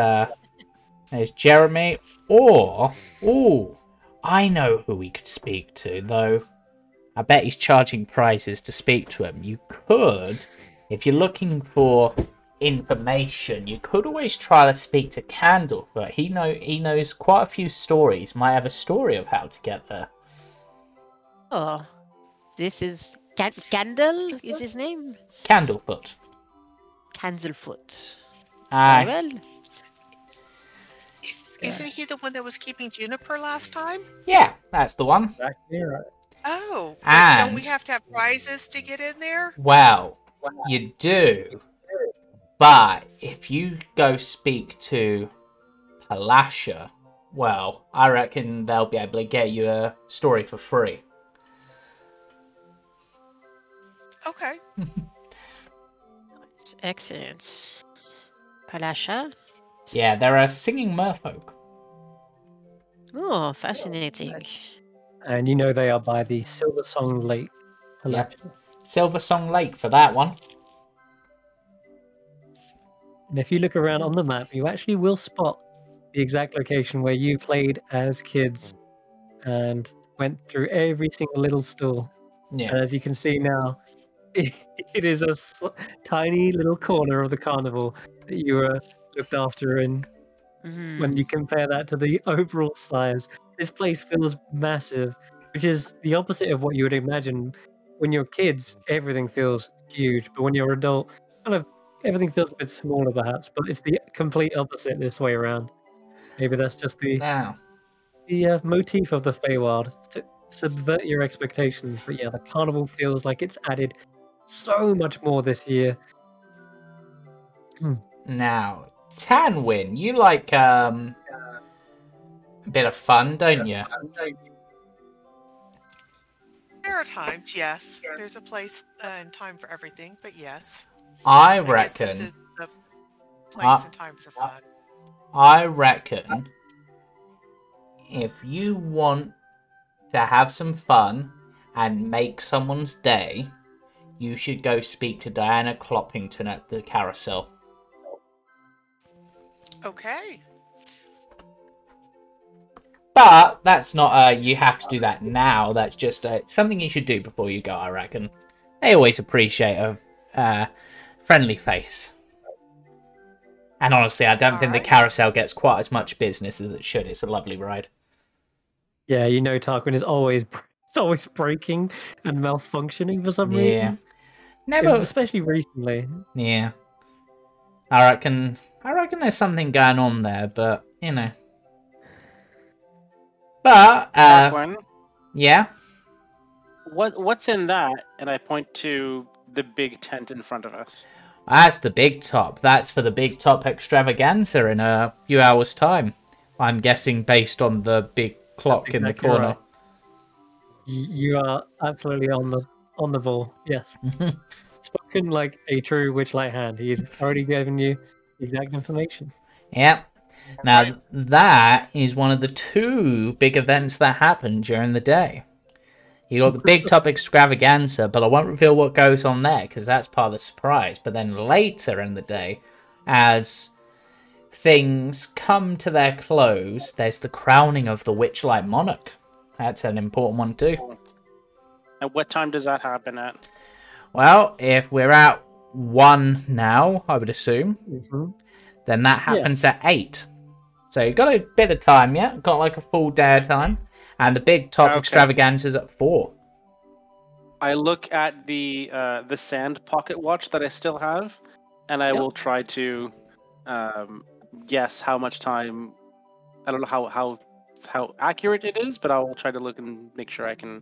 There's Jeremy, or... Ooh, I know who we could speak to, though. I bet he's charging prices to speak to him. You could, if you're looking for information, you could always try to speak to Candlefoot. He knows quite a few stories. Might have a story of how to get there. Oh, this is Gandalf is his name? Candlefoot. Canzelfoot. Very Aye. well. Isn't he the one that was keeping Juniper last time? Yeah, that's the one. Exactly right. Oh, but And- don't we have to have prizes to get in there? Well, you do. But if you go speak to Palasha, well, I reckon they'll be able to get you a story for free. Okay. Excellent. Palasha? Yeah, they're a singing merfolk. Oh, fascinating. And you know they are by the Silver Song Lake. Yeah. Silver Song Lake for that one. And if you look around on the map, you actually will spot the exact location where you played as kids and went through every single little store. Yeah. And as you can see now, it is a tiny little corner of the carnival that you were looked after in. When you compare that to the overall size, this place feels massive, which is the opposite of what you would imagine. When you're kids, everything feels huge, but when you're an adult, kind of everything feels a bit smaller, perhaps. But it's the complete opposite this way around. Maybe that's just the Now, motif of the Feywild, to subvert your expectations. But yeah, the carnival feels like it's added so much more this year. now, Tanwen, you like a bit of fun, don't you? There are times, yes. There's a place and time for everything, but yes. I guess this reckon. is the place and time for fun. I reckon if you want to have some fun and make someone's day, you should go speak to Diana Cloppington at the carousel. Okay. But that's not you have to do that now. That's just something you should do before you go, I reckon. They always appreciate a friendly face. And honestly, I don't think the carousel gets quite as much business as it should. It's a lovely ride. Yeah, you know Tarquin is always breaking and malfunctioning for some reason. Never, Especially recently. yeah. I reckon there's something going on there, but you know. But Tarquin, yeah. what's in that? And I point to the big tent in front of us. That's the big top. That's for the big top extravaganza in a few hours' time. I'm guessing based on the big clock in the Exactly corner. right. You are absolutely on the ball. Yes. Spoken like a true witchlight hand. He's already given you exact information. Yep. Now, that is one of the two big events that happen during the day. You got the big top extravaganza, but I won't reveal what goes on there because that's part of the surprise. But then later in the day, as things come to their close, there's the crowning of the Witchlight Monarch. That's an important one too. And what time does that happen at? Well, if we're at 1 now, I would assume, then that happens at 8. So you've got a bit of time, yeah? Got like a full day of time. And the big top extravaganza's at 4. I look at the sand pocket watch that I still have, and I will try to guess how much time. I don't know how accurate it is, but I will try to look and make sure I can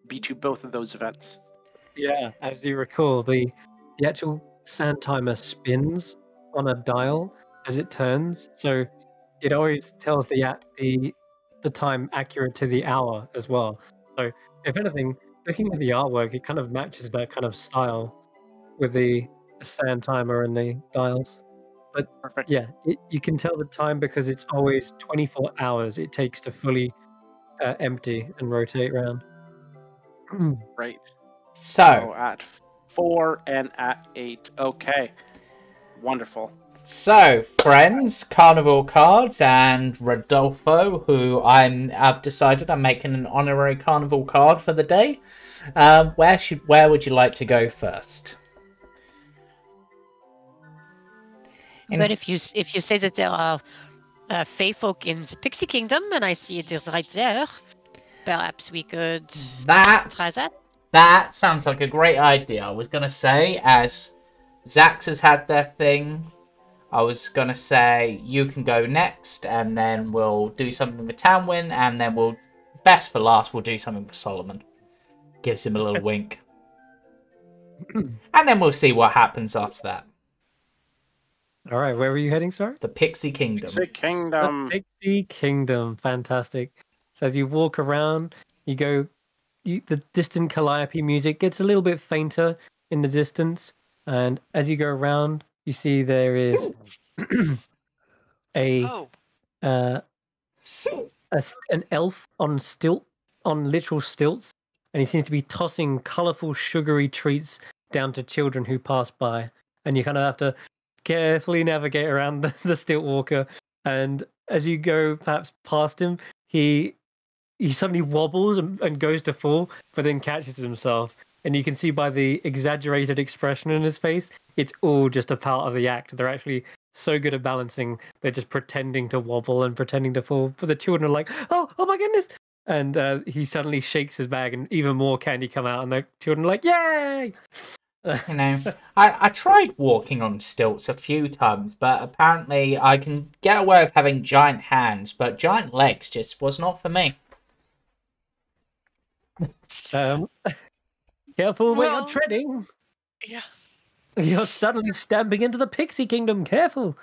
beat you both of those events. Yeah, as you recall, the actual sand timer spins on a dial as it turns, so it always tells the time accurate to the hour as well. So, if anything, looking at the artwork, it kind of matches that kind of style with the sand timer and the dials. But Perfect. yeah, you can tell the time because it's always 24 hours it takes to fully empty and rotate around. Right. So, at 4 and at 8. Okay. Wonderful. So, friends, Carnival Cards and Rodolfo, who I've decided I'm making an honorary Carnival card for the day. Where would you like to go first? But if you say that there are fae folk in the Pixie Kingdom, and I see it is right there, perhaps we could try that. That sounds like a great idea. I was gonna say, as Xaxx has had their thing, I was gonna say you can go next, and then we'll do something with Tanwen, and then best for last, we'll do something with Solomon. Gives him a little wink. And then we'll see what happens after that. All right, where were you heading, sir? The Pixie Kingdom. Pixie Kingdom. The Pixie Kingdom, fantastic. So as you walk around, the distant calliope music gets a little bit fainter in the distance, and as you go around, you see there is an elf on literal stilts, and he seems to be tossing colourful, sugary treats down to children who pass by, and you kind of have to carefully navigate around the stilt walker. And as you go perhaps past him, he suddenly wobbles and goes to fall, but then catches himself. And you can see by the exaggerated expression in his face, it's all just a part of the act. They're actually so good at balancing, they're just pretending to wobble and pretending to fall. But the children are like, oh my goodness! And he suddenly shakes his bag and even more candy come out, and the children are like, yay! You know, I tried walking on stilts a few times, but apparently I can get away with having giant hands, but giant legs just was not for me. Careful where you're treading. Yeah. You're suddenly stamping into the Pixie Kingdom. Careful.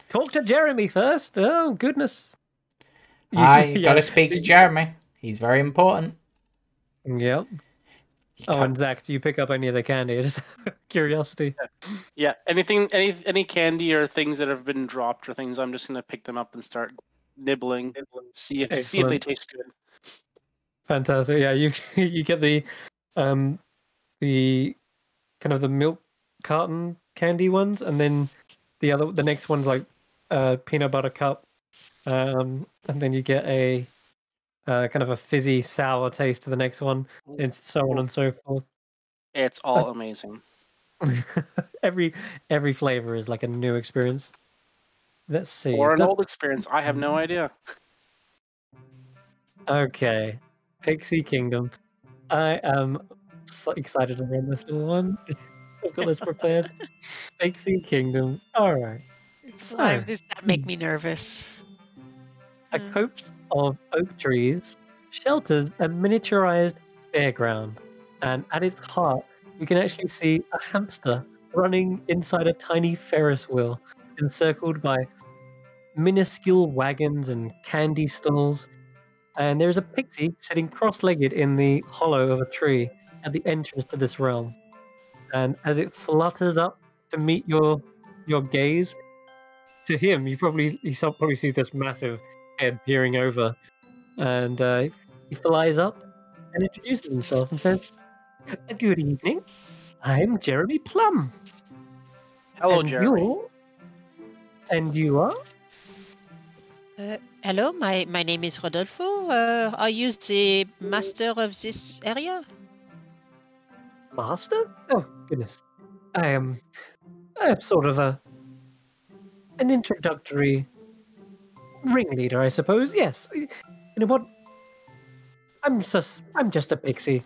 Talk to Jeremy first. Oh, goodness. I gotta speak to Jeremy. He's very important. Yep. Oh, and Xaxx, do you pick up any of the candy? Just curiosity. Yeah, any candy or things that have been dropped or things, I'm just gonna pick them up and start nibbling. See if they taste good. Fantastic. Yeah, you get the kind of the milk carton candy ones, and then the next one's like peanut butter cup, and then you get a kind of a fizzy sour taste to the next one, and so on and so forth. It's all amazing. every flavor is like a new experience. Let's see. Or an old experience. I have no idea. Okay. Pixie Kingdom. I am so excited to run this little one. I've got this prepared. Pixie Kingdom. Alright. Why does that make me nervous? A copse of oak trees shelters a miniaturized fairground, and at its heart you can actually see a hamster running inside a tiny Ferris wheel, encircled by minuscule wagons and candy stalls. And there's a pixie sitting cross-legged in the hollow of a tree at the entrance to this realm. And as it flutters up to meet your gaze, to him, he probably sees this massive head peering over, and he flies up and introduces himself and says, "Good evening. I'm Jeremy Plum. Hello, And Jeremy. And you are? Hello, my name is Rodolfo. Are you the master of this area? Master? Oh, goodness. I am sort of an introductory ringleader, I suppose. Yes. You know what? I'm just a pixie.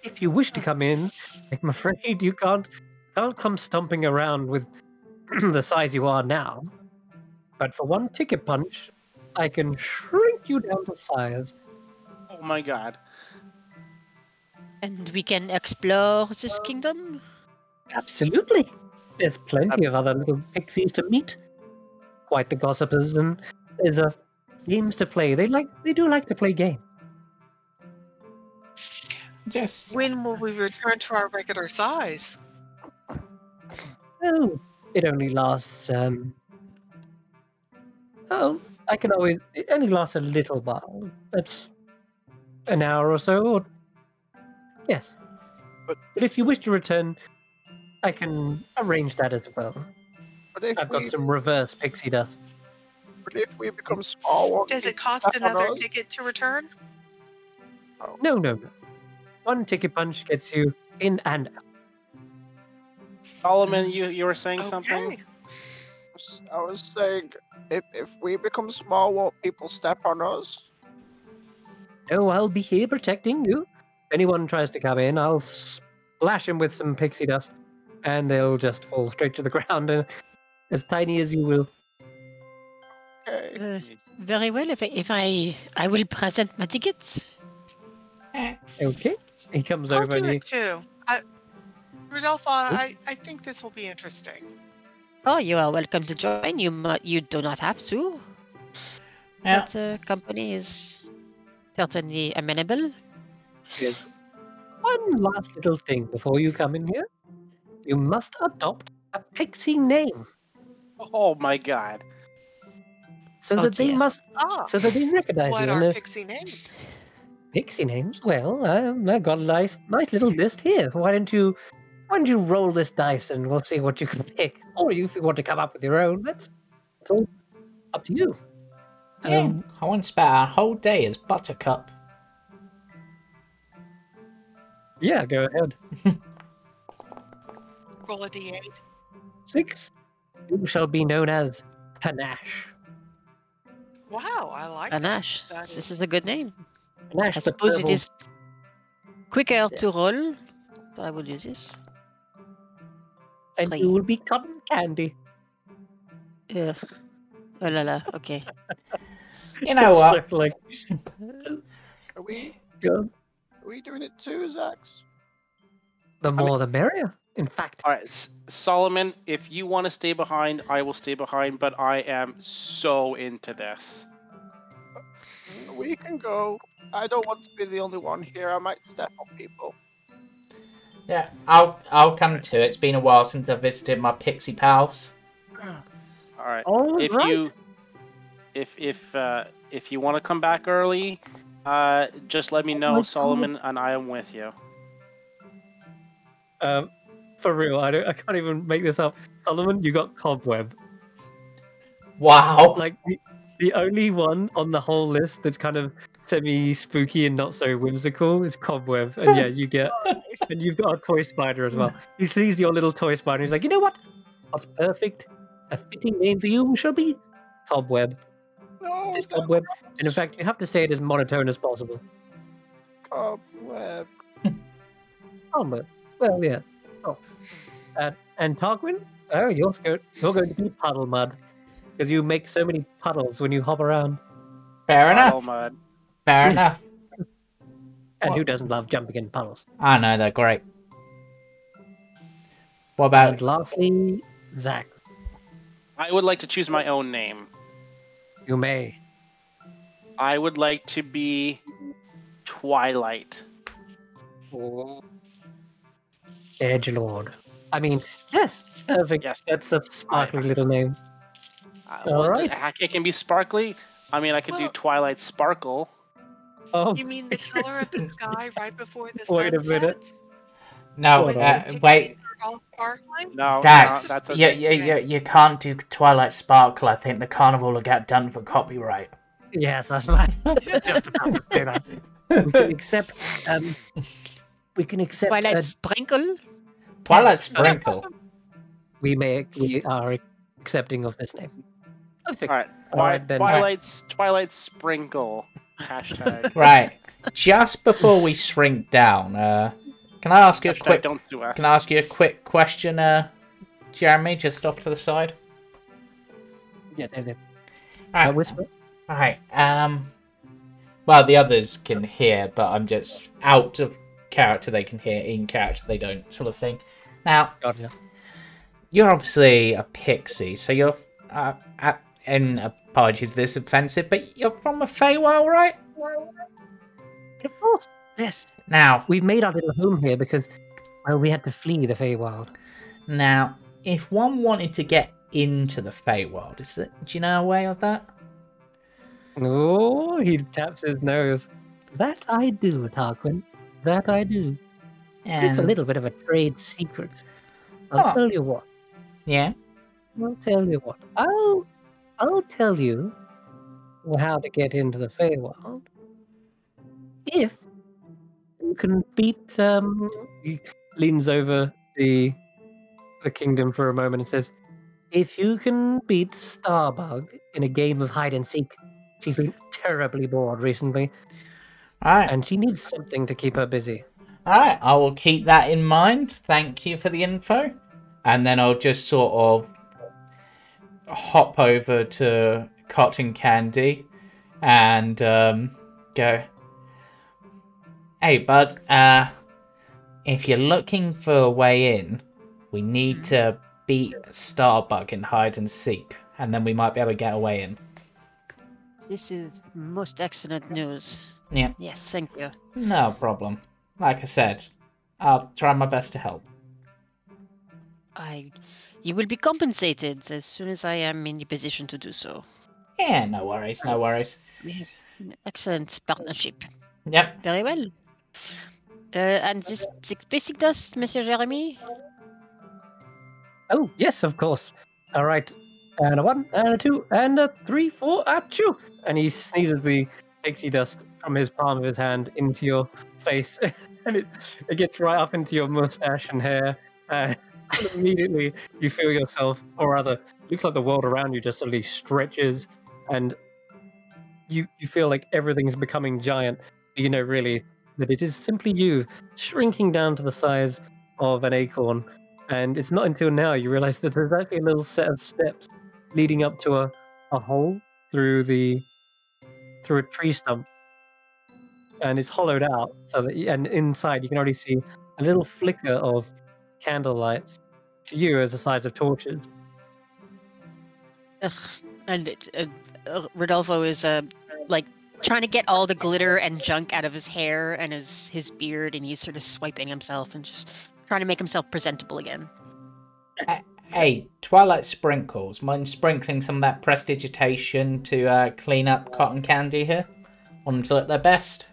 If you wish to come in, I'm afraid you can't come stomping around with the size you are now. But for one ticket punch, I can shrink you down to size. Oh my god. And we can explore this kingdom? Absolutely. There's plenty of other little pixies to meet. Quite the gossipers, and there's games to play. They do like to play games. Just When will we return to our regular size? Oh, it only lasts. It only lasts a little while. That's an hour or so. Yes. But if you wish to return, I can arrange that as well. But if I've got some reverse pixie dust. we become small, won't Does it people cost step on another us? ticket to return? No. One ticket punch gets you in and out. Solomon, you were saying something? Okay. I was saying, if we become small, won't people step on us? No, I'll be here protecting you. If anyone tries to come in, I'll splash him with some pixie dust, and they'll just fall straight to the ground, as tiny as you will. Okay. Very well. If I will present my tickets. Okay. He comes I'll over do and it too. Rodolfo, I think this will be interesting. Oh, you are welcome to join. You do not have to. Yeah. But company is certainly amenable. There's one last little thing before you come in here. You must adopt a pixie name Oh my god. so Oh, that they dear. so that they recognize What you. are And pixie names? pixie names? Well, I've got a nice little list here. Why don't you roll this dice and we'll see what you can pick. Or if you want to come up with your own, that's all up to you. Yeah, I wouldn't spend a whole day as Buttercup. Yeah, go ahead. Roll a d8. 6. You shall be known as Panache. Wow, I like Panache. that. This is a good name. Panache, I the suppose it purple- is quicker to roll. So I will use this. And Three. you will be cotton candy. Ugh. Oh la la. Okay. You know what? So, like, Are we go- doing it too, Xaxx? the more the merrier. In fact, All right, Solomon, if you want to stay behind, I will stay behind, but I am so into this. We can go. I don't want to be the only one here. I might step on people. Yeah, I'll come to it. It's been a while since I visited my pixie pals. All right. all If right. you if you want to come back early, just let me know, my Solomon, and I am with you. For real, I can't even make this up. Solomon, you got cobweb. Wow. Like the only one on the whole list that's kind of semi-spooky and not so whimsical is cobweb. And yeah, you've got a toy spider as well. He sees your little toy spider and he's like, you know what? What's perfect? A fitting name for you shall be Cobweb. No, It's Cobweb. And in fact, you have to say it as monotone as possible. Cobweb. Cobweb. Well, yeah. Oh. And Tarquin? Oh, you're going to be Puddle Mud. Because you make so many puddles when you hop around. Fair Puddle enough. mud. Fair enough. And who doesn't love jumping in puddles? I know, they're great. What about And lastly, Xaxx. I would like to choose my own name. You may. I would like to be Twilight. Oh. Edgelord. I mean, yes, perfect. Yes. That's a sparkly little name. Well, Alright. heck, it can be sparkly. I mean, I could do Well- Twilight Sparkle. Oh, You mean the color of the sky right before the sun Wait a minute. sets? no? Hold When on. the pixies Wait, are all sparkling? No, Stacks. that's a You can't do Twilight Sparkle. I think the Carnival will get done for copyright. yes, that's right. Just about to say that. We can accept. We can accept. Twilight Sprinkle. Twilight Sprinkle. We are accepting of this name. Perfect. All right. Alright, then. Twilight Sprinkle. Hashtag. Right. Just before we shrink down, can I ask you a Hashtag quick? don't sue us. Can I ask you a quick question, Jeremy? Just off to the side. Yeah, there's it. Alright. Whisper. Alright. Well, the others can hear, but I'm just out of character. They can hear, in character they don't, sort of thing. Now, Gotcha. you're obviously a pixie, so you're. And apologies, this is offensive, but you're from a Feywild, right? Of course. Yes. Now, We've made our little home here because, well, we had to flee the Feywild. if one wanted to get into the Feywild, do you know a way of that? Oh, he taps his nose. That I do, Tarquin. That I do. But it's a And little bit of a trade secret. I'll tell you what. Yeah. I'll tell you what. I'll tell you how to get into the Feywild if you can beat. He leans over the kingdom for a moment and says, "If you can beat Starbug in a game of hide and seek, she's been terribly bored recently, Alright. and she needs something to keep her busy." Alright, I will keep that in mind. Thank you for the info. And then I'll just sort of hop over to Cotton Candy and go, "Hey, bud, if you're looking for a way in, we need to beat Starbug in hide and seek, and then we might be able to get a way in." This is most excellent news. Yeah. Yes, thank you. No problem. Like I said, I'll try my best to help. You will be compensated as soon as I am in the position to do so. Yeah, no worries, no worries. We have an excellent partnership. Yep. Very well. And this basic dust, Monsieur Jeremy? Oh, yes, of course. All right. And a 1, and a 2, and a 3, 4, achoo! And he sneezes the pixie dust from his palm of his hand into your face. And it gets right up into your mustache and hair. And immediately you feel yourself, or rather, looks like the world around you just suddenly stretches. And you feel like everything's becoming giant. You know, really, that it is simply you shrinking down to the size of an acorn. And it's not until now you realize that there's actually a little set of steps leading up to a hole through a tree stump. And it's hollowed out, so that and inside you can already see a little flicker of candle lights to you as the size of torches. Ugh. And Rodolfo is like trying to get all the glitter and junk out of his hair and his beard, and he's sort of swiping himself and just trying to make himself presentable again. Hey, Twilight Sprinkles, mind sprinkling some of that prestidigitation to clean up Cotton Candy here? Want them to look their best?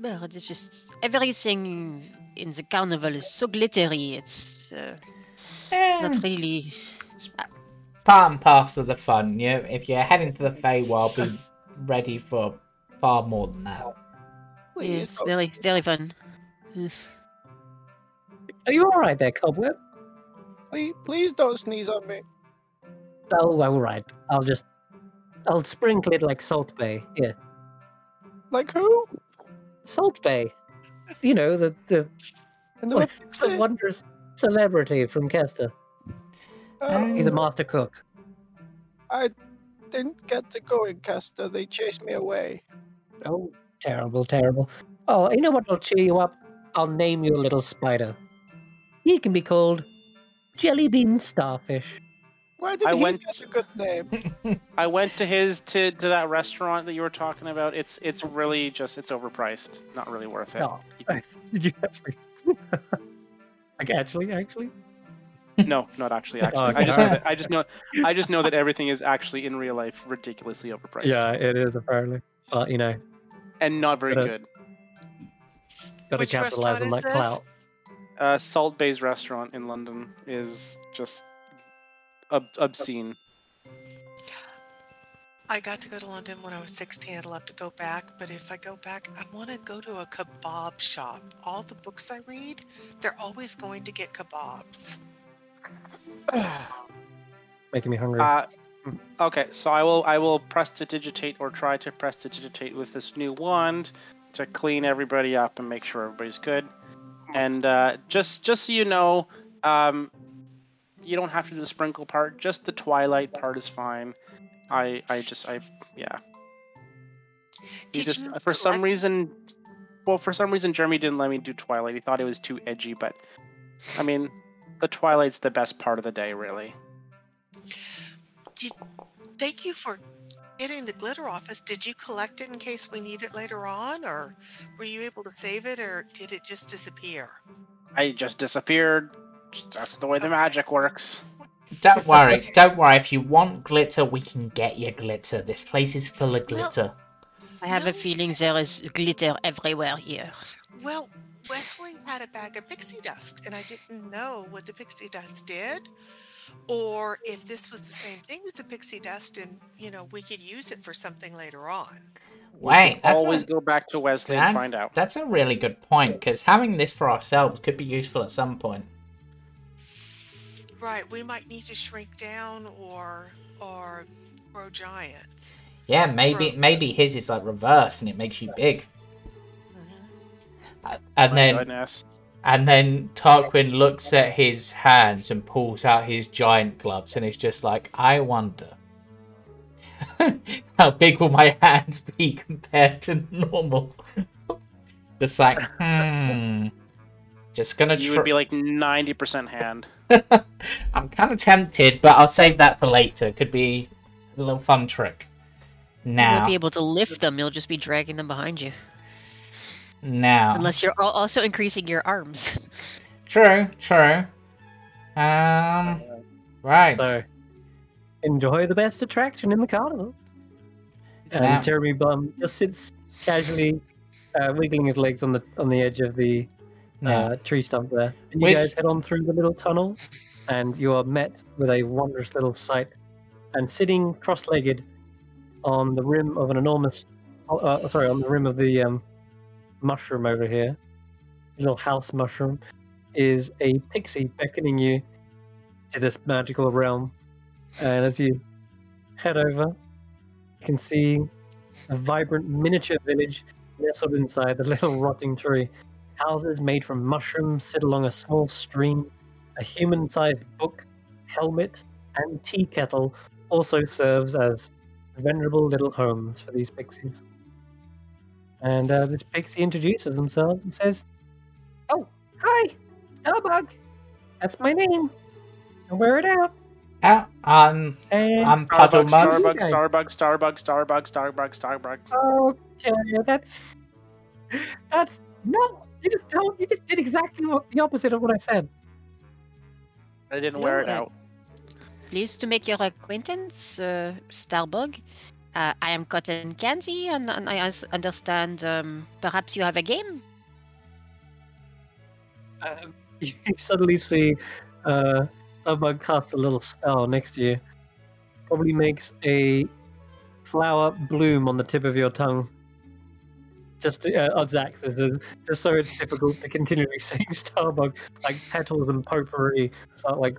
Well, it's just everything in the carnival is so glittery. It's not really. It's part and parcel of the fun. Yeah, if you're heading to the Feywild, be ready for far more than that. Yes, very, very fun. Are you all right there, Cobweb? Please don't sneeze on me. Oh, all right. I'll sprinkle it like Salt Bay. Yeah, Like who? Salt Bay. You know, the And the the wondrous celebrity from Kester. He's a master cook. I didn't get to go in Castor. They chased me away. Oh, terrible, terrible. Oh, you know what will cheer you up? I'll name you a little spider. He can be called Jellybean Starfish. Why did he get a good name? I went to that restaurant that you were talking about. It's really just it's overpriced. Not really worth it. Oh, did you actually? Like actually? No, not actually. Oh, okay. I just know that everything is actually in real life ridiculously overpriced. Yeah, it is apparently. But you know, and not very good. Gotta Which capitalize on restaurant that is clout. Salt Bay's restaurant in London is just obscene. I got to go to London when I was 16. I'd love to go back, but if I go back, I want to go to a kebab shop. All the books I read, they're always going to get kebabs. Making me hungry. Okay, so I will prestidigitate or try to prestidigitate with this new wand to clean everybody up and make sure everybody's good. And just so you know, you don't have to do the sprinkle part. Just the twilight part is fine. Yeah. For some reason, Jeremy didn't let me do twilight. He thought it was too edgy, but I mean, the twilight's the best part of the day, really. Thank you for getting the glitter off us. Did you collect it in case we need it later on, or were you able to save it, or did it just disappear? I just disappeared. That's the way the magic works. Don't worry. If you want glitter, we can get you glitter. This place is full of glitter. I have a feeling there is glitter everywhere here. Well, Wesley had a bag of pixie dust, and I didn't know what the pixie dust did, or if this was the same thing as the pixie dust, and we could use it for something later on. We could Wait, always go back to Wesley and find out. That's a really good point, because having this for ourselves could be useful at some point. Right, we might need to shrink down or grow giants. Yeah, maybe his is like reverse and it makes you big. Goodness. And then Tarquin looks at his hands and pulls out his giant gloves and is just like, I wonder how big will my hands be compared to normal? Just like, just gonna. You would be like 90% hand. I'm kind of tempted, but I'll save that for later. Could be a little fun trick. Now, You won't be able to lift them. You'll just be dragging them behind you. now, Unless you're also increasing your arms. true. Right. So, enjoy the best attraction in the carnival. And Yeah. Jeremy Bum just sits casually, wiggling his legs on the edge of the Yeah. tree stump there. And you guys head on through the little tunnel, and you are met with a wondrous little sight. And sitting cross-legged on the rim of an enormous, on the rim of the mushroom over here, little house mushroom, is a pixie beckoning you to this magical realm. And as you head over, you can see a vibrant miniature village nestled inside the little rotting tree. Houses made from mushrooms sit along a small stream. A human-sized book, helmet, and tea kettle also serves as venerable little homes for these pixies. And this pixie introduces themselves and says, "Oh, hi, Starbug. That's my name. I'll wear it out." Yeah, I'm Puddle Mud. Starbug. Okay, that's no. You just did exactly the opposite of what I said. I didn't wear it out. Pleased to make your acquaintance, Starbug. I am Cotton Candy, and I understand perhaps you have a game? You suddenly see Starbug cast a little spell next to you. Probably makes a flower bloom on the tip of your tongue. Just Xaxx, just so it's difficult to continually saying Starbug, like petals and potpourri start like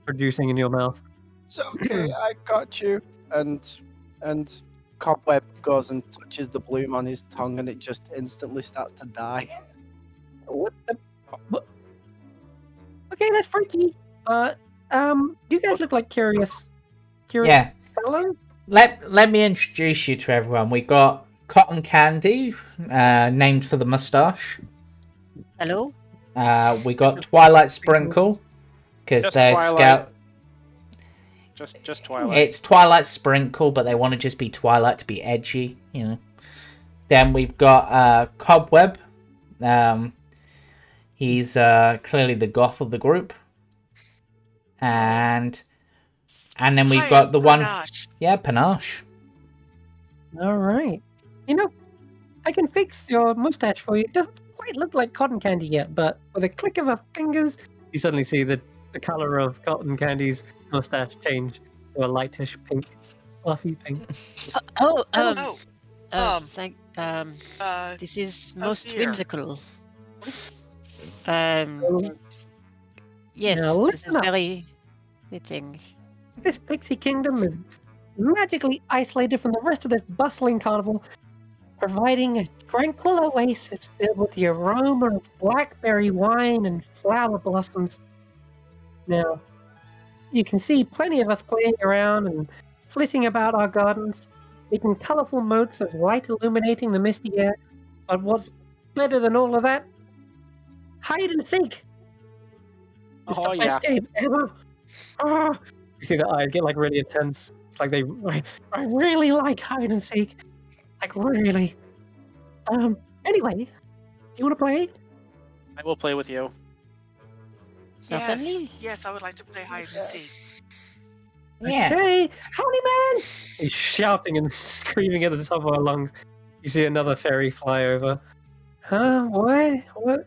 producing in your mouth. It's okay, I got you. And Cobweb goes and touches the bloom on his tongue, and it just instantly starts to die. What the? What? Okay, that's freaky. You guys look like curious Yeah. fellow. Let me introduce you to everyone. We got Cotton Candy, named for the mustache. Hello? We got Twilight Sprinkle, because Just they're Twilight. scout. Just Twilight. It's Twilight Sprinkle, but they want to just be Twilight to be edgy, you know. Then we've got Cobweb. He's clearly the goth of the group. And then we've got the one... Panache. Yeah, Panache. All right. You know, I can fix your mustache for you. It doesn't quite look like cotton candy yet, but with a click of our fingers, you suddenly see the color of cotton candy's mustache change to a lightish pink, fluffy pink. This is most dear. whimsical. So, Yes, Now this is listen up. very fitting. this Pixie Kingdom is magically isolated from the rest of this bustling carnival, providing a tranquil oasis filled with the aroma of blackberry wine and flower blossoms. Now, you can see plenty of us playing around and flitting about our gardens, making colorful motes of light illuminating the misty air. But what's better than all of that? Hide and seek! It's Oh, the best game ever! Ah! You see the eyes get like really intense. It's like I really like hide and seek. Like really. Anyway, do you want to play? I will play with you. Certainly. Yes, I would like to play hide and seek. Yeah. Hey, howdy man! He's shouting and screaming at the top of our lungs. You see another fairy fly over, Huh? What? What's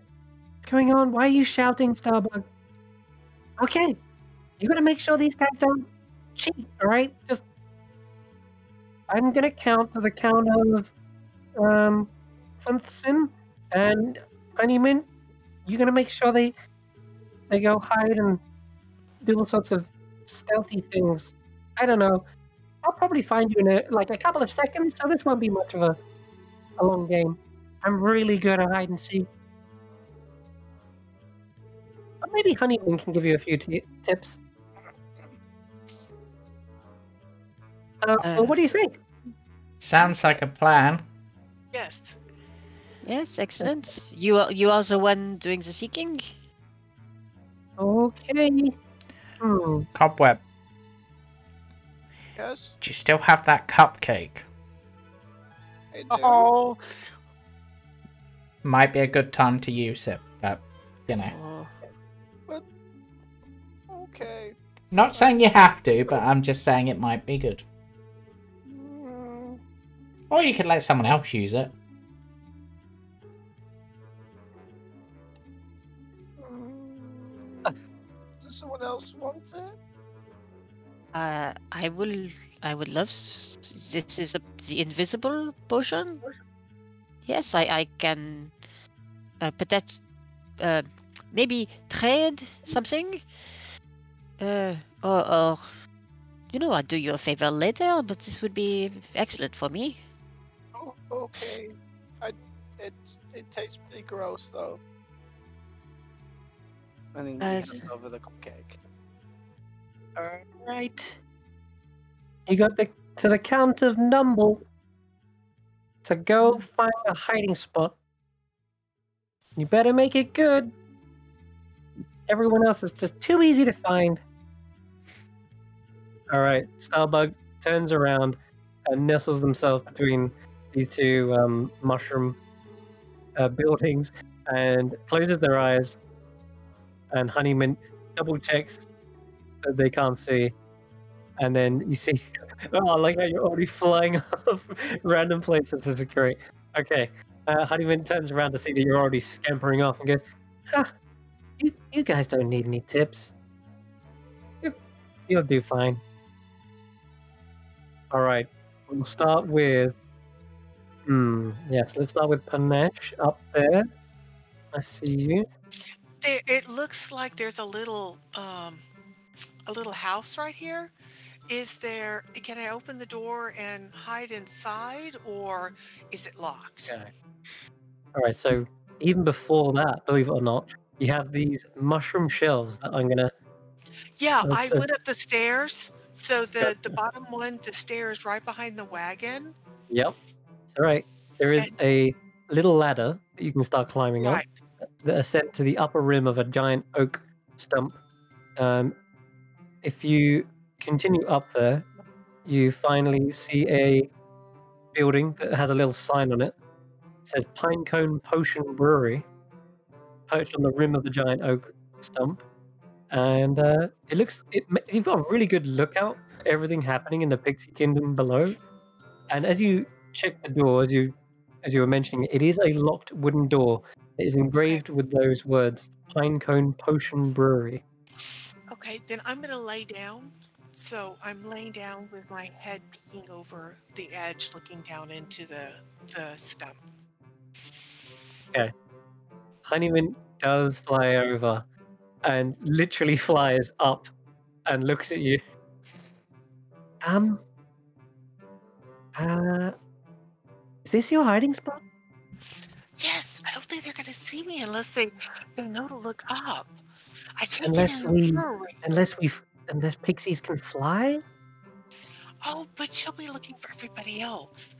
going on? Why are you shouting, Starbug? Okay, you gotta make sure these guys don't cheat, alright? Just... I'm gonna count to the count of, Funthsin and Honeyman. You're gonna make sure they go hide and do all sorts of stealthy things. I don't know. I'll probably find you in a couple of seconds, so this won't be much of a long game. I'm really good at hide and seek. But maybe Honeyman can give you a few tips. Well, what do you say? Sounds like a plan. Yes. Yes, excellent. You are the one doing the seeking? Okay. Cobweb, Yes, do you still have that cupcake? I do. Oh, Might be a good time to use it, but, you know. Oh. Okay. Not saying you have to, but I'm just saying it might be good. Or you could let someone else use it. Does someone else want it? I would love. This is the invisible potion. Yes, I can. But that maybe trade something. Or I'll do you a favor later. But this would be excellent for me. Oh, okay. It tastes pretty gross though. And then he hands over the cupcake. Alright. You got to the count of number to go find a hiding spot. You better make it good. Everyone else is just too easy to find. Alright, Starbug turns around and nestles themselves between these two mushroom buildings and closes their eyes. And Honeyman double checks that they can't see. And then you see, oh, I like how you're already flying off random places. This is great. Okay. Honeyman turns around to see that you're already scampering off and goes, you guys don't need any tips. You'll do fine. Alright. We'll start with... yes, let's start with Panesh up there. I see you. It looks like there's a little house right here. Can I open the door and hide inside, or is it locked? Okay. Alright, so even before that, believe it or not, you have these mushroom shelves that I'm gonna... Yeah, I Let's, went up the stairs. So the bottom one, the stairs right behind the wagon. Yep. Alright. There is a little ladder that you can start climbing up Right. that ascend to the upper rim of a giant oak stump. If you continue up there, you finally see a building that has a little sign on it. It says Pinecone Potion Brewery, perched on the rim of the giant oak stump. And you've got a really good lookout at everything happening in the Pixie Kingdom below. And as you check the door, as you were mentioning, it is a locked wooden door. It is engraved with those words, Pinecone Potion Brewery. Okay, then I'm going to lay down. So I'm laying down with my head peeking over the edge, looking down into the stump. Okay. Honeyman does fly over and literally flies up and looks at you. Is this your hiding spot? Yes, I don't think they're going to see me unless they know to look up. I can't Unless get in the brewery. unless pixies can fly? Oh, but she'll be looking for everybody else.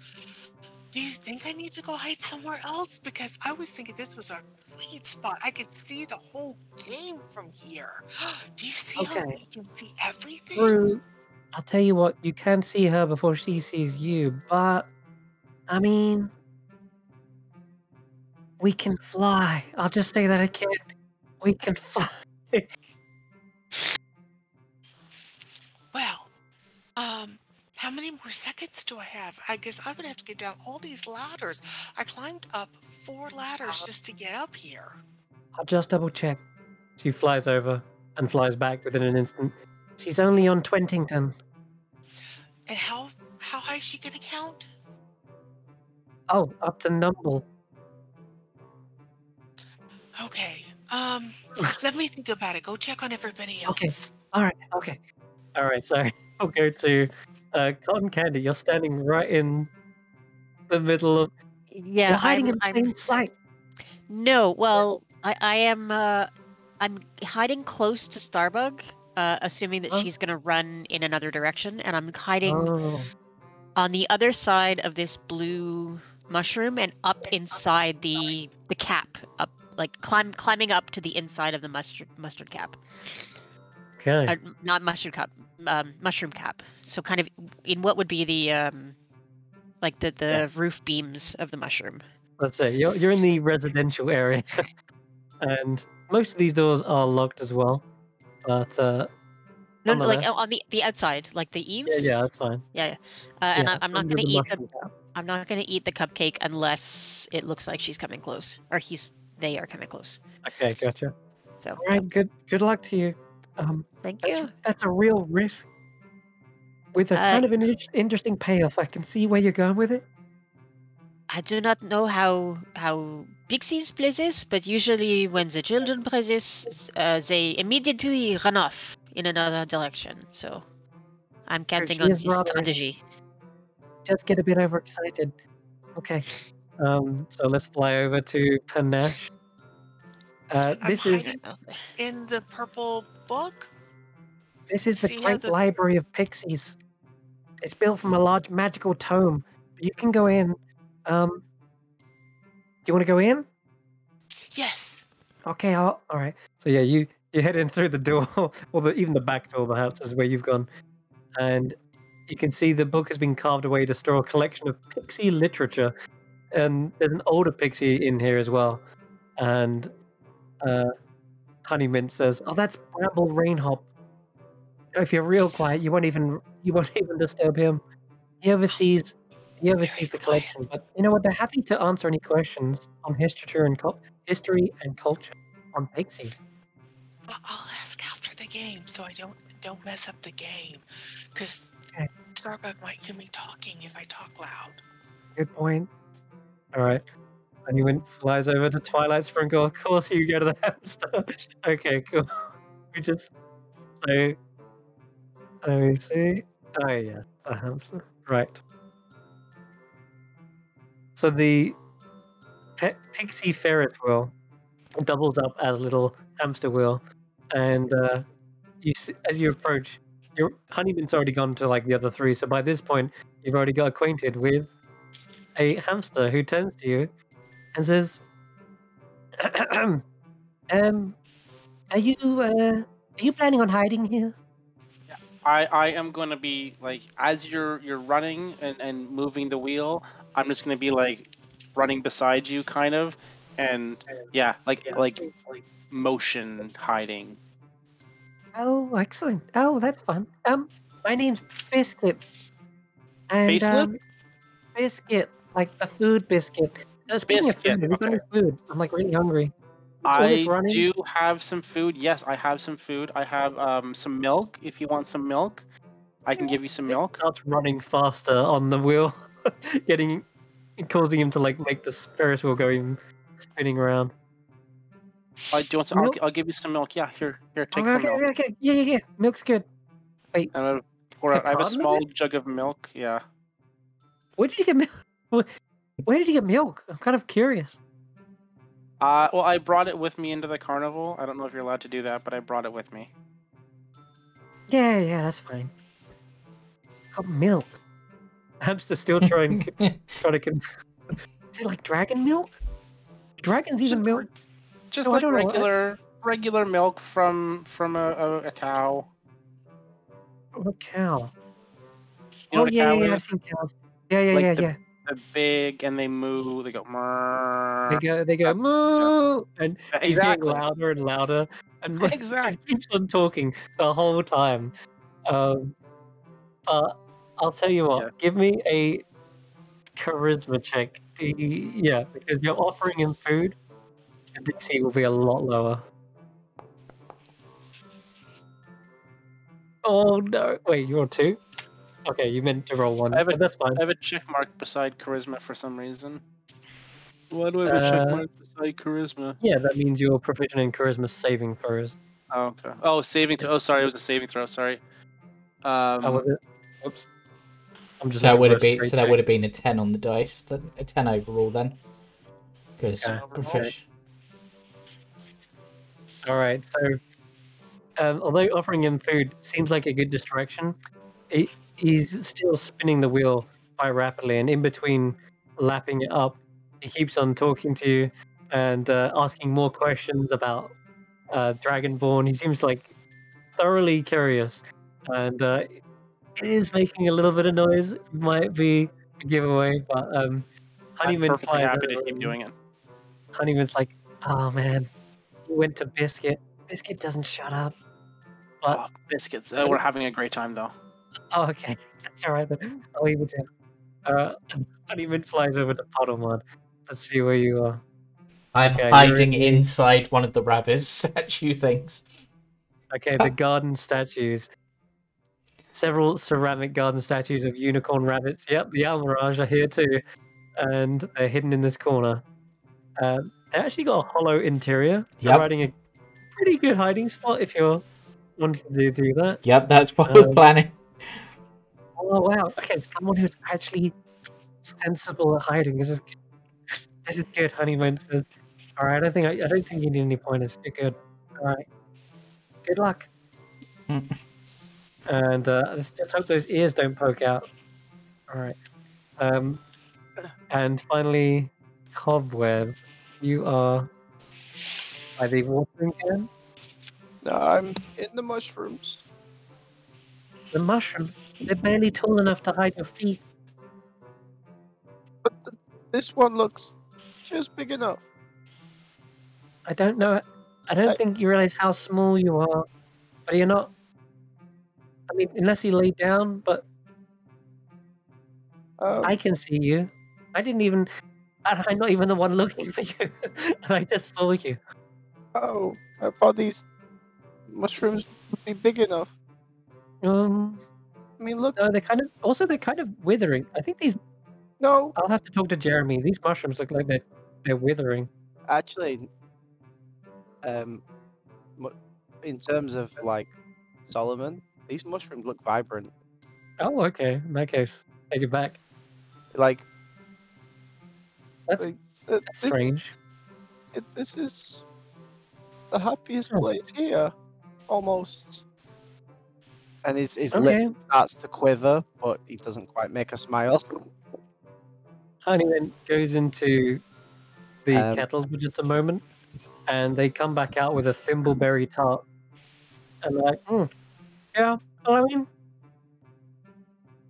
Do you think I need to go hide somewhere else? Because I was thinking this was a great spot. I could see the whole game from here. Do you see how you can see everything? True. I'll tell you what, you can see her before she sees you, but I mean, we can fly. I'll just say that again. We can fly. Well, How many more seconds do I have? I guess I'm gonna have to get down all these ladders. I climbed up 4 ladders just to get up here. I'll just double check. She flies over and flies back within an instant. She's only on Twentington. And how high is she gonna count? Oh, up to Numble. Okay. Let me think about it. Go check on everybody else. Okay. All right. Okay. All right. Sorry. I'll go to Cotton Candy. You're standing right in the middle of. Yeah, You're hiding in I'm plain sight. No, well, I am. I'm hiding close to Starbug, assuming that Oh. she's gonna run in another direction, and I'm hiding Oh. on the other side of this blue mushroom and up inside the cap, up like climbing up to the inside of the mustard cap. Okay. Not mustard cap, mushroom cap. So kind of in what would be the like the roof beams of the mushroom. Let's say you're in the residential area, and most of these doors are locked as well. But No, like nonetheless- on the outside, like the eaves. yeah, that's fine. Yeah. And Yeah, I'm not under gonna the eat mushroom cap. I'm not gonna eat the cupcake unless it looks like she's coming close, or they are coming close. Okay, gotcha. So All right, good luck to you. thank That's, you. that's a real risk with a kind of an interesting payoff. I can see where you're going with it. I do not know how pixies play this, but usually when the children play this, they immediately run off in another direction. So I'm counting she on is this rather- strategy. Just get a bit overexcited. Okay. So let's fly over to Panache. This I'm is hiding in the purple book. the See how Great the- Library of Pixies. It's built from a large magical tome. You can go in. Do you want to go in? Yes. Okay, all right. So yeah, you head in through the door, or even the back door perhaps is where you've gone, and you can see the book has been carved away to store a collection of pixie literature, and there's an older pixie in here as well. And Honeymint says, "Oh, that's Bramble Rainhop. If you're real quiet, you won't even disturb him. He oversees the collection. But you know what? They're happy to answer any questions on history and culture on Pixie." I'll ask after the game, so I don't mess up the game, because Okay. Starbuck might hear me talking if I talk loud. Good point. All right. And you flies over to Twilight Sprinkle. Of course, you go to the hamster. Okay, cool. We just so let me see. Oh yeah, the hamster. Right. So the Pixie Ferris wheel doubles up as a little hamster wheel, and as you approach, your Honeymint's already gone to like the other three. So by this point, you've already got acquainted with a hamster who turns to you and says, "Are you planning on hiding here?" I am going to be like, as you're running and moving the wheel, I'm just going to be like running beside you, kind of, and yeah, like motion hiding. Oh, excellent. Oh, that's fun. My name's Biscuit. And Biscuit? Biscuit, like the food biscuit. Speaking of Biscuit, food, have you got any okay. food? I'm like really hungry. All this I running? do have some food. Yes, I have some food. I have some milk. If you want some milk, I can give you some milk. Starts running faster on the wheel, causing him to like make the Ferris wheel go even spinning around. Do you want some? Milk? I'll give you some milk. Yeah, here, take Okay, some milk. okay. Yeah. Milk's good. And I have a Cotton small milk? jug of milk. Yeah. Where did you get milk? Where did you get milk? I'm kind of curious. Well, I brought it with me into the carnival. I don't know if you're allowed to do that, but I brought it with me. Yeah, that's fine. Got milk. Hamster's still trying to. Is it like dragon milk? Dragons even milk? Just No, I like don't know. regular milk from a cow. A cow. You know what a cow I've is? seen cows. Yeah. They're big and they moo. They go. They go moo, and he's getting Exactly. louder and louder, and Exactly. he keeps on talking the whole time. But I'll tell you what. Yeah. Give me a charisma check. Yeah, because you're offering him food. The DC will be a lot lower. Oh no! Wait, you're 2. Okay, you meant to roll 1, I have but that's fine. I have a check mark beside charisma for some reason. Why do I have a check mark beside charisma? Yeah, that means you're proficient in charisma saving throws. Oh, okay. Oh, saving throw. Oh, sorry, it was a saving throw. Sorry. How was it? Oops. I'm just So that looking would for have a been straight so that check. would have been a 10 on the dice, then a 10 overall then. Because Okay. All right. So, although offering him food seems like a good distraction, he's still spinning the wheel quite rapidly, and in between lapping it up, he keeps on talking to you and asking more questions about Dragonborn. He seems like thoroughly curious, and it is making a little bit of noise. Might be a giveaway, but I'm Honeyman perfectly flies happy to over keep and doing it. Honeyman's like, "Oh man, he went to Biscuit. Biscuit doesn't shut up." But Oh, biscuits. We're having a great time though. oh, okay, that's all right then. I'll leave it to Honeyman flies over to Puddlemon. Let's see where you are. I'm Okay, you're hiding in the- inside one of the rabbit statue things. Okay, the garden statues. Several ceramic garden statues of unicorn rabbits. Yep, the Almirage are here too, and they're hidden in this corner. They actually got a hollow interior, providing a pretty good hiding spot if you're wanting to do that. Yep, that's what I was planning. Oh wow! Okay, someone who's actually sensible at hiding. This is good, Honeyman says. All right, I don't think you need any pointers. You're good. All right. Good luck. And let's just hope those ears don't poke out. All right. And finally, Cobweb. You are by the watering can. No, I'm in the mushrooms. The mushrooms. They're barely tall enough to hide your feet. But this one looks just big enough. I don't know. I don't think you realize how small you are. But you're not. I mean, unless you lay down, but I can see you. I didn't even. I'm not even the one looking for you. I just saw you. Oh, I thought these mushrooms would be big enough. I mean, look. No, they're kind of withering. I think these. No. I'll have to talk to Jeremy. These mushrooms look like they're withering. Actually, in terms of like Solomon, these mushrooms look vibrant. Oh, okay. In that case, take it back. Like that's strange. This is the happiest place here, almost. And his lip starts to quiver, but he doesn't quite make a smile. Honeyman goes into the kettles for just a moment, and they come back out with a thimbleberry tart. And they're like, yeah, well, I mean,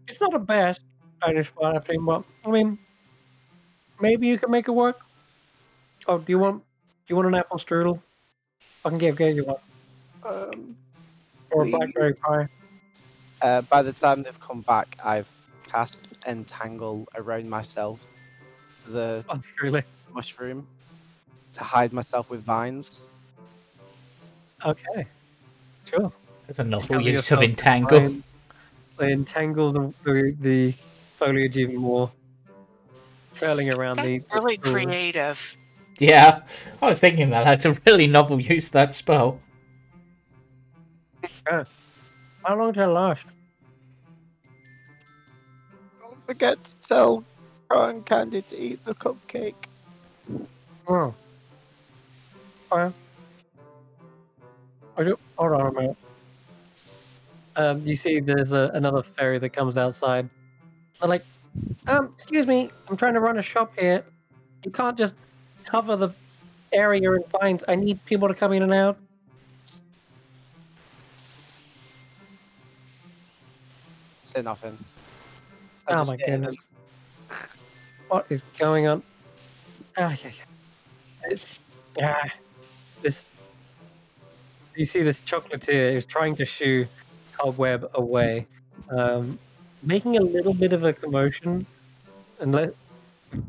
it's not a bad Irish spot after but I mean, maybe you can make it work. Oh, do you want an apple strudel? I can get you one. Or a blackberry pie. By the time they've come back, I've cast Entangle around myself to the mushroom to hide myself with vines. Okay, sure. That's a novel use of Entangle. They entangle the foliage even more, curling around That's really creative. Yeah, I was thinking that's a really novel use of that spell. Yeah. How long did it last? Don't forget to tell Cotton Candy to eat the cupcake. Oh. Okay. Hold on a minute. You see there's another fairy that comes outside. They're like, excuse me, I'm trying to run a shop here. You can't just cover the area in vines. I need people to come in and out. Say nothing. Oh my goodness. What is going on? This. You see this chocolatier is trying to shoo Cobweb away, making a little bit of a commotion, and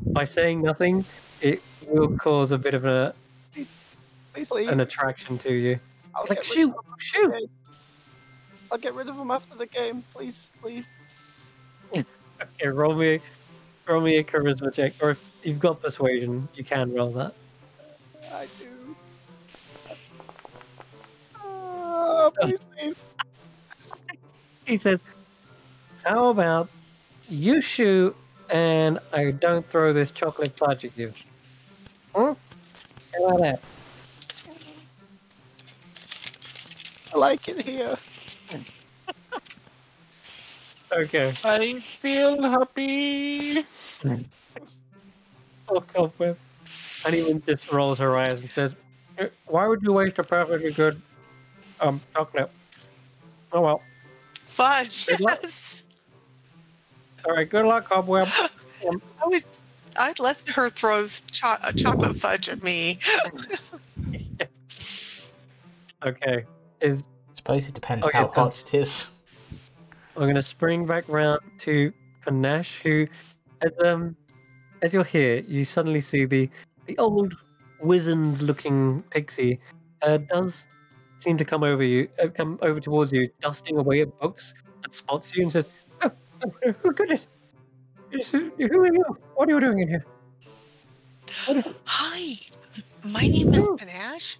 by saying nothing, it will cause a bit of Please leave. an attraction to you. I'll Like, get rid shoot, of him after the shoot! game. I'll get rid of him after the game. Please leave. Okay, roll me a charisma check, or if you've got persuasion, you can roll that. I do. Please leave. He says, "How about you shoot and I don't throw this chocolate fudge at you?" Huh? How about that? I like it here. Okay. I feel happy. Fuck off with. And even just rolls her eyes and says, "Why would you waste a perfectly good chocolate? Oh well. Fudge, Good luck. yes. All right, good luck, Cobweb." I'd let her throw chocolate fudge at me. Okay. I suppose it depends Okay, how so- hot it is. We're gonna spring back round to Panache, who, as you're here, you suddenly see the old wizened-looking pixie does seem to come over towards you, dusting away at books, and spots you and says, "Oh goodness, who are you? What are you doing in here?" Hi, my name is Panache.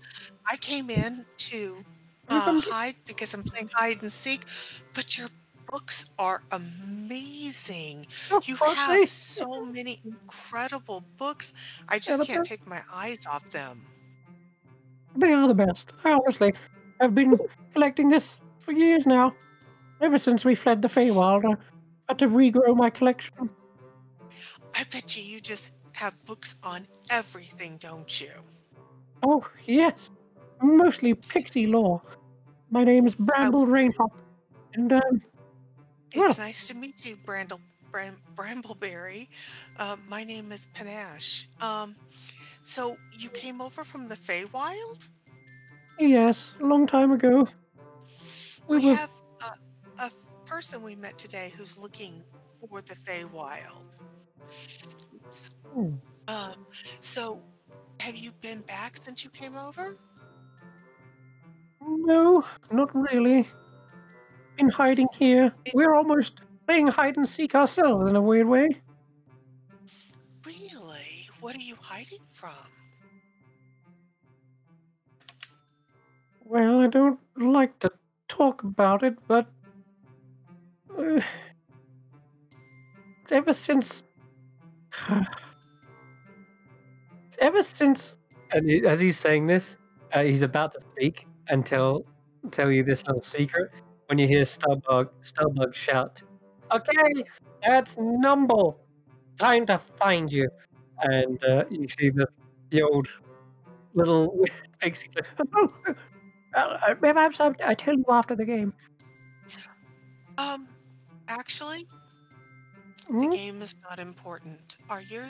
I came in to hide because I'm playing hide and seek, but your books are amazing. You have so many incredible books. I just can't take my eyes off them. They are the best. I honestly have been collecting this for years now. Ever since we fled the Feywild, I had to regrow my collection. I bet you just have books on everything, don't you? Oh, yes. Mostly pixie lore. My name is Bramble Rainhop. And, It's nice to meet you, Brambleberry. My name is Panache. So you came over from the Feywild? yes, a long time ago. We have a person we met today who's looking for the Feywild. Oops. So have you been back since you came over? No, not really. Been hiding here. We're almost playing hide and seek ourselves in a weird way. Really? What are you hiding from? Well, I don't like to talk about it, but ever since, and as he's saying this, he's about to speak and tell you this little secret. When you hear Starbug shout, "Okay, that's Numble. Time to find you." And you see the old little pixie. Perhaps I tell you after the game. Actually, Hmm? the game is not important. Are your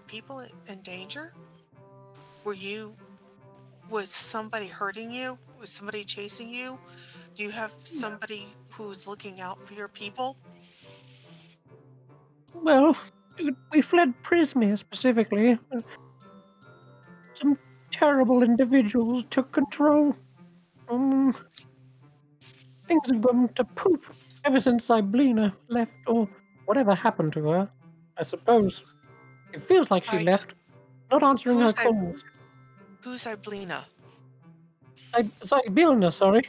people in danger? Was somebody hurting you? Was somebody chasing you? Do you have somebody who's looking out for your people? Well, we fled Prismia specifically. Some terrible individuals took control. Things have gone to poop ever since Iblina left, or whatever happened to her. I suppose it feels like she left, not answering her calls. Who's Iblina? Iblina, sorry.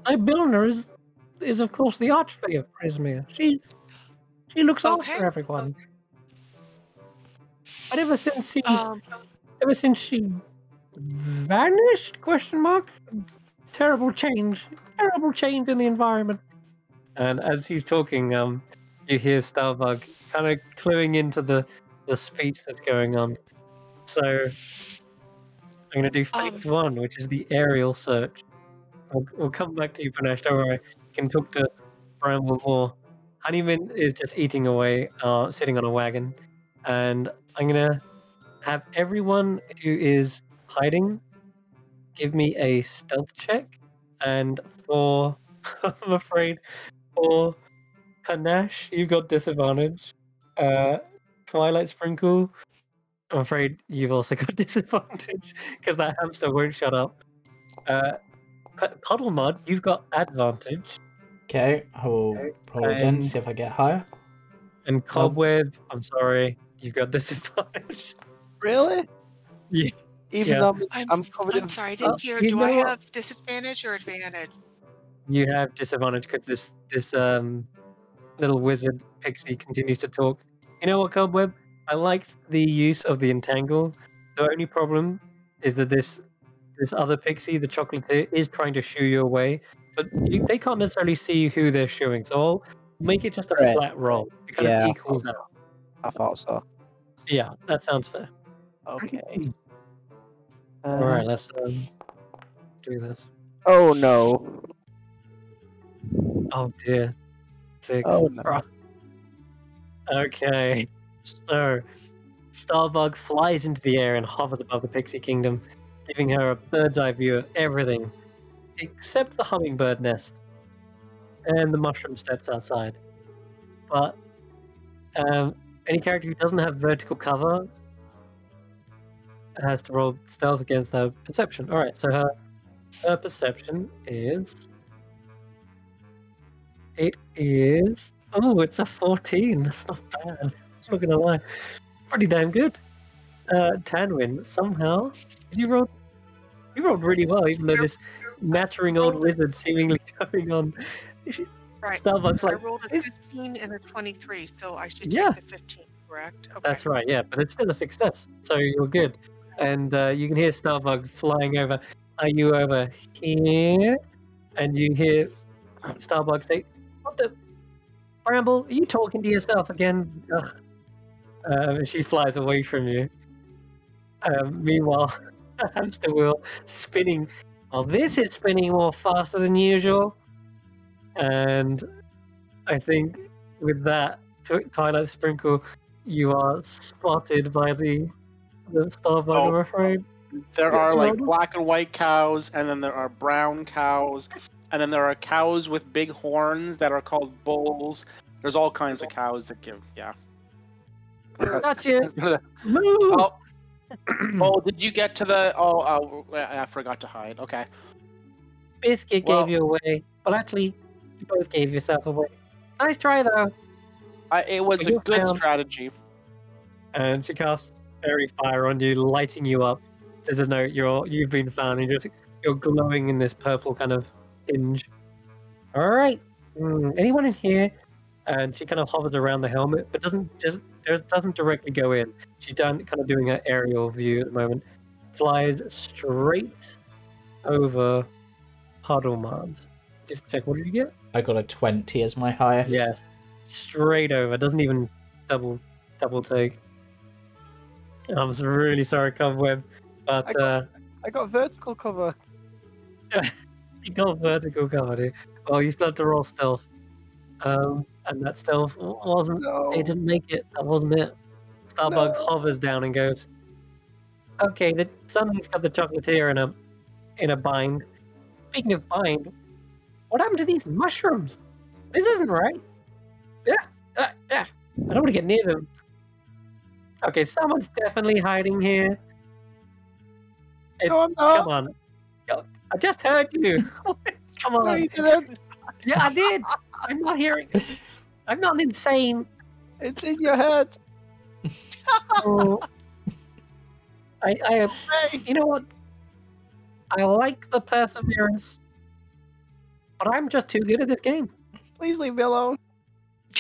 Iblina is of course the Archfey of Prismia. She looks after everyone. But ever since she vanished? Question mark. Terrible change in the environment. And as he's talking, you hear Starbug kind of cluing into the speech that's going on. So I'm going to do phase one, which is the aerial search. We'll come back to you, Panache. Don't worry. You can talk to Bramble more. Honeyman is just eating away, sitting on a wagon. And I'm going to have everyone who is hiding give me a stealth check. And I'm afraid, for Panache, you've got disadvantage. Twilight Sprinkle, I'm afraid you've also got disadvantage because that hamster won't shut up. Puddle Mud, you've got advantage. Okay, I will roll again, And- see if I get higher. And Cobweb, I'm sorry, you've got disadvantage. Really? Yeah. Even Yeah. though I'm covered in. sorry, I didn't hear. you Do know I what? have disadvantage or advantage? You have disadvantage because this little wizard pixie continues to talk. You know what, Cobweb? I liked the use of the entangle. The only problem is that this other pixie, the chocolatier, is trying to shoo you away, but they can't necessarily see who they're shooing. So I'll make it just a Right. flat roll. It kind Yeah, of equals out. I thought so. Yeah, that sounds fair. Okay. All right, let's do this. Oh no. Oh dear. 6. Oh no. Right. Okay. So, Starbug flies into the air and hovers above the Pixie Kingdom, giving her a bird's eye view of everything, except the hummingbird nest and the mushroom steps outside. But any character who doesn't have vertical cover has to roll stealth against their perception. All right, so her perception is. It is. Oh, it's a 14. That's not bad. I'm not gonna lie. Pretty damn good. Tanwen, somehow. You rolled really well, even though this nattering old wizard seemingly going on. Right. Starbucks I like rolled a "It's-" 15 and a 23, so I should Yeah. take the 15, correct? Okay. That's right, yeah, but it's still a success, so you're good. And you can hear Starbug flying over. Are you over here? And you hear Starbug say, "What the Bramble? Are you talking to yourself again?" Ugh. She flies away from you. Meanwhile, the hamster wheel spinning. Well, this is spinning more faster than usual. And I think with that, Twilight Sprinkle, you are spotted by the Starbug, I'm afraid. There Yeah, are like yeah. black and white cows, and then there are brown cows, and then there are cows with big horns that are called bulls. There's all kinds of cows that give, yeah. Gotcha! Move! Oh, oh, did you get to the? Oh, I forgot to hide. Okay. Biscuit Well- gave you away. Well, actually, you both gave yourself away. Nice try, though. It was a You're good found. strategy. And she casts fairy fire on you, lighting you up to denote you've been found, and you're glowing in this purple kind of tinge. All right, anyone in here? And she kind of hovers around the helmet, but doesn't directly go in. She's kind of doing an aerial view at the moment. Flies straight over Puddlemud. Just check. What did you get? I got a 20 as my highest. Yes, straight over. Doesn't even double take. I'm really sorry, Cobweb, but I got vertical cover. you got vertical cover, dude. Well, you still have to roll stealth. And that stealth wasn't. No. It didn't make it. That wasn't it. Starbug No. hovers down and goes, "Okay, something's got the chocolatier in a bind. Speaking of bind, what happened to these mushrooms? This isn't right. I don't want to get near them. Okay, someone's definitely hiding here. No, I'm not. Come on. Yo, I just heard you. Come on. No, you didn't. Yeah, I did. I'm not hearing. I'm not insane. It's in your head. Oh, I Hey, you know what? I like the perseverance, but I'm just too good at this game. please leave me alone.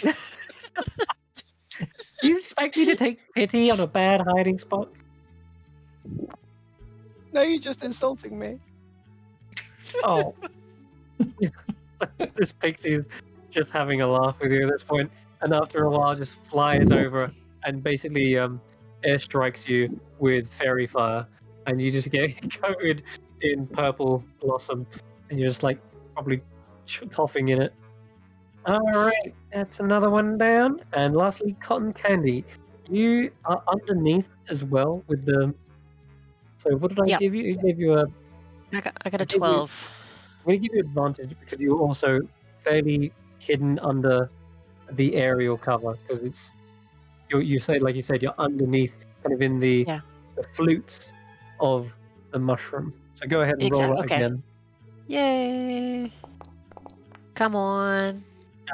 Do you expect me to take pity on a bad hiding spot? No, you're just insulting me. Oh. This pixie is just having a laugh with you at this point, and after a while just flies over and basically airstrikes you with fairy fire, and you just get coated in purple blossom, and you're just like probably coughing in it. Alright, that's another one down. And lastly, Cotton Candy. You are underneath as well with the... So what did I Yep. give you? I gave you a... I got a Give you- 12. I'm going to give you advantage because you're also fairly hidden under the aerial cover because it's you say like you said you're underneath, kind of in the flutes of the mushroom. So go ahead and roll it Okay. again. Yay! Come on.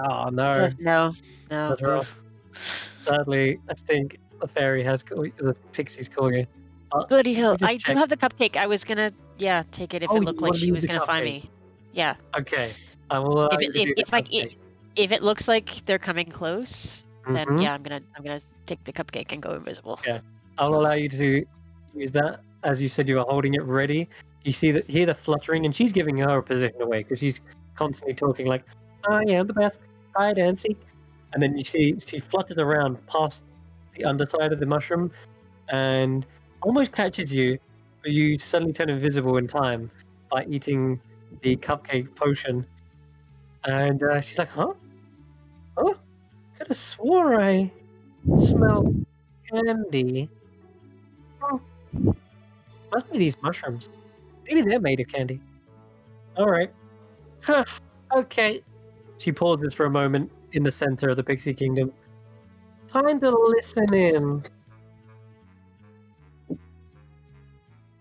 Oh no! No. That's rough. Oof. Sadly, I think the fairy has the pixie's calling you. Bloody hell! let me just I do check. have the cupcake. I was gonna take it if Oh, it you looked like wanted to she use was the gonna find cupcake. me. Yeah. Okay, I will allow you to do the cupcake. If it looks like they're coming close, then Mhm. yeah, I'm gonna take the cupcake and go invisible. Okay. I'll allow you to use that. As you said, you were holding it ready. You hear the fluttering, and she's giving her position away because she's constantly talking like, "I am the best, hide and seek." And then you see she flutters around past the underside of the mushroom, and almost catches you, but you suddenly turn invisible in time by eating the cupcake potion. And she's like, "Huh? Huh? Could have swore I smelled candy. Oh, must be these mushrooms. Maybe they're made of candy. All right. Huh. Okay." She pauses for a moment in the center of the Pixie Kingdom. Time to listen in.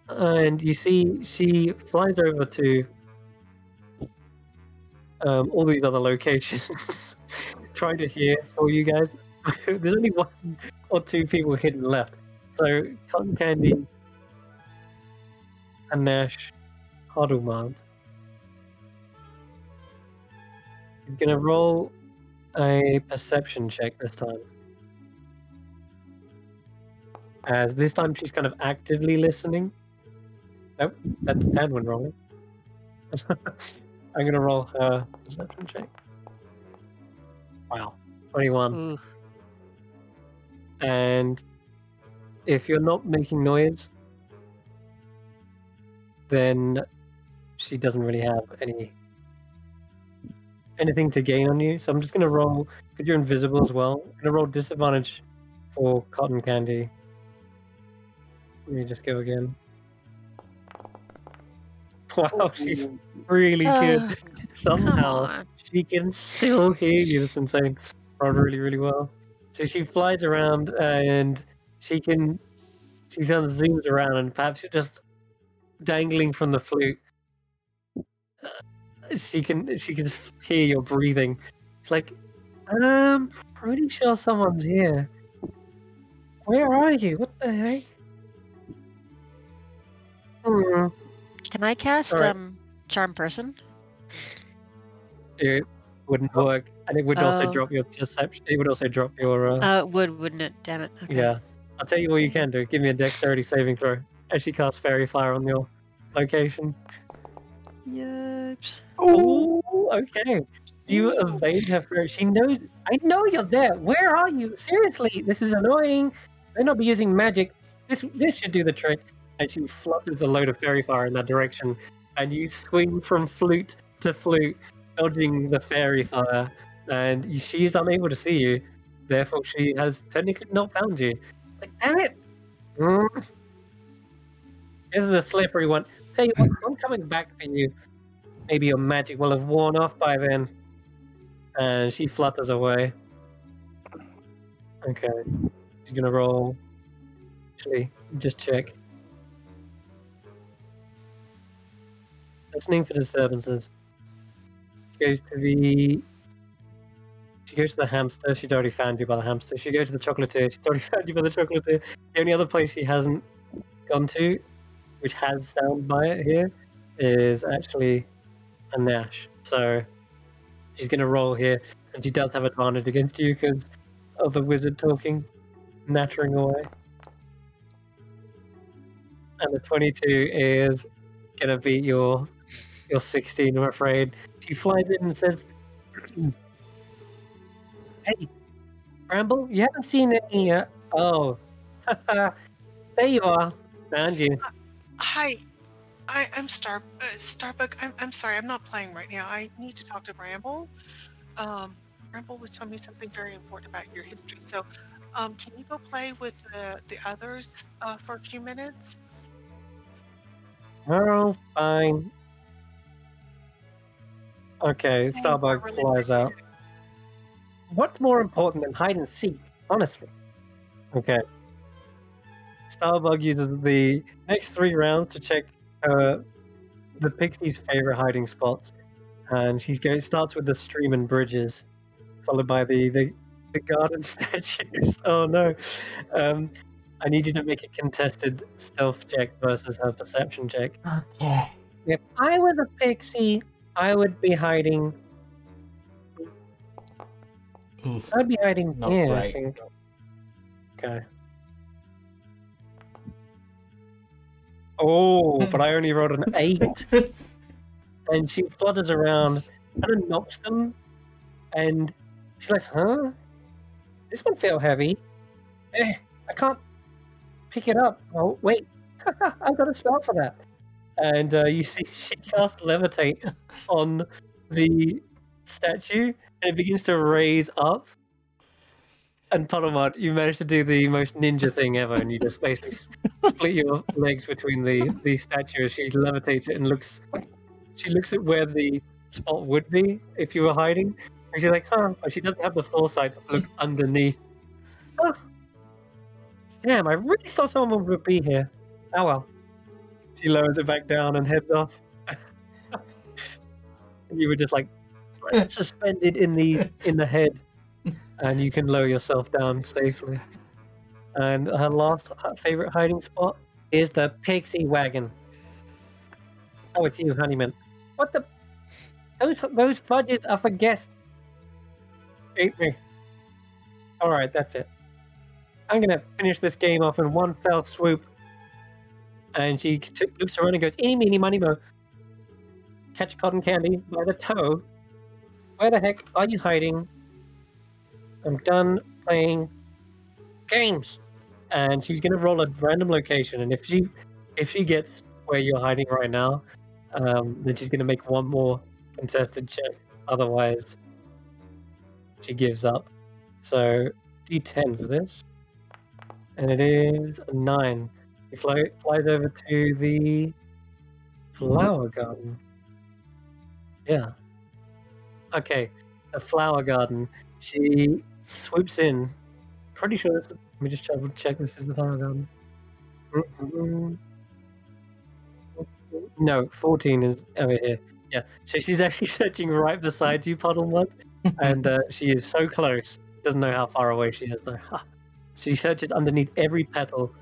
And you see she flies over to all these other locations, trying to hear for you guys. There's only one or two people hidden left. So Cotton Candy and Nash Huddlemard. I'm gonna roll a perception check this time. As this time she's kind of actively listening. Nope, that's Tanwen rolling. I'm gonna roll her perception check. Wow, 21. Ooh. And if you're not making noise, then she doesn't really have anything to gain on you. So I'm just gonna roll, because you're invisible as well. I'm gonna roll disadvantage for Cotton Candy. Let me just go again. Wow, she's really good. Somehow she can still hear you. That's insane. Rolled really, really well. So she flies around and she kind of zooms around, and perhaps you're just dangling from the flute. She can just hear your breathing. It's like, I'm pretty sure someone's here. Where are you? What the heck? Can I cast Alright. Charm Person? It wouldn't work, and it would also drop your perception. It would also drop your. Wouldn't it? Damn it. Okay. Yeah. I'll tell you what you can do. Give me a dexterity saving throw. As she casts Fairy Fire on your location. Yikes. Oh, okay. You evade her fairy. She knows. I know you're there. Where are you? Seriously, this is annoying. May not be using magic. This should do the trick. And she flutters a load of Fairy Fire in that direction, and you swing from flute to flute, dodging the Fairy Fire, and she is unable to see you. Therefore, she has technically not found you. Like, damn it! This is a slippery one. Tell you what, I'm coming back for you. Maybe your magic will have worn off by then. And she flutters away. Okay. She's gonna roll. Actually, just check. Listening for disturbances. She goes to the hamster. She'd already found you by the hamster. She goes to the chocolatier. She's already found you by the chocolatier. The only other place she hasn't gone to, which has sound by it here, is actually a Nash. So she's going to roll here, and she does have advantage against you because of the wizard talking, nattering away. And the 22 is going to beat your 16, I'm afraid. She flies in and says, "Hey, Bramble, you haven't seen any yet." Oh, there you are. Found you. Hi, I'm Starbuck. I'm sorry, I'm not playing right now. I need to talk to Bramble. Bramble was telling me something very important about your history. So, can you go play with the others for a few minutes? Oh, fine. Okay, Thanks, I Starbuck really flies appreciate out. it. What's more important than hide and seek? Honestly. Okay. Starbug uses the next 3 rounds to check the Pixie's favorite hiding spots, and starts with the stream and bridges, followed by the garden statues. Oh no! I need you to make a contested stealth check versus her perception check. Okay. If I was a pixie, I would be hiding. Oof. I'd be hiding Not here, I great. think. Okay. Oh, but I only rolled an 8. And she flutters around, kind of knocks them, and she's like, huh? This one felt heavy. I can't pick it up. Oh, wait. I've got a spell for that. And you see she casts Levitate on the statue, and it begins to raise up. And Podomart, you managed to do the most ninja thing ever, and you just basically split your legs between the statue as she levitates it and looks. She looks at where the spot would be if you were hiding, and she's like, huh, but she doesn't have the foresight to look underneath. Oh. Damn, I really thought someone would be here. Oh well. She lowers it back down and heads off. And you were just like suspended in the head, and you can lower yourself down safely. And her last favorite hiding spot is the pixie wagon. Oh, it's you, Honeyman. What the? Those fudges are for guests. Eat me. All right, that's it. I'm gonna finish this game off in one fell swoop. And she looks around and goes, "Eeny, meeny, miny, mo. Catch cotton candy by the toe. Where the heck are you hiding? I'm done playing games." And she's gonna roll a random location, and if she gets where you're hiding right now, then she's gonna make one more contested check. Otherwise, she gives up. So D10 for this, and it is a 9. He flies over to the flower garden. Yeah. Okay, the flower garden. She swoops in. Pretty sure this is. Let me just double check this is the flower garden. No, 14 is over here. Yeah, so she's actually searching right beside you, Puddlemud, and she is so close. Doesn't know how far away she is though. She searches underneath every petal,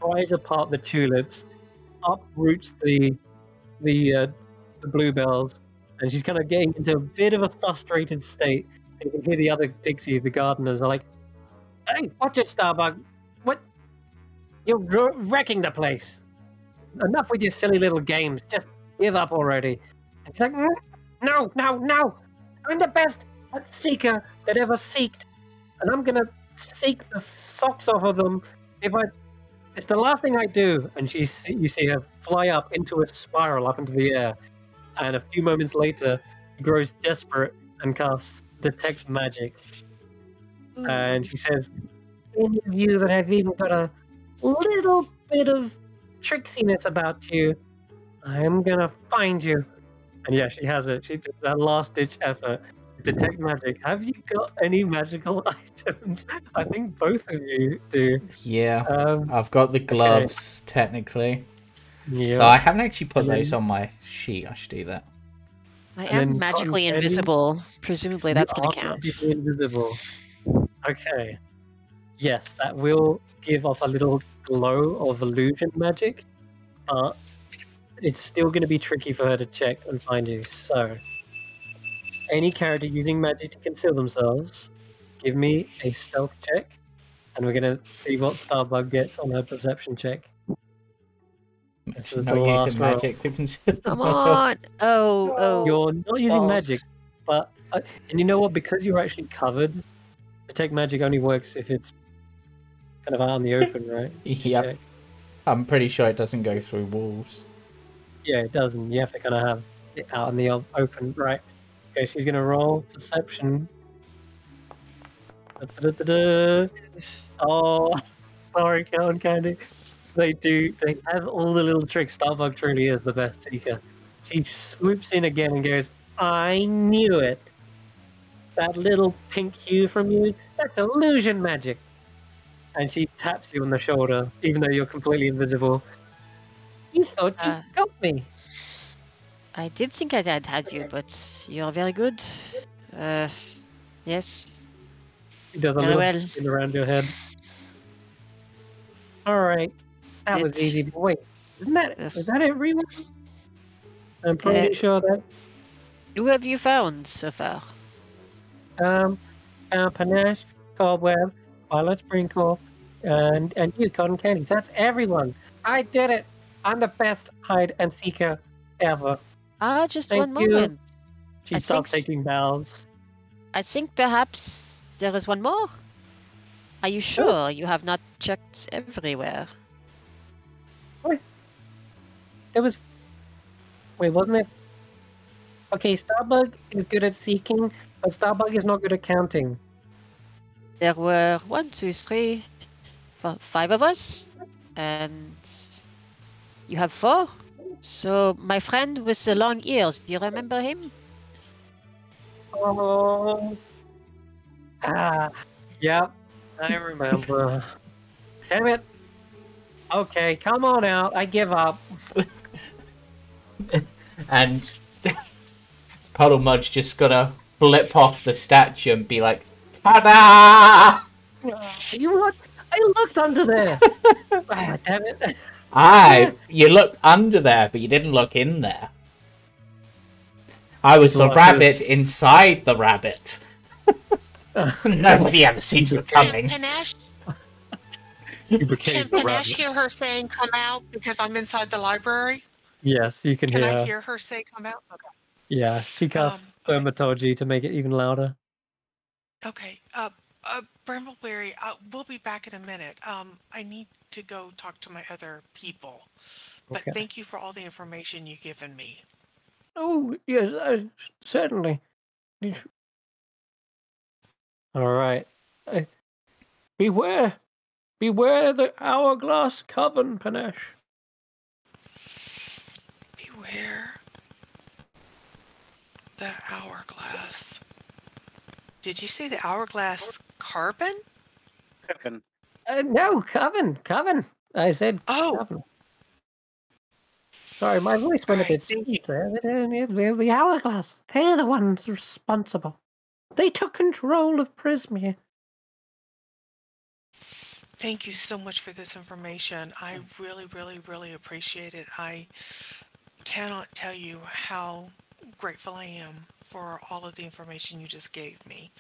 pries apart the tulips, uproots the bluebells, and she's kind of getting into a bit of a frustrated state. And you can hear the other pixies, the gardeners, are like, "Hey, watch it, Starbug! What? You're wrecking the place! Enough with your silly little games. Just give up already." And she's like, "No, no, no! I'm the best seeker that ever seeked, and I'm gonna seek the socks off of them if I. It's the last thing I do." And you see her fly up into a spiral up into the air, and a few moments later, she grows desperate and casts Detect Magic. And she says, "Any of you that have even got a little bit of tricksiness about you, I'm gonna find you." And yeah, she has it. She did that last-ditch effort. Detect Magic. Have you got any magical items? I think both of you do. Yeah, I've got the gloves, technically. Yeah. So I haven't actually put And then- those on my sheet. I should do that. I And then am cotton magically candy? invisible. Presumably that's You going are to count. magically invisible. Okay. Yes, that will give off a little glow of illusion magic, but it's still going to be tricky for her to check and find you. So, any character using magic to conceal themselves, give me a stealth check, and we're going to see what Starbug gets on her perception check. This is Not the last using roll. magic to conceal Come myself. on! Oh. You're not using balls. magic, but and you know what? Because you're actually covered, detect magic only works if it's kind of out in the open, right? Yep. Check. I'm pretty sure it doesn't go through walls. Yeah, it doesn't. You have to kind of have it out in the open, right? Okay, she's gonna roll perception. Da-da-da-da-da. Oh, sorry, Cotton Candy. They have all the little tricks. Starbug truly is the best seeker. She swoops in again and goes, "I knew it." that little pink hue from you, that's illusion magic. And she taps you on the shoulder, even though you're completely invisible. You thought you got me. I did think I had you, but you're very good. Yes. She does a Very little well. spin around your head. Alright. That was easy. But wait, was that everyone? I'm pretty sure that... Who have you found so far? Found Panache, Cobweb, Violet Sprinkle, and you, Cotton Candies. That's everyone. I did it. I'm the best hide and seeker ever. Just Thank one you. moment. She starts taking bows. I think perhaps there is one more. Are you sure you have not checked everywhere? What? There was... Wait, wasn't it? Okay, Starbug is good at seeking, but Starbug is not good at counting. There were 1, 2, 3, 4, 5 of us, and you have 4. So my friend with the long ears, do you remember him? Oh. Yep, I remember. Damn it. Okay, come on out. I give up. And Puddle Mudge just gonna flip off the statue and be like, "Ta-da!" I looked under there. Damn it. You looked under there, but you didn't look in there. I was the rabbit inside the rabbit. Nobody ever sees it coming. Can Panache hear her saying "come out" because I'm inside the library? Yes, you can hear her. Can I hear her say "come out"? Okay. Yeah, she casts Thaumaturgy to make it even louder. Okay. Brambleberry, we'll be back in a minute. I need to go talk to my other people. But thank you for all the information you've given me. Oh, yes, certainly. All right. Beware the hourglass coven, Panache. Beware the hourglass. Did you say the hourglass carbon? Coven. No, coven. I said coven. Sorry, my voice went a bit steep there. The hourglass. They're the ones responsible. They took control of Prismia. Thank you so much for this information. I really, really, really appreciate it. I cannot tell you how grateful I am for all of the information you just gave me.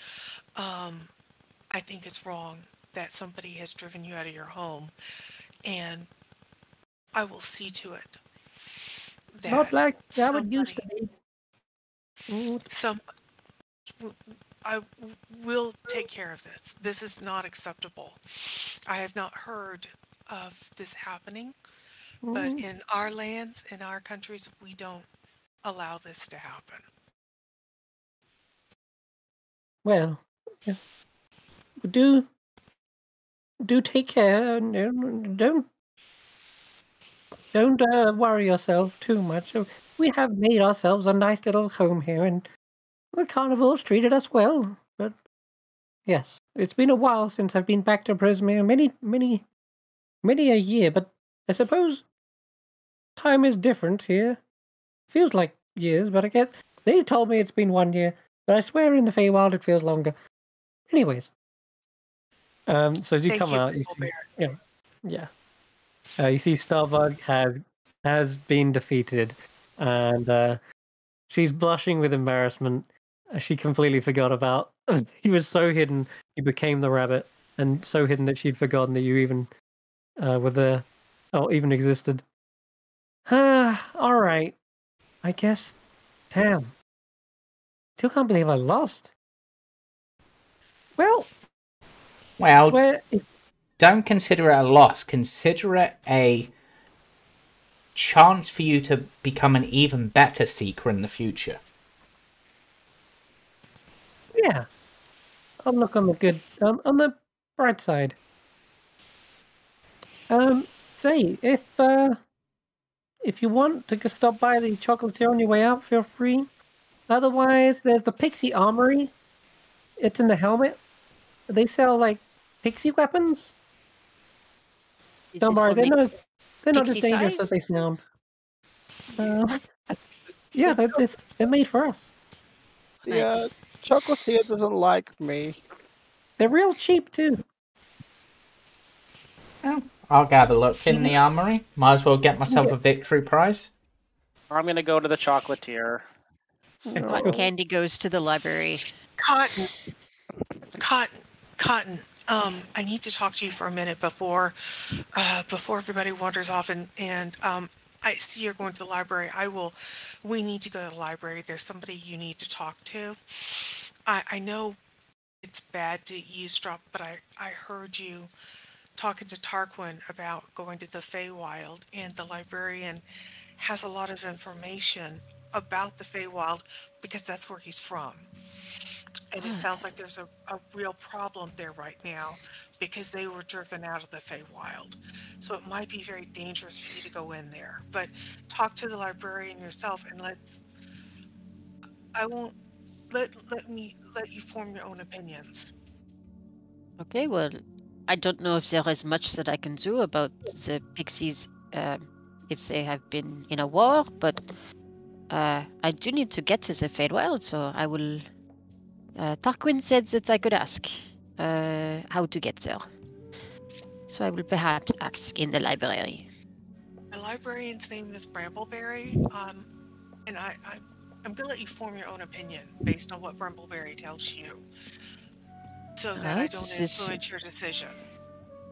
I think it's wrong that somebody has driven you out of your home, and I will see to it that Not like that would used to be. I will take care of this. This is not acceptable. I have not heard of this happening, but in our lands, in our countries, we don't allow this to happen. Well, yeah. Do take care and don't worry yourself too much. We have made ourselves a nice little home here, and the carnival's treated us well. But yes, it's been a while since I've been back to Prismia. Many a year, but I suppose time is different here. Feels like years, but I guess they told me it's been 1 year, but I swear in the Feywild it feels longer. Anyways, so as you come out, you see, you see Starbug has been defeated, and she's blushing with embarrassment. She completely forgot about. He was so hidden. He became the rabbit, and so hidden that she'd forgotten that you even were there, or even existed. All right. I guess. Damn. Still can't believe I lost. Well, don't consider it a loss. Consider it a chance for you to become an even better seeker in the future. Yeah. I'll look on the good, on the bright side. Say, if you want to stop by the chocolatier on your way out, feel free. Otherwise, there's the Pixie Armory. It's in the helmet. They sell like pixie weapons. Is Don't this worry, only they're not as pixie dangerous size? as they sound. Yeah, they're made for us. Yeah, Right. Chocolatier doesn't like me. They're real cheap too. I'll gather look in the armory. Might as well get myself a victory prize. I'm gonna go to the chocolatier. Cotton candy goes to the library. Cotton, Cotton, Cotton. I need to talk to you for a minute before everybody wanders off, and I see you're going to the library. We need to go to the library. There's somebody you need to talk to. I know it's bad to eavesdrop, but I heard you talking to Tarquin about going to the Feywild, and the librarian has a lot of information about the Feywild because that's where he's from. And it sounds like there's a real problem there right now because they were driven out of the Feywild. So it might be very dangerous for you to go in there. But talk to the librarian yourself, and I won't let you form your own opinions. Okay, well, I don't know if there is much that I can do about the pixies if they have been in a war, but I do need to get to the Feywild, so I will. Tarquin said that I could ask how to get there. So I will perhaps ask in the library. The librarian's name is Brambleberry, and I'm going to let you form your own opinion based on what Brambleberry tells you, so that I don't influence your decision.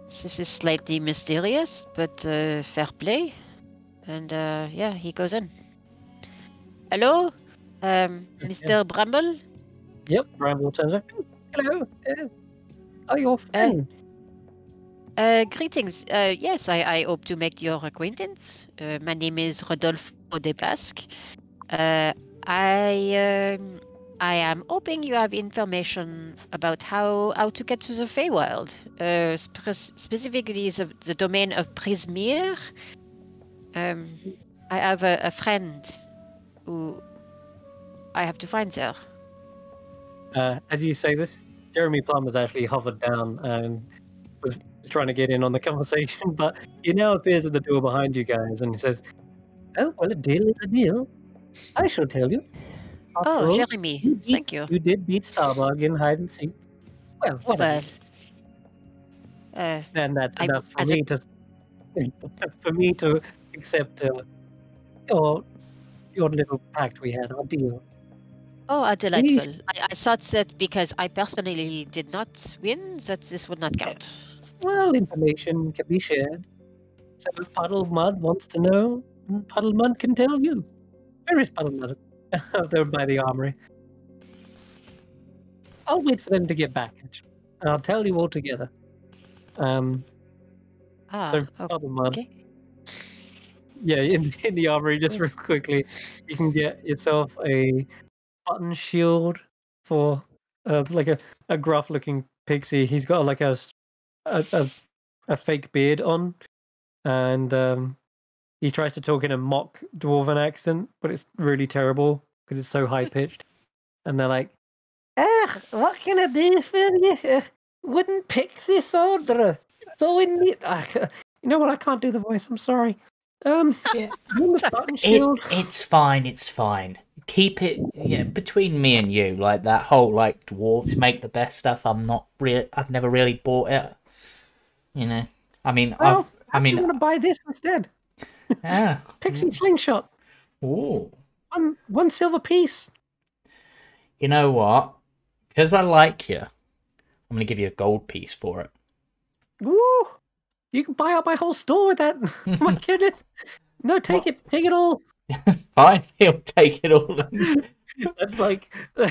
This is slightly mysterious, but fair play. And yeah, he goes in. Hello, Mr. Bramble? Yep, Bramble turns up. Hello. Oh, your friend. Greetings. Yes, I hope to make your acquaintance. My name is Rodolfo de Basque. I am hoping you have information about how to get to the Feywild. Specifically, the domain of Prismere. I have a friend who I have to find there. As you say this, Jeremy Plum has actually hovered down and was trying to get in on the conversation, but he now appears at the door behind you guys and he says, "Oh, well, a deal is a deal. I shall tell you. After all, Jeremy, thank you. You did beat Starbug in hide and seek. Well, what is it? And that's enough for me to accept your little pact we had, our deal. Oh, delightful. I thought that because I personally did not win, that this would not count. Well, information can be shared. So if Puddle Mud wants to know, Puddle Mud can tell you. Where is Puddle Mud? They're by the armory. I'll wait for them to get back, actually, and I'll tell you all together. So Puddle Mud. Okay. Yeah, in the armory, just real quickly, you can get yourself a button shield for it's like a gruff-looking pixie. He's got like a fake beard on, and he tries to talk in a mock dwarven accent, but it's really terrible because it's so high-pitched. And they're like, what can I do for you? Wooden pixie soldier. So we need... you know what? I can't do the voice. I'm sorry. Button shield. It's fine. Keep it between me and you. Like that whole dwarves make the best stuff. I've never really bought it. You know. I mean, well, I want to buy this instead. Yeah. Pixie slingshot. Ooh. One silver piece. You know what? Because I like you, I'm gonna give you a gold piece for it. Woo! You can buy out my whole store with that. My goodness. No, take it all. Fine, he'll take it all. That's like a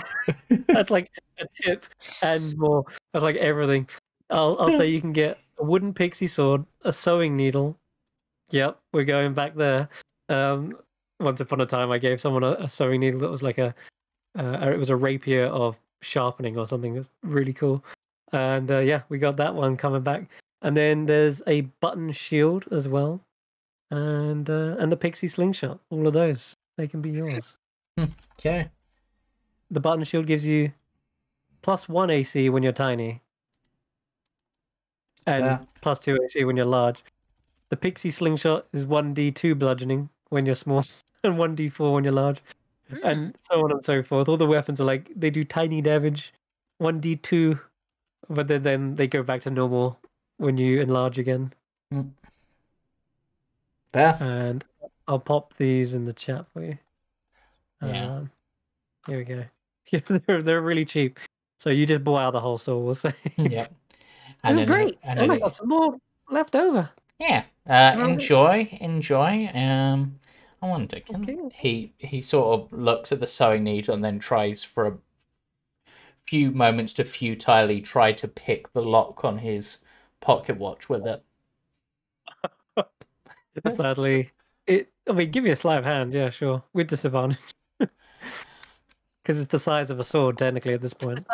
tip and more. That's like everything. I'll say you can get a wooden pixie sword, a sewing needle. Yep, we're going back there. Once upon a time, I gave someone a sewing needle that was like it was a rapier of sharpening or something. That's really cool. And yeah, we got that one coming back. And then there's a button shield as well, and the pixie slingshot. All of those, they can be yours. Okay. The button shield gives you +1 AC when you're tiny, and Yeah. +2 AC when you're large. The Pixie Slingshot is 1d2 bludgeoning when you're small, and 1d4 when you're large, and so on and so forth. All the weapons are like they do tiny damage, 1d2, but then they go back to normal when you enlarge again. Fair. And I'll pop these in the chat for you. Yeah. Here we go. Yeah, they're really cheap. So you just bought out the whole store, we'll say. Yep. This is great. And And I then got some more left over. yeah. Enjoy. I wonder, he sort of looks at the sewing needle and then tries for a few moments to futilely try to pick the lock on his pocket watch with it. Sadly, give you a sleight of hand, yeah, sure, with disadvantage, because it's the size of a sword technically at this point.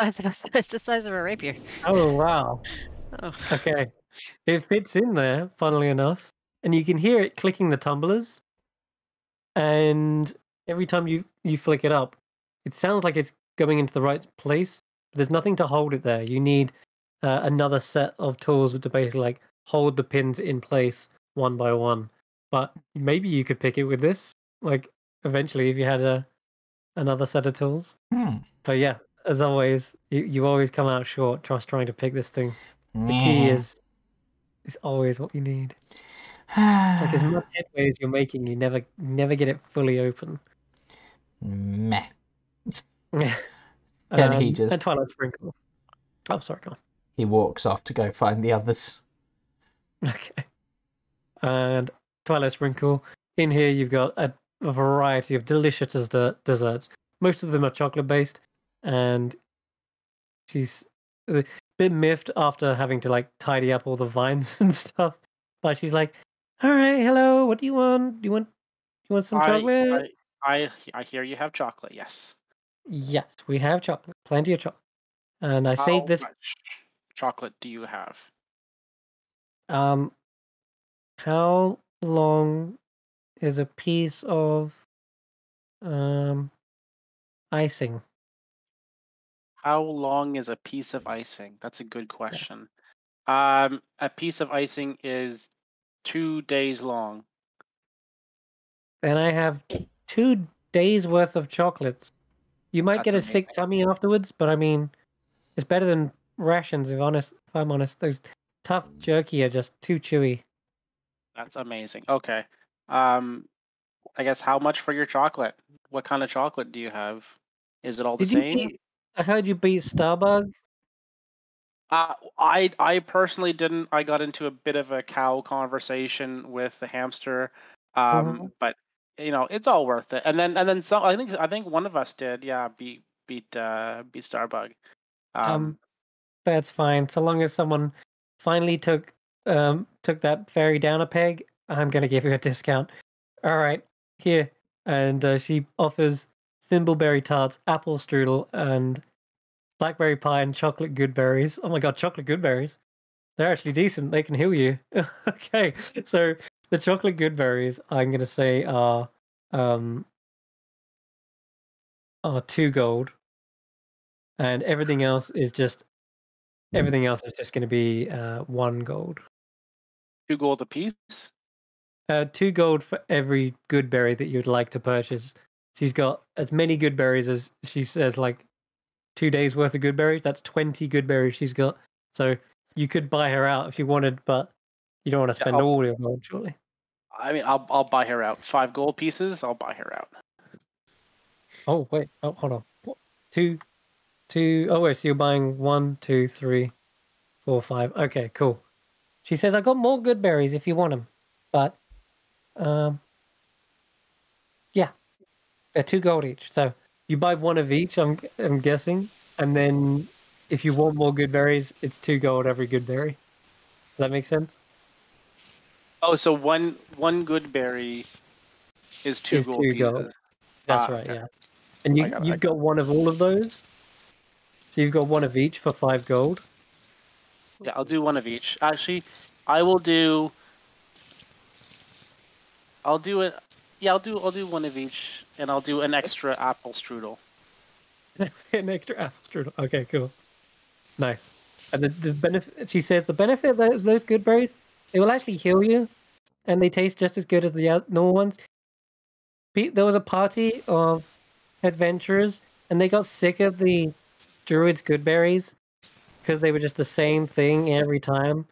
It's the size of a rapier. Oh wow. Oh. Okay, it fits in there, funnily enough, and you can hear it clicking the tumblers. And every time you flick it up, it sounds like it's going into the right place. But there's nothing to hold it there. You need another set of tools to basically like hold the pins in place one by one. But maybe you could pick it with this, like eventually if you had another set of tools. But yeah, as always, you always come out short just trying to pick this thing. The key is always what you need. Like as much headway as you're making, you never get it fully open. Meh. And Twilight Sprinkle. Oh, sorry, go on. He walks off to go find the others. Okay. And Twilight Sprinkle. In here, you've got a variety of delicious desserts. Most of them are chocolate based, and she's a bit miffed after having to like tidy up all the vines and stuff. But she's like, "All right, hello. What do you want? Do you want some chocolate?" I hear you have chocolate. Yes. Yes, we have chocolate. Plenty of chocolate. And I saved this. How much chocolate do you have? How long is a piece of icing? How long is a piece of icing? That's a good question. A piece of icing is 2 days long. And I have 2 days worth of chocolates. You might get a sick tummy afterwards, but I mean, it's better than rations. If I'm honest, those tough jerky are just too chewy. That's amazing. Okay. I guess how much for your chocolate? What kind of chocolate do you have? Is it all the same? I heard you beat Starbug. I personally didn't. I got into a bit of a cow conversation with the hamster. But it's all worth it. And then some. I think one of us did. Yeah, beat Starbug. That's fine. So long as someone finally took that fairy down a peg, I'm gonna give you a discount. All right, here. And she offers thimbleberry tarts, apple strudel, and blackberry pie and chocolate goodberries. Oh my god, chocolate goodberries! They're actually decent. They can heal you. Okay, so the chocolate goodberries, I'm gonna say are 2 gold, and everything else is just going to be 1 gold. 2 gold a piece. 2 gold for every goodberry that you'd like to purchase. She's got as many goodberries as she says, like 2 days worth of goodberries. That's 20 goodberries she's got. So you could buy her out if you wanted, but you don't want to spend all your gold, surely. I mean, I'll buy her out. 5 gold pieces. I'll buy her out. Oh wait. Oh, hold on. 2. Oh wait. So you're buying 1, 2, 3, 4, 5. Okay, cool. She says I got more goodberries if you want them, but yeah, they're 2 gold each. So you buy 1 of each. I'm guessing, and then if you want more goodberries, it's 2 gold every goodberry. Does that make sense? Oh, so one goodberry is 2 gold pieces. Gold. That's right. Okay. Yeah, and you've got 1 of all of those. So you've got 1 of each for 5 gold. Yeah, I'll do 1 of each. Actually, I'll do it. Yeah, I'll do 1 of each, and I'll do an extra apple strudel. An extra apple strudel. Okay, cool. Nice. And the benefit, she says, the benefit of those good berries, they will actually heal you, and they taste just as good as the normal ones. There was a party of adventurers, and they got sick of the druid's good berries because they were just the same thing every time,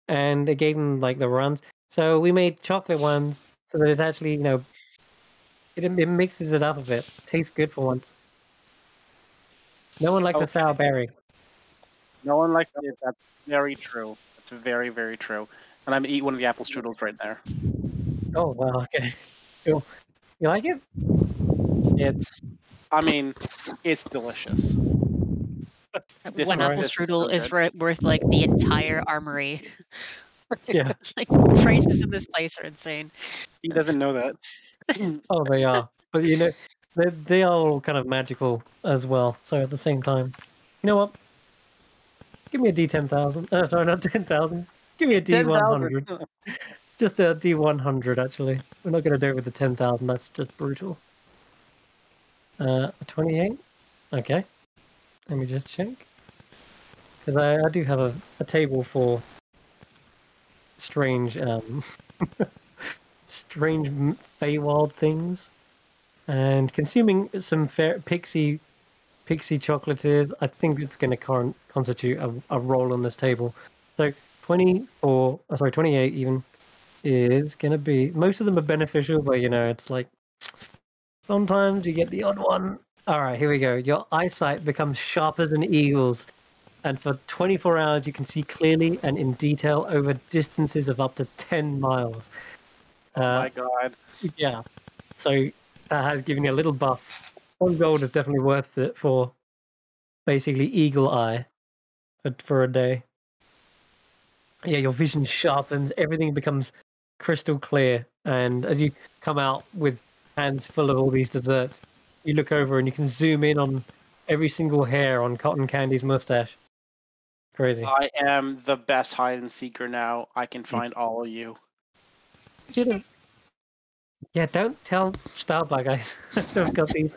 and it gave them like the runs. So we made chocolate ones, so that it's actually, it mixes it up a bit. Tastes good for once. No one likes a sour berry. No one likes it. That's very true. That's very, very true. And I'm gonna eat one of the apple strudels right there. Oh, well, okay. Cool. You like it? It's delicious. One apple strudel is worth like the entire armory. Yeah. Like prices in this place are insane. He doesn't know that. Oh, they are. But they are all kind of magical as well. So at the same time, you know what? Give me a D10,000. Sorry, not 10,000. Give me a D100. Just a D100, actually. We're not going to do it with the 10,000. That's just brutal. 28. Okay. Let me just check. Because I do have a table for strange, strange Feywild things. And consuming some pixie chocolatiers, I think it's going to constitute a roll on this table. So 28 even is going to be, most of them are beneficial, but it's like sometimes you get the odd one. All right, here we go. Your eyesight becomes sharp as an eagle's, and for 24 hours you can see clearly and in detail over distances of up to 10 miles. Oh my god. Yeah. So that has given you a little buff. 1 gold is definitely worth it for basically eagle eye for a day. Yeah, your vision sharpens, everything becomes crystal clear, and as you come out with hands full of all these desserts, you look over and you can zoom in on every single hair on Cotton Candy's mustache. Crazy. I am the best hide and seeker now. I can find all of you. Yeah, don't tell Starbuck, guys. I've got these.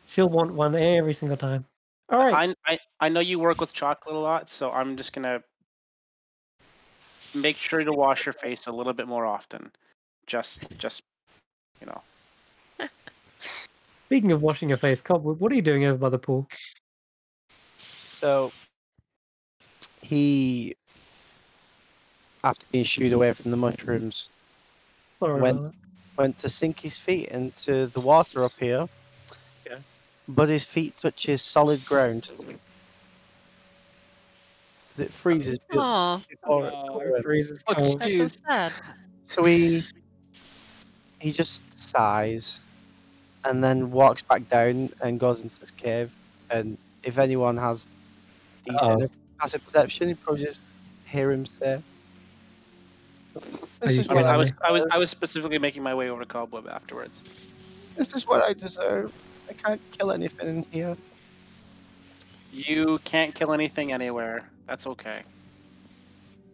She'll want one every single time. All right. I know you work with chocolate a lot, so I'm just gonna make sure to wash your face a little bit more often. Just Speaking of washing your face, Cobb, what are you doing over by the pool? So he, after being shooed away from the mushrooms, went to sink his feet into the water up here. Yeah. But his feet touches solid ground. It freezes. Oh, It freezes cold. that's so sad. So he just sighs and then walks back down and goes into this cave. And if anyone has decent passive perception, you probably just hear him say, "This is what I was specifically making my way over to Cobweb afterwards. This is what I deserve. I can't kill anything in here. You can't kill anything anywhere. That's okay.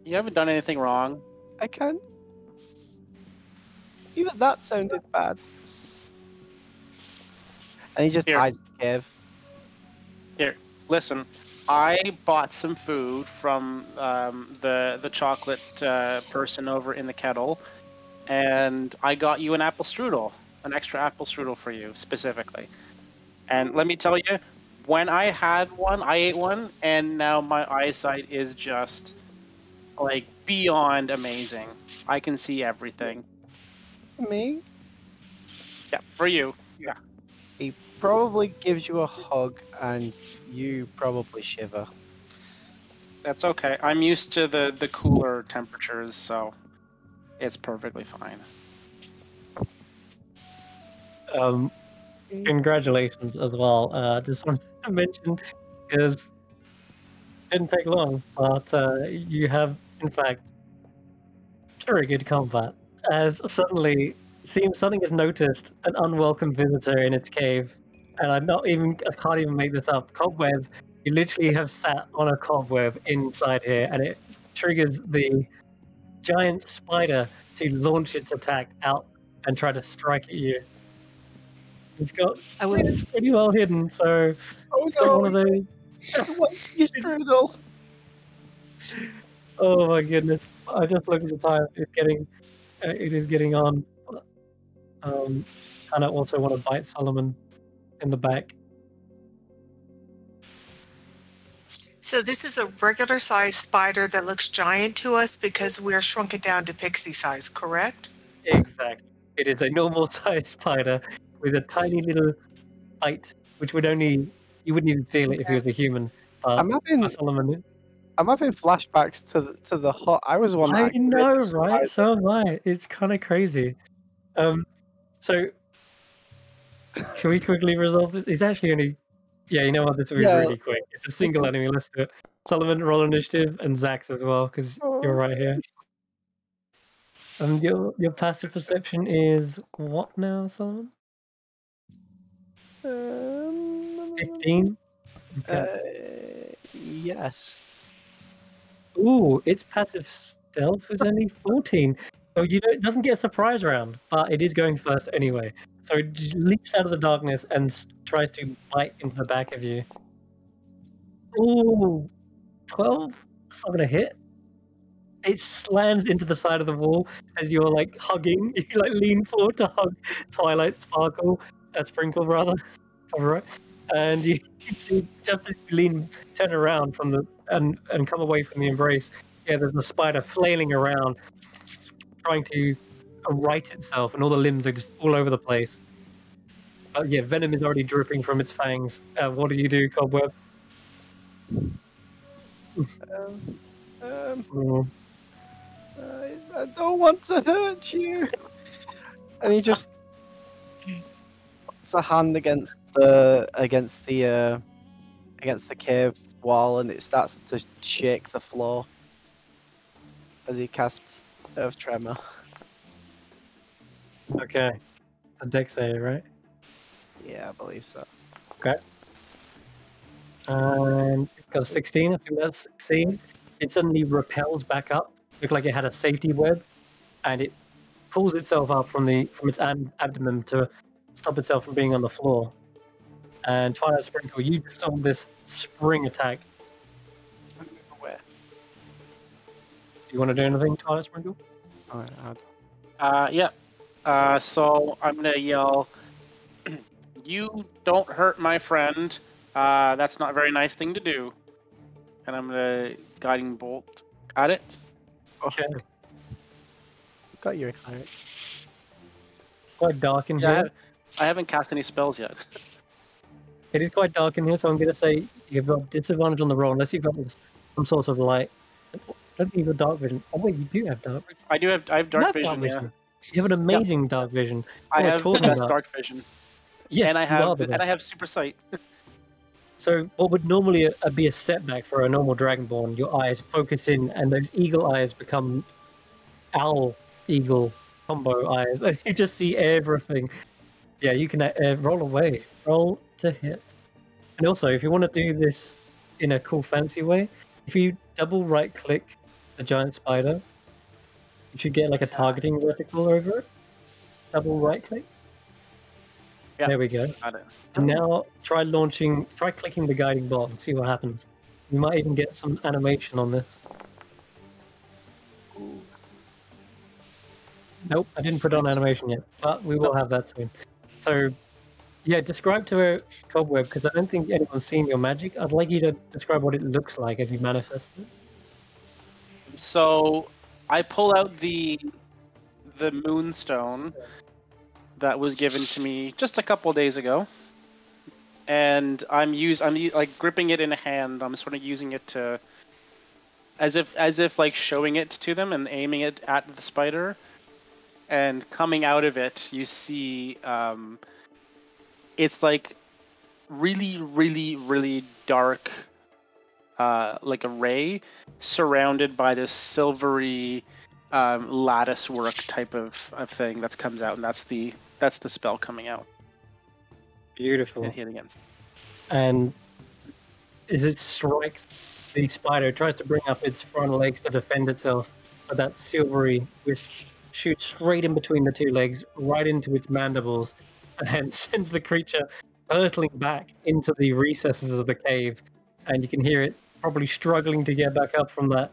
You haven't done anything wrong. I can't. Even that sounded bad." And he just hides in the cave. Here, listen. I bought some food from the chocolate person over in the kettle, and I got you an apple strudel, an extra apple strudel for you specifically. And let me tell you, when I had one, I ate one, and now my eyesight is just like beyond amazing. I can see everything. Me? Yeah, for you. Yeah. He probably gives you a hug, and you probably shiver. That's okay. I'm used to the cooler temperatures, so it's perfectly fine. Congratulations as well. Just wanted to mention, because it didn't take long, but you have, in fact, very good combat. As suddenly, seems something has noticed an unwelcome visitor in its cave, and I can't even make this up. Cobweb, you literally have sat on a cobweb inside here, and it triggers the giant spider to launch its attack out and try to strike at you. It's pretty well hidden, so it's got one of those. What's your strudel? Oh my goodness! I just looked at the time. It is getting on. Kind of also want to bite Solomon in the back. So this is a regular sized spider that looks giant to us because we're shrunken down to pixie size, correct? Exactly. It is a normal sized spider with a tiny little bite, which you wouldn't even feel it if he was a human. I'm having for Solomon, flashbacks to the hut. I was one. I That know, activated the right? spider. So am I. It's kind of crazy. So can we quickly resolve this? It's actually only. Yeah, you know what? This will be Yeah. really quick. It's a single enemy. Let's do it. Solomon, roll initiative, and Xaxx as well, because you're right here. And your passive perception is what now, Solomon? 15. Yes. Ooh, its passive stealth is only 14. So it doesn't get a surprise round, but it is going first anyway. So it just leaps out of the darkness and tries to bite into the back of you. Ooh, 12? It's not gonna hit. It slams into the side of the wall as you're like hugging. You like lean forward to hug Sprinkle rather. Right. And you see just as you turn around from and come away from the embrace. Yeah, there's a spider flailing around, trying to right itself, and all the limbs are just all over the place. But yeah, venom is already dripping from its fangs. What do you do, Cobweb? I don't want to hurt you. And he just puts a hand against the cave wall, and it starts to shake the floor as he casts Earth Tremor. Okay, a dex save, right? Yeah, I believe so. Okay. And it got a 16. I think that's 16. It suddenly repels back up. Looked like it had a safety web, and it pulls itself up from its abdomen to stop itself from being on the floor. And Twilight Sprinkle, you just saw this spring attack. Where? You want to do anything, Twilight Sprinkle? Yeah. So I'm gonna yell, "You don't hurt my friend. That's not a very nice thing to do." And I'm gonna guiding bolt at it. Okay. Got your cleric. Quite dark in Yeah, here. I haven't cast any spells yet. It is quite dark in here, so I'm going to say you've got disadvantage on the roll unless you've got some sort of light. I don't think you've got dark vision. Oh wait, you do have dark vision. I have You dark have vision. Yeah, You have an amazing dark vision. I What am have talking best about? dark vision, Yes, and I you are have the best. and I have super sight. So what would normally be a setback for a normal Dragonborn, your eyes focus in, and those eagle eyes become owl-eagle combo eyes. You just see everything. Yeah, you can roll away. Roll to hit. And also, if you want to do this in a cool, fancy way, if you double right-click the giant spider, you should get like a targeting vertical over it. Double right-click. Yeah, There we go. got it. And now try clicking the guiding bolt and see what happens. You might even get some animation on this. Nope, I didn't put on animation yet, but we will have that soon. So, yeah, describe to her, Cobweb, because I don't think anyone's seen your magic. I'd like you to describe what it looks like as you manifest it. So I pull out the moonstone that was given to me just a couple days ago, and I'm like gripping it in a hand. I'm sort of using it to, as if like showing it to them and aiming it at the spider. And coming out of it, you see it's like really, really, really dark, like a ray, surrounded by this silvery lattice work type of thing that comes out, and that's the spell coming out. Beautiful. And hit again. And as it strikes the spider, it tries to bring up its front legs to defend itself, but that silvery wisp shoots straight in between the two legs, right into its mandibles, and sends the creature hurtling back into the recesses of the cave, and you can hear it probably struggling to get back up from that.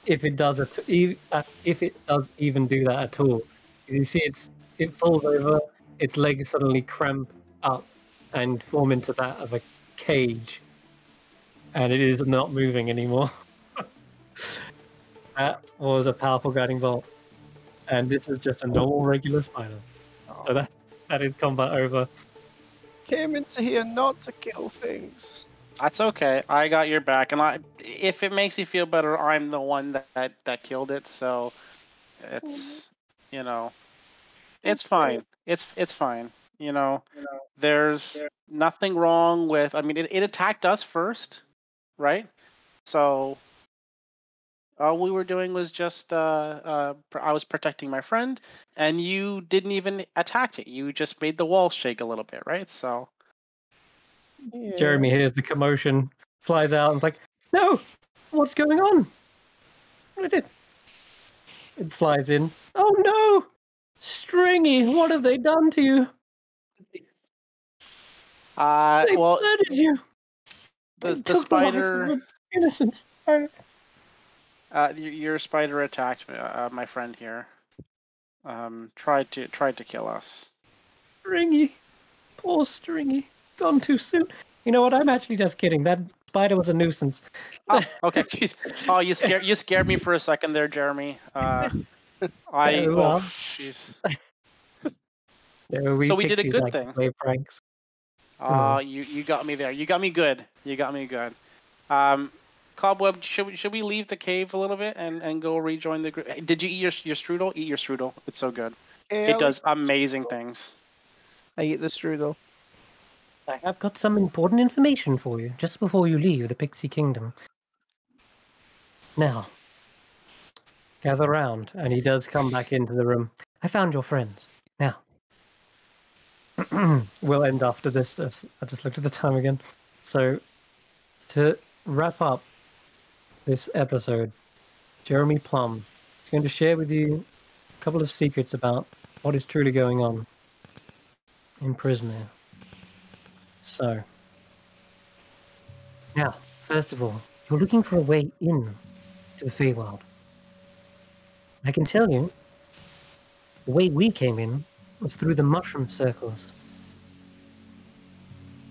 If it does if it does even do that at all, you see it falls over, its legs suddenly cramp up and form into that of a cage, and it is not moving anymore. That was a powerful guiding bolt, and this is just a normal regular spider. So that is combat over. Came into here not to kill things. That's okay. I got your back, and if it makes you feel better, I'm the one that killed it. So it's it's fine. It's fine. There's nothing wrong with. I mean, it attacked us first, right? So all we were doing was just I was protecting my friend, and you didn't even attack it. You just made the walls shake a little bit, right? So Yeah. Jeremy hears the commotion, flies out, and is like, "No, what's going on?" It flies in. Oh no, Stringy! What have they done to you? They well, murdered you. the Took spider. life of an innocent spider. Your spider attacked my friend here. Tried to kill us. Stringy, poor Stringy, gone too soon. You know what? I'm actually just kidding. That spider was a nuisance. Oh, okay, jeez. Oh, you scared me for a second there, Jeremy. Jeez. No, So we did a pixies good like to thing. play pranks. You got me there. You got me good. You got me good. Cobweb, should we leave the cave a little bit and go rejoin the group? Did you eat your strudel? Eat your strudel. It's so good. Yeah, It does amazing things. I eat the strudel. I have got some important information for you just before you leave the Pixie Kingdom. Now, gather round, and he does come back into the room. I found your friends. Now, we'll end after this. I just looked at the time again. So, to wrap up this episode, Jeremy Plum is going to share with you a couple of secrets about what is truly going on in Prismere. So, now, first of all, you're looking for a way in to the Feywild. I can tell you, the way we came in was through the mushroom circles.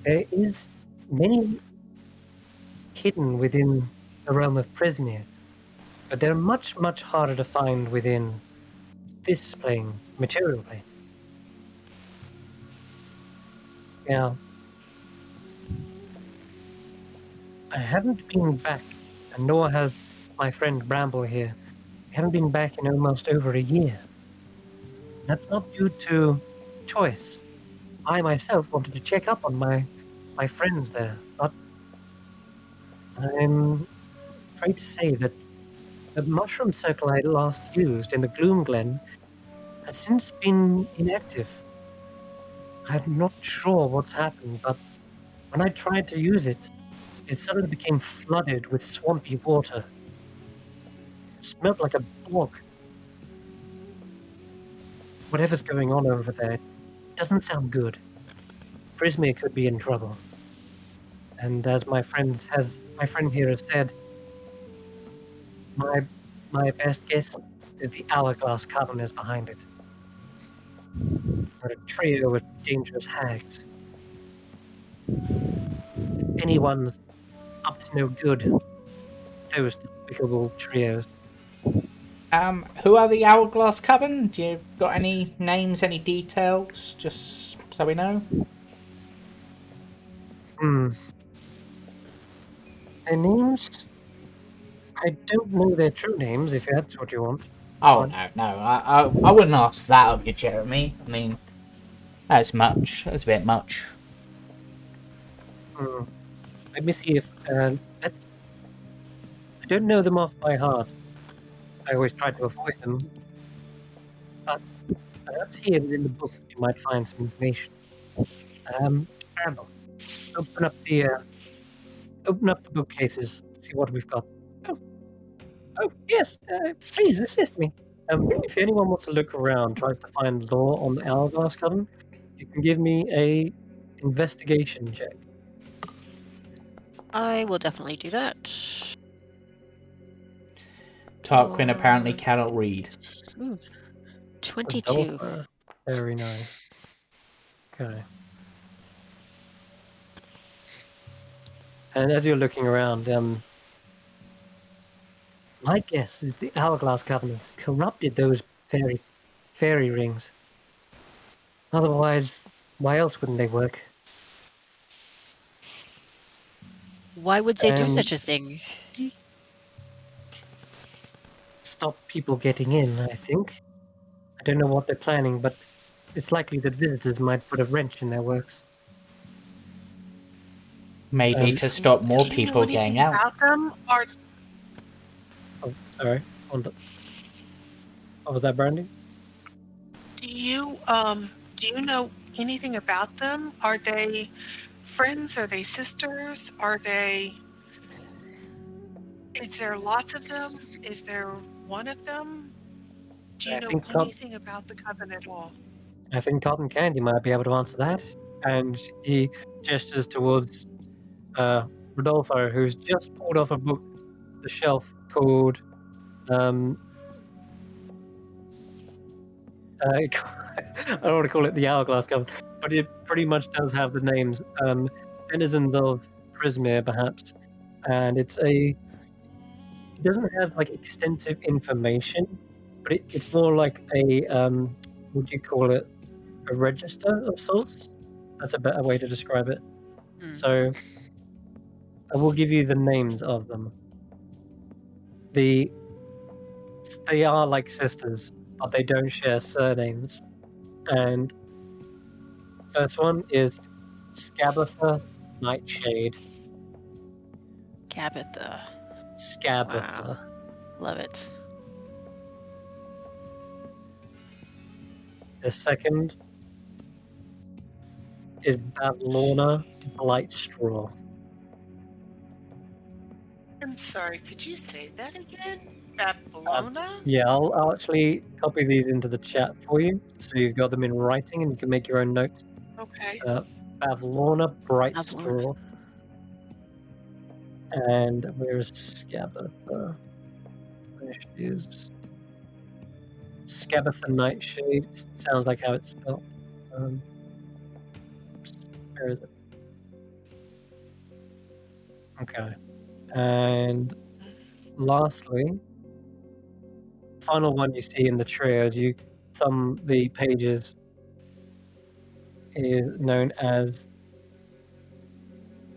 There is many hidden within the realm of Prismere, but they're much, much harder to find within this plane, material plane. Now, I haven't been back, and nor has my friend Bramble here. We haven't been back in almost over a year. That's not due to choice. I myself wanted to check up on my friends there, but I'm afraid to say that the mushroom circle I last used in the Gloom Glen has since been inactive. I'm not sure what's happened, but when I tried to use it, it suddenly became flooded with swampy water. It smelled like a bog. Whatever's going on over there doesn't sound good. Prismere could be in trouble. And as my friend here has said, my best guess is the Hourglass Coven is behind it. They're a trio of dangerous hags. If anyone's up to no good, those despicable trios. Who are the Hourglass Coven? Do you got any names, any details, just so we know? Their names? I don't know their true names, if that's what you want. Oh, no. I wouldn't ask that of you, Jeremy. I mean, that's much. That's a bit much. Let me see if... I don't know them off by heart. I always try to avoid them. But perhaps here within the book you might find some information. Campbell, open up the bookcases, see what we've got. Oh yes, please assist me. If anyone wants to look around, tries to find lore on the Hourglass Coven, you can give me a investigation check. I will definitely do that. Tarquin apparently cannot read. Ooh, 22. Rodolfo. Very nice. Okay. And as you're looking around, my guess is the Hourglass Covenants corrupted those fairy rings. Otherwise, why else wouldn't they work? Why would they do such a thing? Stop people getting in, I think. I don't know what they're planning, but it's likely that visitors might put a wrench in their works. Maybe to stop more Do you know people anything getting out. about them? Are Oh, sorry. What was that, Brandee? do you know anything about them? Are they friends? Are they sisters? Are they? Is there lots of them? Is there one of them? Do you I know think anything about the coven at all? I think Cotton Candy might be able to answer that. And he gestures towards Rodolfo, who's just pulled off a book, the shelf, called I don't want to call it the Hourglass Coven, but it pretty much does have the names Denizens of Prismere, perhaps. And it doesn't have like extensive information, but it's more like a would you call it a register of sorts? That's a better way to describe it. So I will give you the names of them. They are like sisters, but they don't share surnames. And first one is Scabatha Nightshade. Gabitha. Scabatha. Wow. Love it. The second is Bavlorna Blightstraw. I'm sorry, could you say that again? Babylona? Yeah, I'll actually copy these into the chat for you, so you've got them in writing and you can make your own notes. Okay. Bavlorna Brightstraw. And where's Scabatha? There she is. Scabatha Nightshade. Sounds like how it's spelled. Where is it? Okay. And lastly, final one you see in the trio as you thumb the pages is known as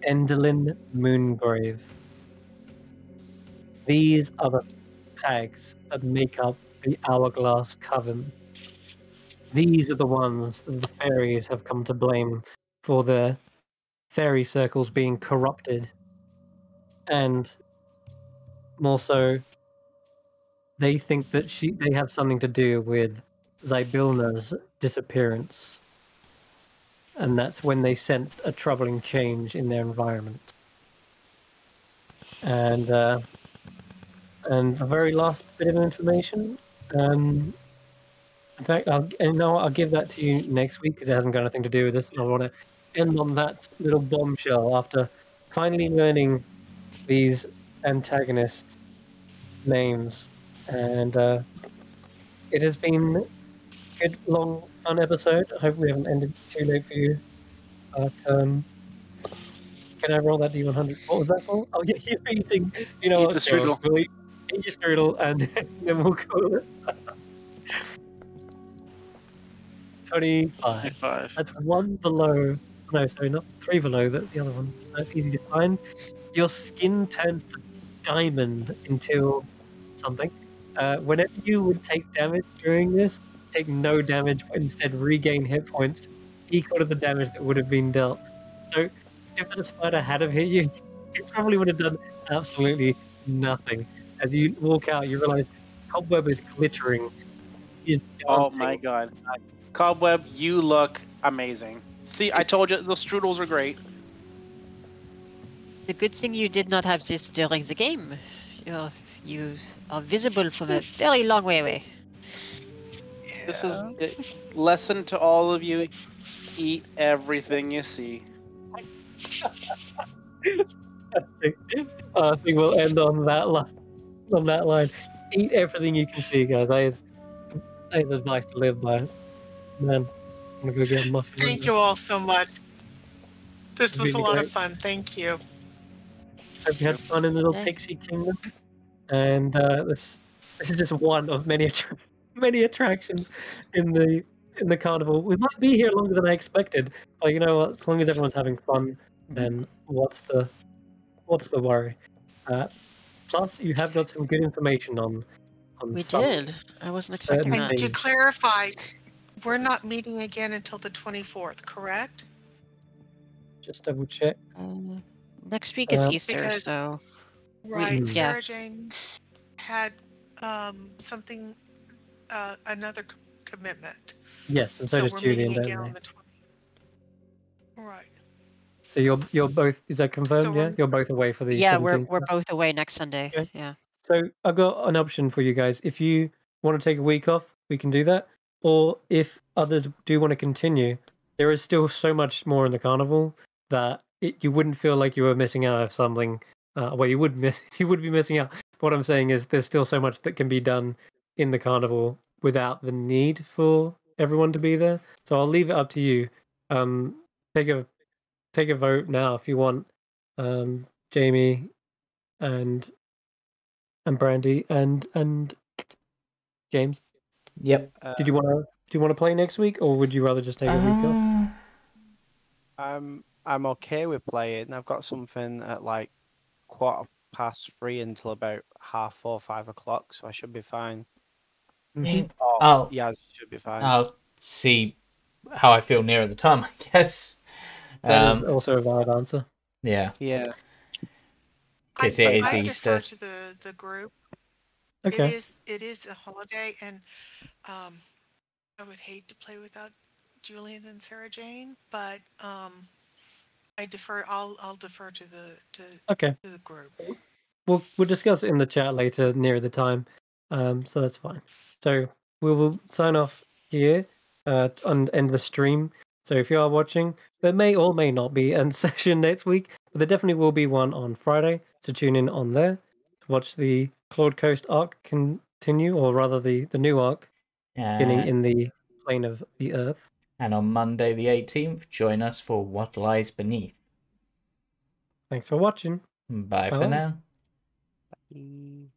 Endelyn Moongrave. These are the hags that make up the Hourglass Coven. These are the ones that the fairies have come to blame for their fairy circles being corrupted. And more so, they think that they have something to do with Zybilna's disappearance. And that's when they sensed a troubling change in their environment. And the very last bit of information, in fact, I'll give that to you next week because it hasn't got anything to do with this. And I want to end on that little bombshell after finally learning these antagonists' names. And it has been a good, long, fun episode. I hope we haven't ended too late for you. But can I roll that D100? What was that for? Oh, yeah, you're eating. You know Eat what? the strudel. We'll eat your strudel and then we'll call it. 25. 25. That's one below. No, sorry, not three below the other one. So it's easy to find. Your skin turns to diamond until something. Whenever you would take damage during this, take no damage, but instead regain hit points equal to the damage that would have been dealt. So if the spider had have hit you, you probably would have done absolutely nothing. As you walk out, you realize Cobweb is glittering. He's Oh dancing. my god. Cobweb, you look amazing. See, I told you, those strudels are great. It's a good thing you did not have this during the game. You are visible from a very long way away. This is a lesson to all of you. Eat everything you see. I think we'll end on that line. On that line, eat everything you can see, guys. That is advice to live by. Man, I'm gonna go get a muffin. Thank you all so much. This was a Really lot of great. fun. Thank you. Hope you had fun in little Okay. Pixie Kingdom. And this is just one of many many attractions in the carnival. We might be here longer than I expected, but you know what? As long as everyone's having fun, then what's the worry? Plus, you have got some good information on We some did. I wasn't expecting certain that. And to things. clarify, we're not meeting again until the 24th, correct? Just double check. Next week is Um, Easter, because- so Right. Mm. Yeah. Sarah Jane had something, another commitment. Yes, and so does we're Julian, meeting again don't on they? the 20th. Right. So you're both. Is that confirmed? So Yeah, we're- you're both away for the yeah, 17th. we're both away next Sunday. Okay. Yeah. So I've got an option for you guys. If you want to take a week off, we can do that. Or if others do want to continue, there is still so much more in the carnival that you wouldn't feel like you were missing out of something. Well, you would be missing out. What I'm saying is, there's still so much that can be done in the carnival without the need for everyone to be there. So I'll leave it up to you. Take a vote now if you want. Jamey and Brandee and James. Yep. Do you want to play next week, or would you rather just take a week off? I'm okay with playing. I've got something at like 3:15 until about 4:30, 5 o'clock, so I should be fine. Mhm. I'll Yeah, should be fine. I'll see how I feel nearer the time, I guess. That is also a valid answer. Yeah, Yeah. because it is I Easter. defer to the group. Okay. It is a holiday, and I would hate to play without Julian and Sarah Jane, but I defer. I'll defer to Okay. the group. We'll discuss it in the chat later near the time. So that's fine. So we will sign off here and end the stream. So if you are watching, there may or may not be a session next week, but there definitely will be one on Friday. So tune in on there to watch the Claude Coast arc continue, or rather the new arc beginning in the plane of the Earth. And on Monday the 18th, join us for What Lies Beneath. Thanks for watching. Bye for Bye. now. Bye.